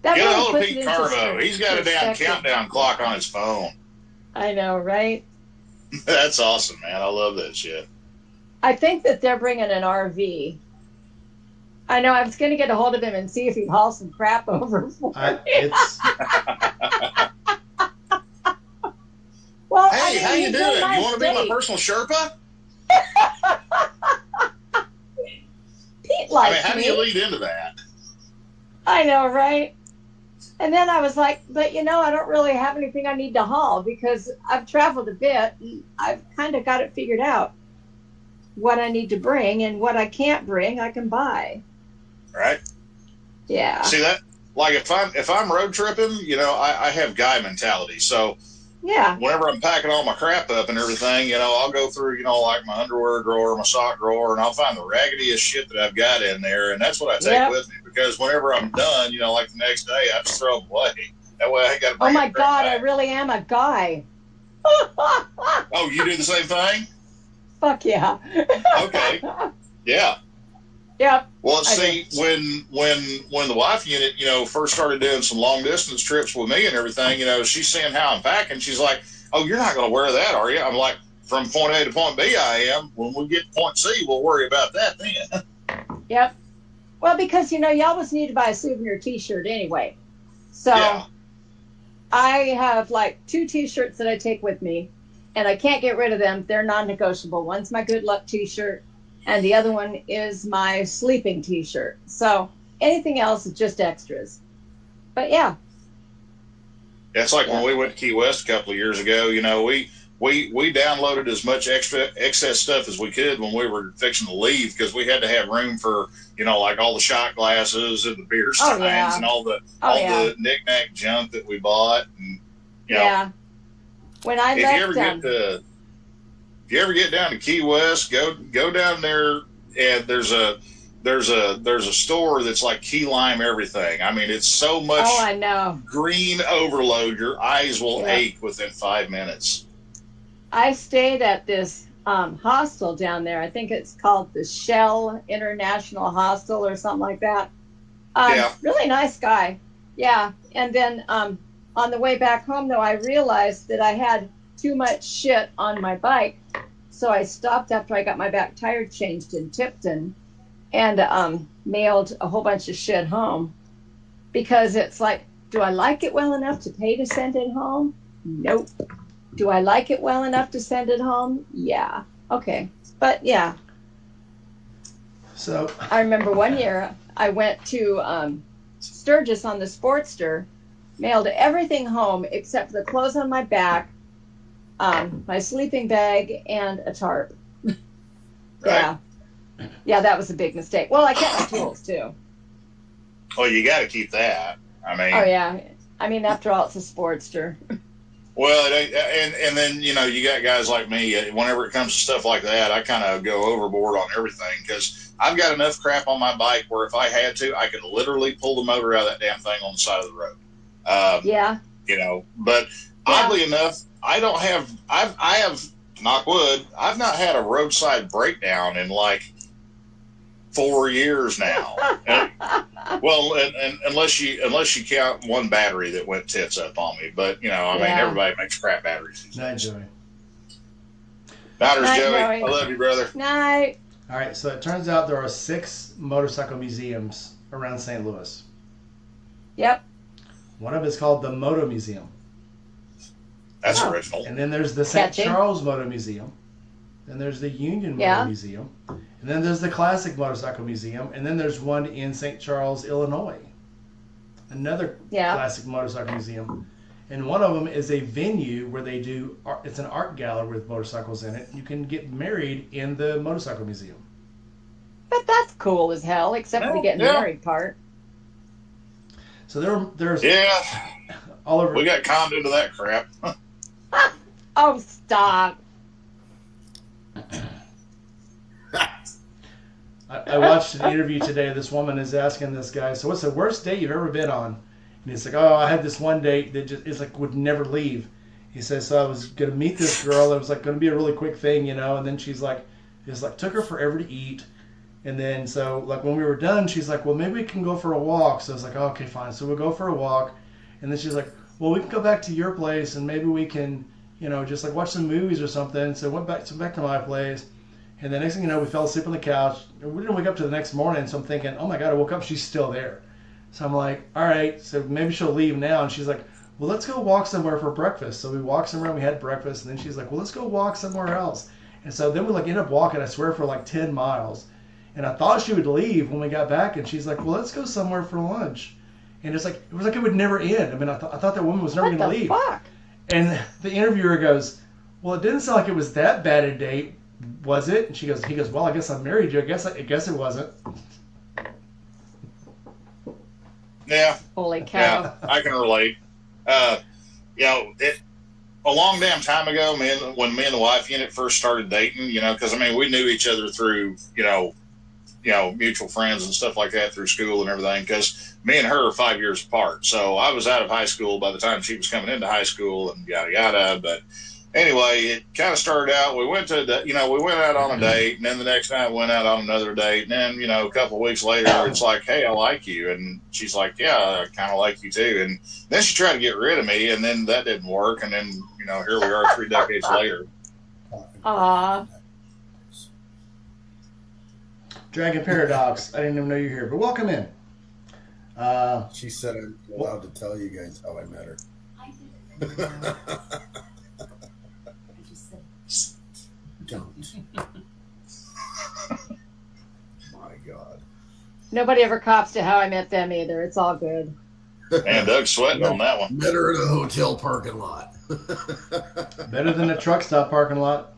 That Get a really hold of puts it Pete into Carbo. He's got a damn perspective. countdown clock on his phone. I know, right? That's awesome, man. I love that shit. I think that they're bringing an RV. I know. I was going to get a hold of him and see if he'd haul some crap over for me. it's Well, Hey, I mean, how you he's doing? in my You want to be my state. personal Sherpa? Pete I likes mean, how do me. you lead into that? I know, right? And then I was like, but I don't really have anything I need to haul because I've traveled a bit. And I've kind of got it figured out what I need to bring, and what I can't bring, I can buy. Right? Yeah. See that? Like if I'm road tripping, I have guy mentality. So Yeah. whenever I'm packing all my crap up and everything, I'll go through, like my underwear drawer, my sock drawer, and I'll find the raggediest shit that I've got in there, and that's what I take Yep. with me. Because whenever I'm done, like the next day, I just throw them away. That way I ain't got to Oh bring my it crap God, I back. really am a guy. Oh, you do the same thing? Fuck yeah. Okay. Yeah. Yep. Well, I see, when the wife unit, first started doing some long distance trips with me and everything, she's seeing how I'm packing. She's like, "Oh, you're not going to wear that, are you?" I'm like, "From point A to point B, I am. When we get to point C, we'll worry about that then." Yep. Well, because you always need to buy a souvenir T-shirt anyway. So Yeah. I have like 2 T-shirts that I take with me, and I can't get rid of them. They're non-negotiable. One's my good luck T-shirt, and the other one is my sleeping T-shirt. So anything else is just extras. But yeah. It's like when we went to Key West a couple of years ago. We downloaded as much excess stuff as we could when we were fixing to leave because we had to have room for like all the shot glasses and the beer steins and all the the knick-knack junk that we bought. And Yeah. When I if you left ever them, if you ever get down to Key West, go down there, and there's a store that's like key lime everything. I mean, it's so much I know. green overload, your eyes will ache within 5 minutes. I stayed at this hostel down there. I think it's called the Shell International Hostel or something like that. Really nice guy. Yeah. And then on the way back home, though, I realized that I had too much shit on my bike. So I stopped after I got my back tire changed in Tipton and mailed a whole bunch of shit home because it's like, do I like it well enough to pay to send it home? Nope. Do I like it well enough to send it home? Yeah. Okay. But yeah. so I remember one year I went to Sturgis on the Sportster, mailed everything home except for the clothes on my back, my sleeping bag, and a tarp. Yeah. Yeah, that was a big mistake. Well, I kept my tools too. Well, you got to keep that. I mean, Oh yeah. I mean, after all, it's a Sportster. well, and then you got guys like me. Whenever it comes to stuff like that, I kind of go overboard on everything because I've got enough crap on my bike where if I had to, I could literally pull the motor out of that damn thing on the side of the road. Yeah. But oddly enough, I have, knock wood, I've not had a roadside breakdown in like 4 years now. Well, and unless you count one battery that went tits up on me, but I mean, everybody makes crap batteries these night, days. Joey. Nighters, Night, Joey. Joey. I love you, brother. Night. All right, so it turns out there are 6 motorcycle museums around St. Louis. Yep. One of it's called the Moto Museum. That's original. And then there's the St. Catchy. Charles Moto Museum. Then there's the Union Moto Museum. And then there's the Classic Motorcycle Museum. And then there's one in St. Charles, Illinois. Another classic motorcycle museum. and one of them is a venue where they do art. It's an art gallery with motorcycles in it. You can get married in the motorcycle museum. But that's cool as hell, except for the getting married part. So there's all over. We got conned into that crap. Oh, stop. I watched an interview today. This woman is asking this guy, so what's the worst date you've ever been on? And he's like, oh, I had this one date that just, it's like, would never leave. He says, so I was going to meet this girl. It was like going to be a really quick thing, you know, and then she's like, took her forever to eat. And then, so, like, when we were done, she's like, well, maybe we can go for a walk. So I was like, oh, okay, fine. So we'll go for a walk. And then she's like, well, we can go back to your place, and maybe we can, you know, just, like, watch some movies or something. So went back to my place. And the next thing you know, we fell asleep on the couch. We didn't wake up to the next morning, so I'm thinking, oh, my God, I woke up, she's still there. So I'm like, all right, so maybe she'll leave now. And she's like, well, let's go walk somewhere for breakfast. So we walked somewhere, we had breakfast. And then she's like, well, let's go walk somewhere else. And so then we, like, end up walking, I swear, for, like, 10 miles. And I thought she would leave when we got back, and she's like, well, let's go somewhere for lunch. And it's like, it was like it would never end. I mean, I thought that woman was never going to leave. Fuck? And the interviewer goes, well, it didn't sound like it was that bad a date, was it? And he goes, well, I guess I married you. I guess it wasn't. Yeah. Holy cow. Yeah, I can relate. You know, a long damn time ago, when me and the wife unit first started dating, you know, because, I mean, we knew each other through, you know, mutual friends and stuff like that through school and everything, because me and her are 5 years apart. So I was out of high school by the time she was coming into high school and yada, yada. But anyway, it kind of started out, we went out on a date, and then the next night went out on another date. And then, you know, a couple of weeks later, it's like, hey, I like you. And she's like, yeah, I kind of like you too. And then she tried to get rid of me, and then that didn't work. And then, you know, here we are 3 decades later. Dragon Paradox, I didn't even know you were here, but welcome in. She said I'm allowed to tell you guys how I met her. Don't. My God. Nobody ever cops to how I met them either. It's all good. Man, Doug's sweating on that one. Met her at a hotel parking lot. Better than a truck stop parking lot.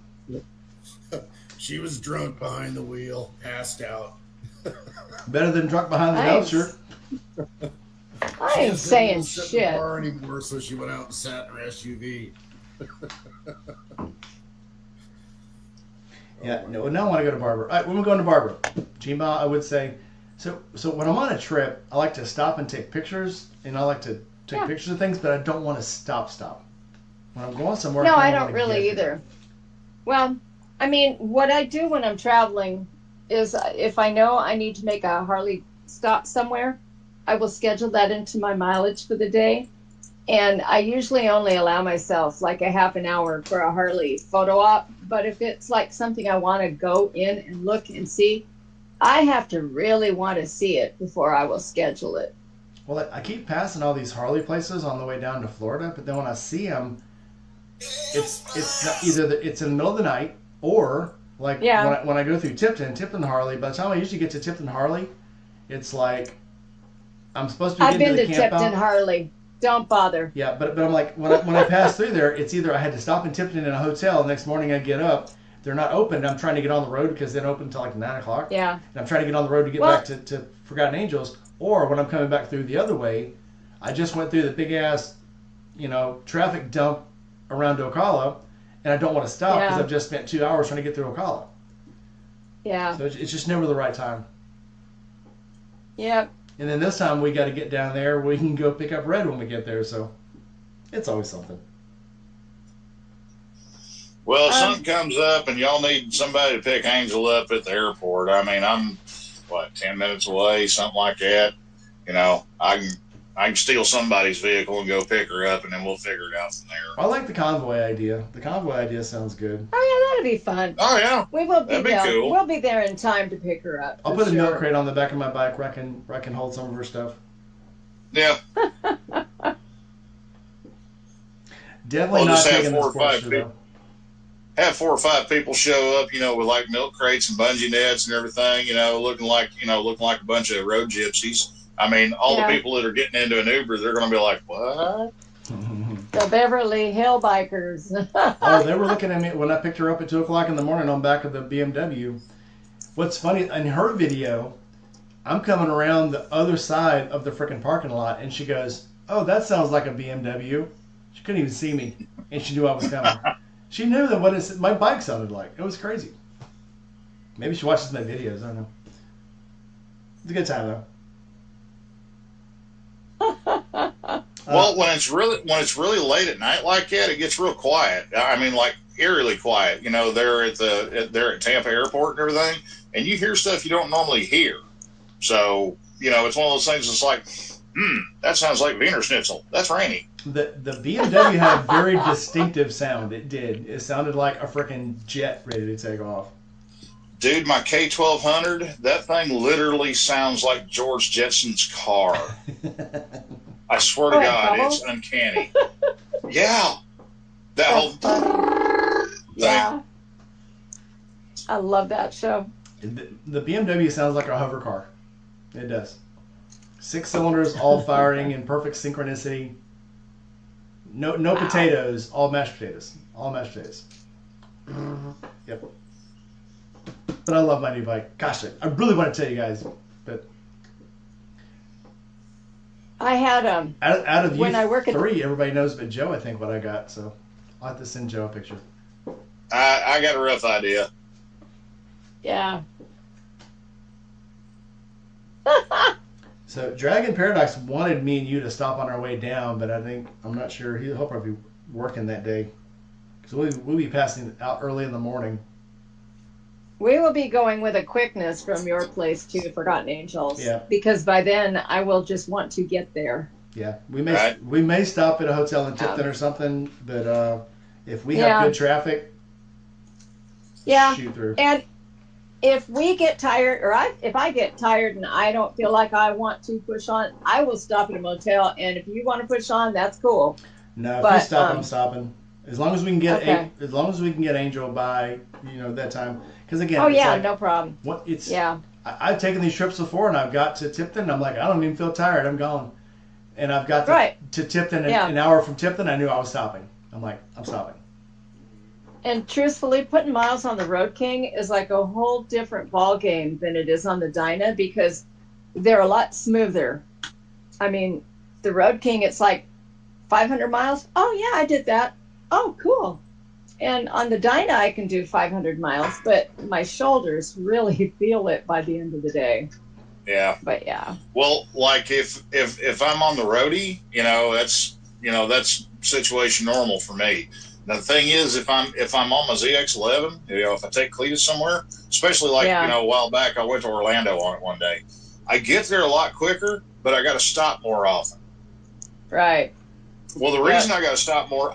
She was drunk behind the wheel, passed out. Better than drunk behind the dumpster. I ain't saying shit. shit. In the car anymore, so she went out and sat in her SUV. Yeah, no, now I want to go to Barbara. All right, when we're going to Barbara, Gma, I would say, so when I'm on a trip, I like to stop and take pictures, and I like to take pictures of things, but I don't want to stop. When I'm going somewhere, no, I don't really either. Well, I mean, what I do when I'm traveling is if I know I need to make a Harley stop somewhere, I will schedule that into my mileage for the day. And I usually only allow myself like a half an hour for a Harley photo op. But if it's like something I want to go in and look and see, I have to really want to see it before I will schedule it. Well, I keep passing all these Harley places on the way down to Florida, but then when I see them, it's not, either it's in the middle of the night or like when I go through Tipton Harley. By the time I usually get to Tipton Harley, it's like I'm supposed to be getting to the camp out. I've been to Tipton Harley. Don't bother. Yeah, but I'm like when I pass through there, it's either I had to stop in Tipton in a hotel. The next morning I get up, they're not open. I'm trying to get on the road because they don't open until like 9 o'clock. Yeah. And I'm trying to get on the road to get back to Forgotten Angels. Or when I'm coming back through the other way, I just went through the big ass, traffic dump around Ocala, and I don't want to stop because I've just spent 2 hours trying to get through Ocala. Yeah. So it's just never the right time. Yep. And then this time we got to get down there. We can go pick up Red when we get there. So it's always something. Well, if something comes up and y'all need somebody to pick Angel up at the airport, I mean, I'm 10 minutes away, something like that. I can steal somebody's vehicle and go pick her up, and then we'll figure it out from there. I like the convoy idea. The convoy idea sounds good. Oh yeah, that'd be fun. Oh yeah, we will be there. Cool. We'll be there in time to pick her up. I'll put a milk crate on the back of my bike where I can hold some of her stuff. Yeah. Definitely not taking the sports shoe, have 4 or 5 people show up, with like milk crates and bungee nets and everything, looking like a bunch of road gypsies. I mean, all the people that are getting into an Uber, they're going to be like, what? The Beverly Hill bikers. Oh, they were looking at me when I picked her up at 2 o'clock in the morning on back of the BMW. What's funny, in her video, I'm coming around the other side of the freaking parking lot, and she goes, "Oh, that sounds like a BMW." She couldn't even see me, and she knew I was coming. She knew that what my bike sounded like. It was crazy. Maybe she watches my videos. I don't know. It's a good time though. Well, when it's really late at night like that, it gets real quiet. I mean, like eerily quiet. You know, they're at Tampa Airport and everything, and you hear stuff you don't normally hear. So you know, it's one of those things. It's like, that sounds like Wiener Schnitzel. That's Rainy. The BMW had a very distinctive sound. It did. It sounded like a freaking jet ready to take off. Dude, my K1200, that thing literally sounds like George Jetson's car. I swear to God, it's uncanny. Yeah. That whole thing. Yeah. I love that show. The BMW sounds like a hover car. It does. 6 cylinders, all firing in perfect synchronicity. No potatoes, all mashed potatoes. All mashed potatoes. Yep. But I love my new bike. Gosh, I really want to tell you guys, but I had out of you when I work at three, everybody knows but Joe. I think what I got, so I'll have to send Joe a picture. I got a rough idea. Yeah. So Dragon Paradox wanted me and you to stop on our way down, but I'm not sure he'll probably be working that day because we'll be passing out early in the morning. We will be going with a quickness from your place to Forgotten Angels. Yeah. Because by then I will just want to get there. Yeah, we may stop at a hotel in Tipton or something, but if we have good traffic, shoot through. And if we get tired, if I get tired and I don't feel like I want to push on, I will stop at a motel. And if you want to push on, that's cool. No, if you stop, I'm stopping. As long as we can get Angel by that time. Because again, no problem. I've taken these trips before, and I've got to Tipton. I'm like, I don't even feel tired. I'm gone. And I've got to Tipton, an hour from Tipton. I knew I was stopping. I'm like, I'm stopping. And truthfully, putting miles on the Road King is like a whole different ball game than it is on the Dyna because they're a lot smoother. I mean, the Road King, it's like 500 miles. Oh yeah, I did that. Oh, cool. And on the Dyna, I can do 500 miles, but my shoulders really feel it by the end of the day. Yeah. But yeah. Well, like if I'm on the roadie, that's situation normal for me. Now the thing is, if I'm on my ZX11, if I take Cletus somewhere, especially a while back, I went to Orlando on it one day. I get there a lot quicker, but I got to stop more often. Right. Well, the reason I got to stop more,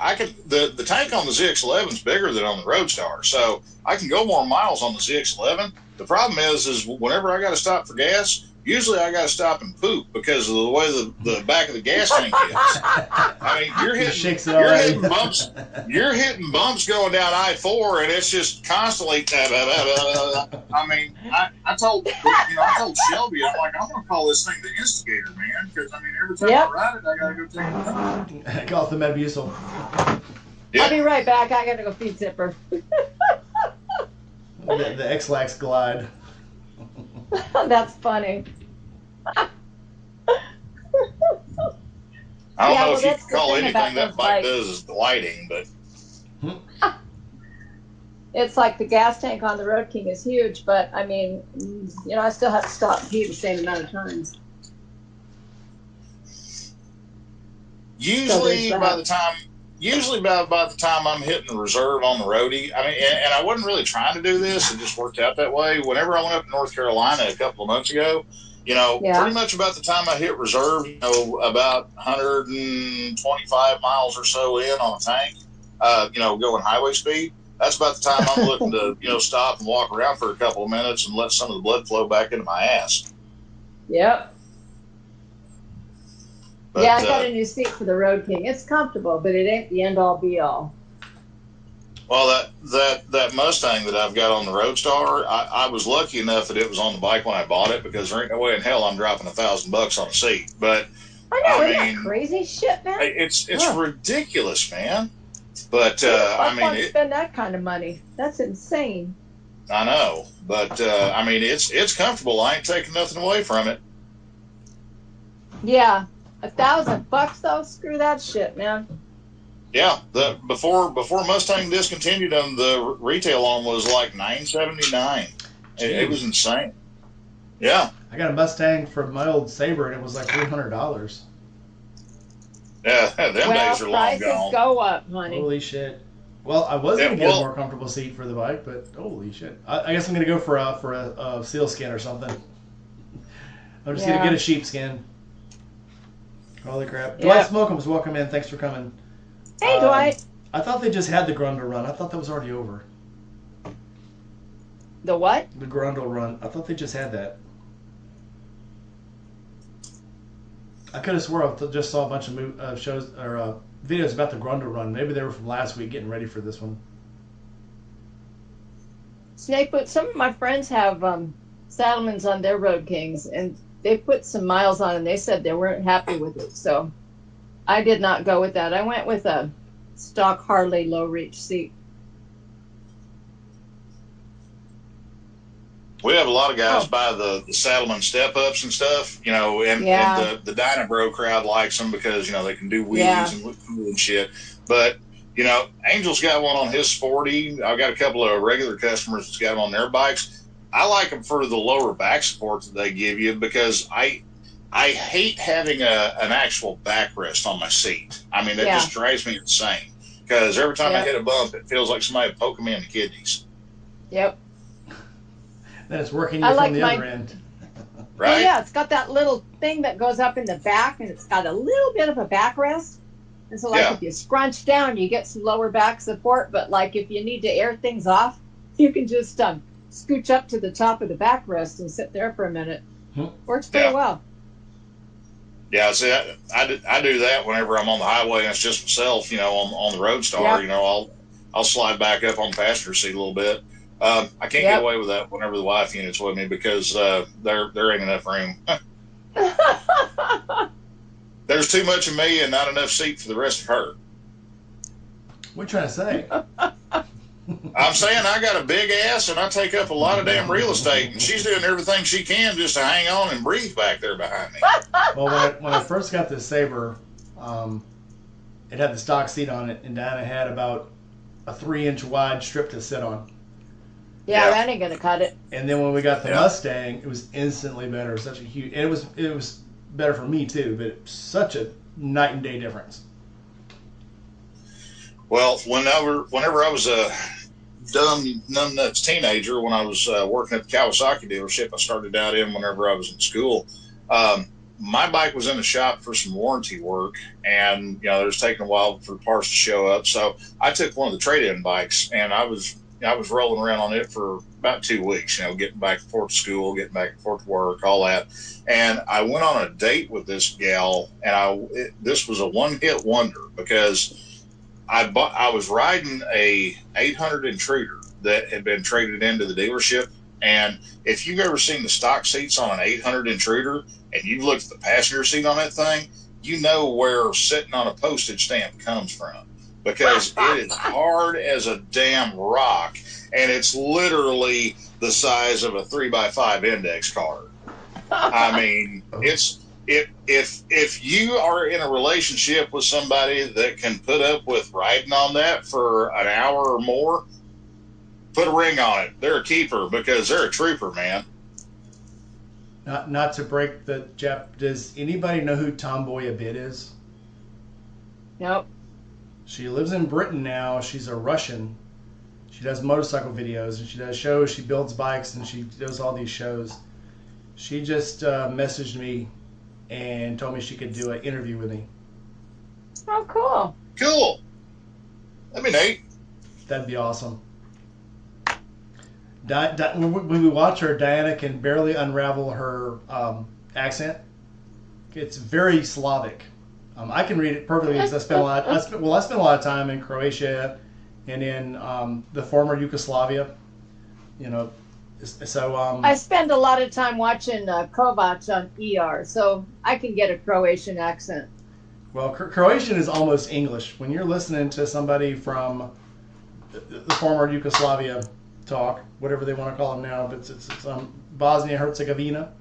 the tank on the ZX11 is bigger than on the Roadstar, so I can go more miles on the ZX11. The problem is whenever I got to stop for gas, usually I got to stop and poop because of the way the back of the gas tank is. I mean, you're hitting bumps going down I-4, and it's just constantly. I mean, I told Shelby, I'm like, I'm going to call this thing the instigator, man, because I mean, every time I ride it, I got to go take a dump. Call it the Metamucil. Yep. I'll be right back. I got to go feed Zipper. The X-Lax Glide. That's funny. I don't know if you can call anything that bike does is gliding, but it's like the gas tank on the Road King is huge, but I mean, I still have to stop and pee the same amount of times. Usually by the time I'm hitting the reserve on the roadie, I mean, and I wasn't really trying to do this, it just worked out that way. Whenever I went up to North Carolina a couple of months ago, pretty much about the time I hit reserve, about 125 miles or so in on a tank, going highway speed. That's about the time I'm looking to, stop and walk around for a couple of minutes and let some of the blood flow back into my ass. Yep. But, I got a new seat for the Road King. It's comfortable, but it ain't the end-all be-all. Well, that Mustang that I've got on the Roadstar, I was lucky enough that it was on the bike when I bought it because there ain't no way in hell I'm dropping $1,000 on a seat. But I know, I isn't mean, that crazy shit, man? it's Ugh. ridiculous, man. But I I mean, want to spend that kind of money. That's insane. I know, but I mean, it's comfortable. I ain't taking nothing away from it. Yeah, $1,000 though. Screw that shit, man. Yeah, the before Mustang discontinued them, the retail on was like $979. It was insane. Yeah, I got a Mustang from my old Sabre, and it was like $300. yeah, them days are long Prices gone. go up, honey. Holy shit! Well, I was gonna get a more comfortable seat for the bike, but holy shit! I guess I'm gonna go for a seal skin or something. I'm just gonna get a sheepskin. Holy crap! Dwight Smokeham's welcome in. Thanks for coming. Hey, Dwight. I thought they just had the Grundle run. I thought that was already over. The what? The Grundle run. I thought they just had that. I could have swore I just saw a bunch of shows or videos about the Grundle run. Maybe they were from last week, getting ready for this one. Snake Boot. Some of my friends have Saddlemans on their Road Kings, and they put some miles on, and they said they weren't happy with it. So I did not go with that. I went with a stock Harley low reach seat. We have a lot of guys buy the Saddleman step ups and stuff, you know, and the Dynabro crowd likes them because, you know, they can do wheelies and look cool and shit. But, you know, Angel's got one on his Sporty. I've got a couple of regular customers that's got them on their bikes. I like them for the lower back support that they give you because I hate having an actual backrest on my seat. I mean, that just drives me insane because every time I hit a bump, it feels like somebody poking me in the kidneys. Yep. Then it's working you from the other end. Right? Well, yeah, it's got that little thing that goes up in the back, and it's got a little bit of a backrest. And so, like, if you scrunch down, you get some lower back support. But, like, if you need to air things off, you can just scooch up to the top of the backrest and sit there for a minute. Works pretty well. Yeah, see, I do that whenever I'm on the highway and it's just myself, you know, on the Roadstar. You know, I'll slide back up on the passenger seat a little bit. I can't get away with that whenever the wife unit's with me because there ain't enough room. There's too much of me and not enough seat for the rest of her. What are you trying to say? I'm saying I got a big ass and I take up a lot of damn real estate, and she's doing everything she can just to hang on and breathe back there behind me. Well, when I first got this Sabre, it had the stock seat on it, and Diana had about a 3-inch wide strip to sit on. Yeah, that ain't gonna cut it. And then when we got the Mustang, it was instantly better. Such a huge, and it was better for me too, but it was such a night and day difference. Well, whenever I was a dumb numbnuts teenager, when I was working at the Kawasaki dealership, I started out in whenever I was in school. My bike was in the shop for some warranty work, and you know, it was taking a while for the parts to show up. So I took one of the trade-in bikes, and I was rolling around on it for about 2 weeks, you know, getting back and forth to school, getting back and forth to work, all that. And I went on a date with this gal, and this was a one-hit wonder because I was riding a 800 Intruder that had been traded into the dealership. And if you've ever seen the stock seats on an 800 Intruder and you've looked at the passenger seat on that thing, you know where sitting on a postage stamp comes from. Because it is hard as a damn rock, and it's literally the size of a 3x5 index card. I mean, if you are in a relationship with somebody that can put up with riding on that for an hour or more, put a ring on it. They're a keeper because they're a trooper, man. Not to break the Jap. Does anybody know who Tomboy Abid is? Nope. She lives in Britain now. She's a Russian. She does motorcycle videos and she does shows. She builds bikes and she does all these shows. She just messaged me and told me she could do an interview with me. Oh, cool. Cool. That'd be neat. That'd be awesome. When we watch her, Diana can barely unravel her accent. It's very Slavic. I can read it perfectly because I spent a lot of time in Croatia and in the former Yugoslavia. You know, So I spend a lot of time watching Kovac on ER, so I can get a Croatian accent. well, Croatian is almost English. When you're listening to somebody from the former Yugoslavia talk, whatever they want to call them now, but it's Bosnia Herzegovina.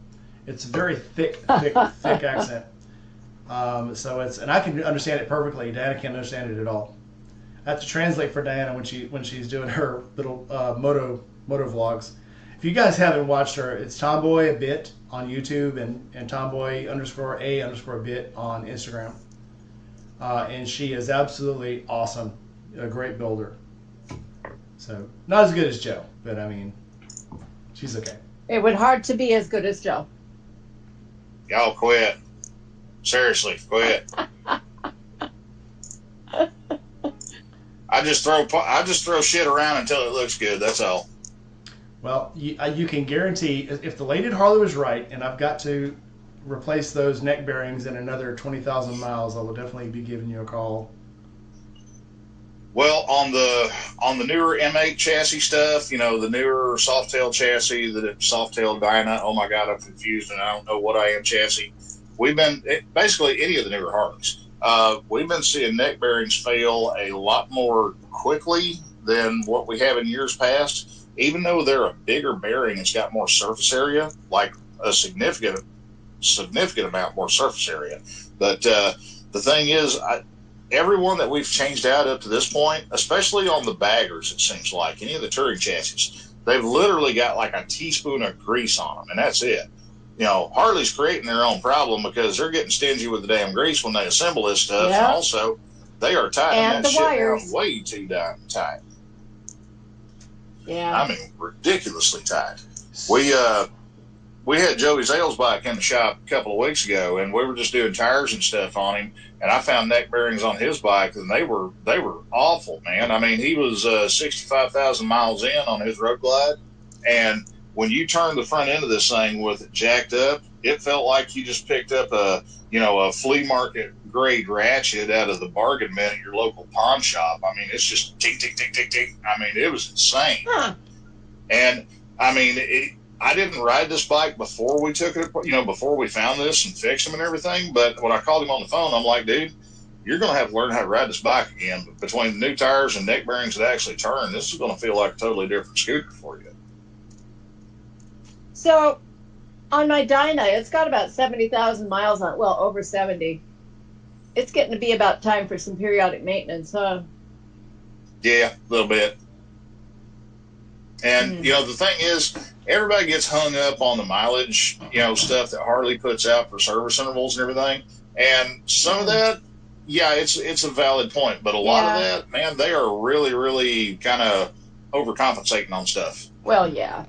It's a very thick accent. So it's, and I can understand it perfectly. Diana can't understand it at all. I have to translate for Diana when she's doing her little moto vlogs. If you guys haven't watched her, it's Tomboy a Bit on YouTube and Tomboy_a_bit on Instagram. And she is absolutely awesome, a great builder. So not as good as Joe, but I mean, she's okay. It would hard to be as good as Joe. Y'all quit. Seriously, quit. I just throw shit around until it looks good. That's all. Well, you can guarantee if the Lady Harley was right, and I've got to replace those neck bearings in another 20,000 miles, I will definitely be giving you a call. Well, on the newer M8 chassis stuff, the newer Softail chassis, the Softail Dyna. Oh my God, I'm confused and I don't know what I am chassis. We've been basically any of the newer Harleys. We've been seeing neck bearings fail a lot more quickly than what we have in years past. Even though they're a bigger bearing, it's got more surface area, like a significant amount more surface area. But the thing is, everyone that we've changed out up to this point, especially on the baggers, it seems like, any of the touring chassis, they've literally got like a teaspoon of grease on them, and that's it. Harley's creating their own problem because they're getting stingy with the damn grease when they assemble this stuff. Yep. And also, they are tightening And that the shit wires. down way too damn tight. Yeah. I mean, ridiculously tight. We had Joey Zale's bike in the shop a couple of weeks ago, and we were just doing tires and stuff on him. And I found neck bearings on his bike, and they were awful, man. I mean, he was 65,000 miles in on his Road Glide, and when you turned the front end of this thing with it jacked up, it felt like you just picked up a flea market grade ratchet out of the bargain bin at your local pawn shop. I mean, it's just tick, tick, tick, tick, tick. I mean, it was insane. Huh. And I mean, I didn't ride this bike before we took it, before we found this and fixed him and everything. But when I called him on the phone, I'm like, dude, you're going to have to learn how to ride this bike again. But between the new tires and neck bearings that actually turn, this is going to feel like a totally different scooter for you. So, on my Dyna, it's got about 70,000 miles on it. Well, over 70. It's getting to be about time for some periodic maintenance, huh? Yeah, a little bit. And, the thing is, everybody gets hung up on the mileage, stuff that Harley puts out for service intervals and everything. And some of that, yeah, it's a valid point. But a lot of that, man, they are really, really kind of overcompensating on stuff. Well, yeah.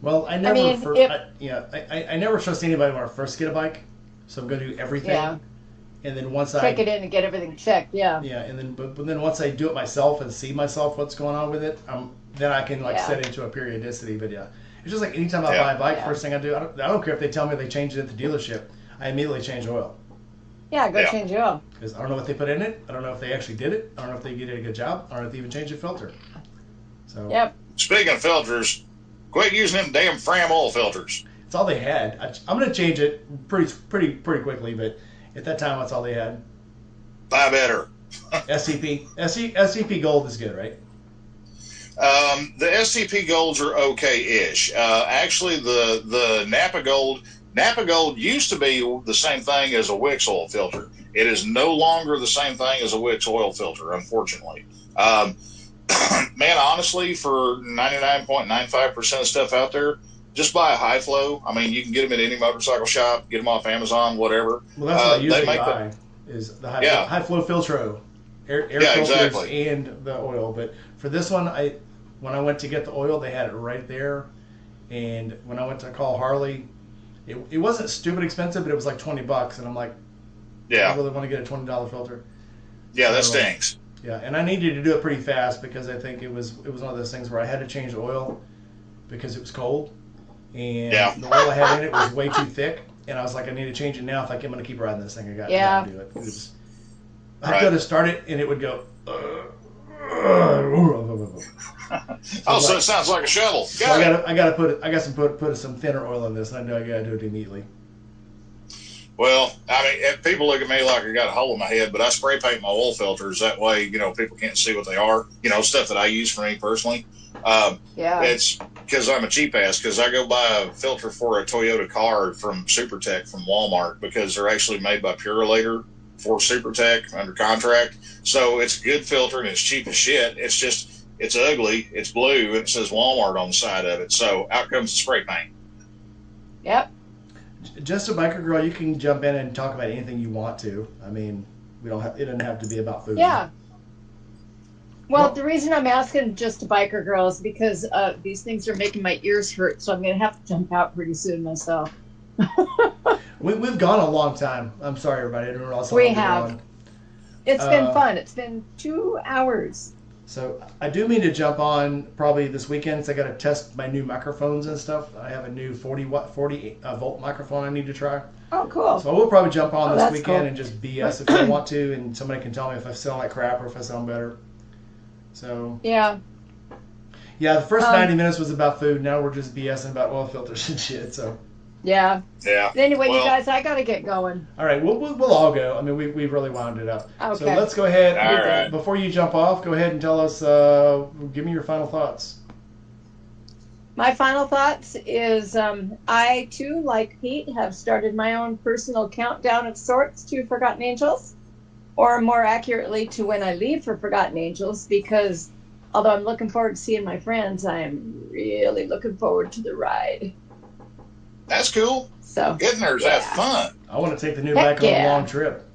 Well, I never trust anybody when I first get a bike, so I'm going to do everything. Yeah. And then once Check it in and get everything checked, yeah. Yeah, and then but then once I do it myself and see myself what's going on with it, then I can set into a periodicity. But yeah, it's just like anytime I buy a bike, first thing I do, I don't care if they tell me they changed it at the dealership, I immediately change oil. Yeah, go change your oil. Because I don't know what they put in it. I don't know if they actually did it. I don't know if they did a good job. I don't know if they even changed the filter. So. Yep. Speaking of filters, quit using them damn Fram oil filters. It's all they had. I'm going to change it pretty quickly, but at that time, that's all they had. Buy better. SCP Gold is good, right? The SCP Golds are okay-ish. Actually, the Napa Gold used to be the same thing as a Wix oil filter. It is no longer the same thing as a Wix oil filter, unfortunately. Man, honestly, for 99.95% of stuff out there, just buy a high flow. I mean, you can get them at any motorcycle shop, get them off Amazon, whatever. Well, that's what I usually buy, is the high flow filtro, air filters, exactly. And the oil. But for this one, when I went to get the oil, they had it right there. And when I went to call Harley, it wasn't stupid expensive, but it was like $20, and I'm like, I really want to get a $20 filter. Yeah, that stinks. Yeah, and I needed to do it pretty fast because I think it was one of those things where I had to change the oil because it was cold. And the oil I had in it was way too thick, and I was like, I need to change it now if I'm going to keep riding this thing. I got to do it. I'd go to start it, and it would go. So it sounds like a shovel. So I got to put some thinner oil in this, and I know I got to do it immediately. Well, I mean, people look at me like I got a hole in my head, but I spray paint my oil filters. That way, people can't see what they are. Stuff that I use for me personally. It's because I'm a cheap ass, because I go buy a filter for a Toyota car from SuperTech from Walmart, because they're actually made by Purolator for SuperTech under contract. So it's a good filter and it's cheap as shit. It's just, it's ugly. It's blue and it says Walmart on the side of it. So out comes the spray paint. Yep. Just a Biker Girl, you can jump in and talk about anything you want to. I mean, it doesn't have to be about food. Yeah. Well, the reason I'm asking just a Biker Girl is because these things are making my ears hurt, so I'm going to have to jump out pretty soon myself. We've gone a long time. I'm sorry, everybody. I didn't realize how We long have. we've gone. It's been fun. It's been 2 hours. So I do mean to jump on probably this weekend, so I got to test my new microphones and stuff. I have a new 40 volt microphone I need to try. Oh, cool. So we'll probably jump on this weekend cool. and just BS if I want to, and somebody can tell me if I sound like crap or if I sound better. So yeah, the first 90 minutes was about food. Now we're just BSing about oil filters and shit. So yeah. Anyway, well, you guys, I gotta get going. all right, we'll all go. I mean, we really wound it up. Okay. So let's go ahead. All right. Before you jump off, go ahead and tell us. Give me your final thoughts. My final thoughts is I too, like Pete, have started my own personal countdown of sorts to Forgotten Angels, or more accurately, to when I leave for Forgotten Angels, because although I'm looking forward to seeing my friends, I am really looking forward to the ride. That's cool. So getting there is that fun. I want to take the new bike on a long trip.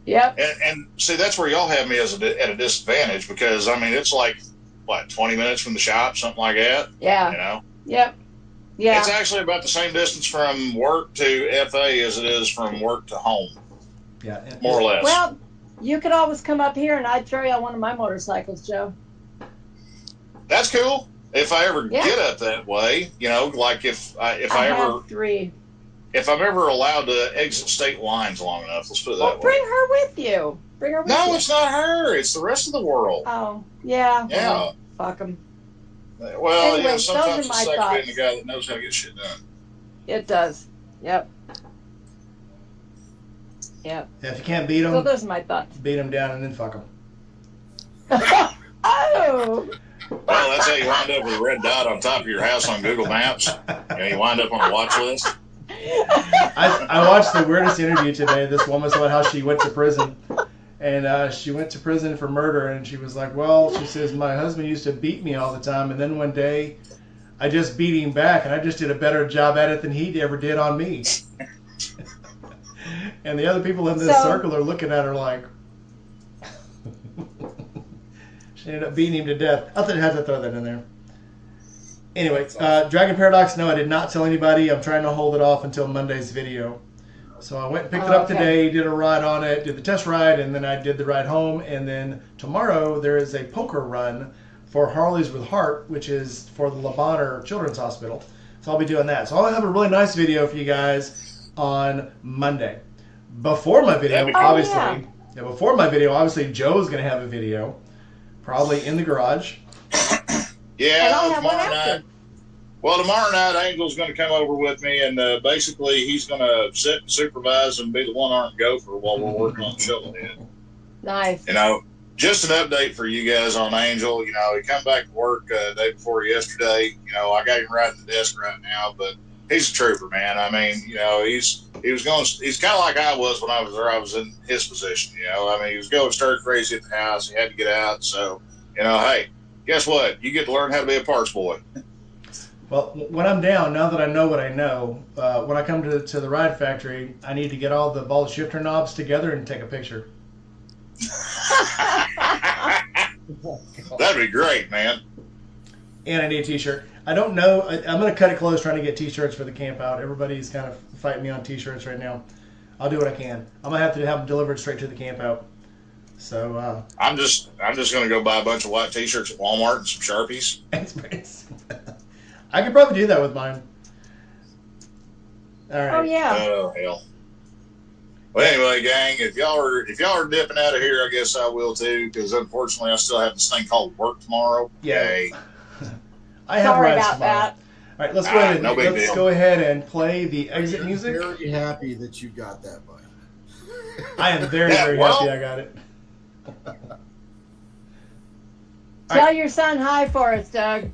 Yep. And see, that's where y'all have me at a disadvantage, because I mean it's like 20 minutes from the shop, something like that. Yeah. Yep. Yeah. It's actually about the same distance from work to FA as it is from work to home. Yeah. More or less. Well, you could always come up here and I'd throw you on one of my motorcycles, Joe. That's cool. If I ever get up that way, like if I'm ever allowed to exit state lines long enough, let's put it that way. Bring her with you. No, it's not her. It's the rest of the world. Oh, yeah. Yeah. Well, fuck them. Well, anyway, sometimes those are it's my like being thoughts. the guy that knows how to get shit done. It does. Yep. Yep. Yeah, if you can't beat them, So those are my thoughts. beat them down and then fuck them. Oh. Well, that's how you wind up with a red dot on top of your house on Google Maps. You wind up on a watch list. I watched the weirdest interview today. This woman about how she went to prison. And she went to prison for murder. And she was like, well, she says, my husband used to beat me all the time. And then one day, I just beat him back. And I just did a better job at it than he ever did on me. And the other people in this circle are looking at her like... She ended up beating him to death. I thought I had to throw that in there. Anyway, Dragon Paradox, no, I did not tell anybody. I'm trying to hold it off until Monday's video. So I went and picked it up today, did a ride on it, did the test ride, and then I did the ride home. And then tomorrow there is a poker run for Harleys with Heart, which is for the Le Bonheur Children's Hospital. So I'll be doing that. So I'll have a really nice video for you guys on Monday. Before my video, obviously, Joe's going to have a video. Probably in the garage. Yeah, tomorrow night. Well, tomorrow night, Angel's going to come over with me, and basically he's going to sit and supervise and be the one-armed gopher while we're working on the shovel head. Nice. Just an update for you guys on Angel. He come back to work day before yesterday. I got him riding the desk right now, but he's a trooper, man. I mean, he's kind of like I was when I was there. I was in his position, I mean, he was going stir crazy at the house. He had to get out. So, hey, guess what? You get to learn how to be a parts boy. Well, when I'm down, now that I know what I know, when I come to the ride factory, I need to get all the shifter knobs together and take a picture. That'd be great, man. And I need a t-shirt. I don't know. I'm going to cut it close trying to get t-shirts for the camp out. Everybody's kind of fighting me on t-shirts right now. I'll do what I can. I'm going to have them delivered straight to the camp out. So I'm just going to go buy a bunch of white t-shirts at Walmart and some Sharpies. I could probably do that with mine. All right. Oh, yeah. Oh, hell. Well, anyway, gang, if y'all are dipping out of here, I guess I will too, because unfortunately I still have this thing called work tomorrow. Yeah. Okay. I have Sorry rides about tomorrow. that. All right, let's go ahead. no big Let's deal. go ahead and play the exit I'm music. very happy that you got that bike. I am very, Yeah, very well- happy I got it. All Tell right. your son hi for us, Doug.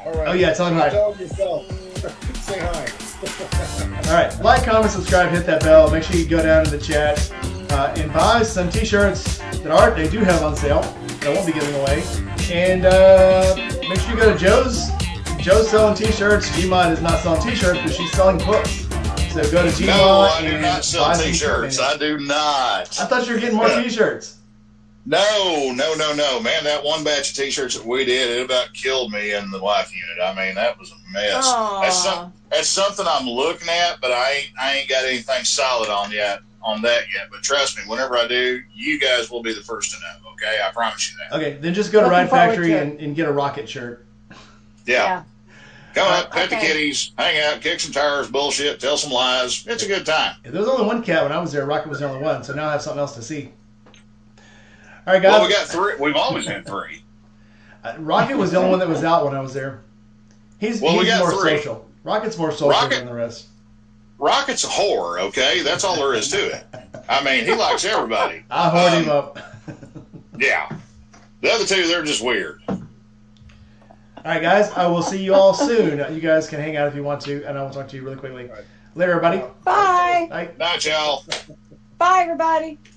All right. Oh, yeah, tell him hi. Tell him yourself. Say hi. All right, like, comment, subscribe, hit that bell. Make sure you go down to the chat and buy some T-shirts they do have on sale. That I won't be giving away. And make sure you go to Joe's. Joe's selling T-shirts. Gmod is not selling T-shirts, but she's selling books. So go to Gmod No, I do and not sell buy some T-shirts. I do not. I thought you were getting more T-shirts. No, man. That one batch of T-shirts that we did, it about killed me in the life unit. I mean, that was a mess. Aw. That's something I'm looking at, but I ain't got anything solid on that yet. But trust me, whenever I do, you guys will be the first to know. Okay, I promise you that. Okay, then just go to Looking Ride forward Factory to it. and get a Rocket shirt. Yeah. Come up, pet the Okay. kitties, hang out, kick some tires, bullshit, tell some lies. It's a good time. There was only one cat when I was there. Rocket was the only one, so now I have something else to see. All right, guys. Well, we got 3. We've always had 3. Rocket was the only one that was out when I was there. He's Well, we he's got more 3. social. Rocket's more social Rocket- than the rest. Rocket's a whore, okay? That's all there is to it. I mean, he likes everybody. I hoard him up. Yeah. The other 2, they're just weird. All right, guys. I will see you all soon. You guys can hang out if you want to, and I will talk to you really quickly. Later, everybody. Bye. Bye. Night, y'all. Bye, everybody.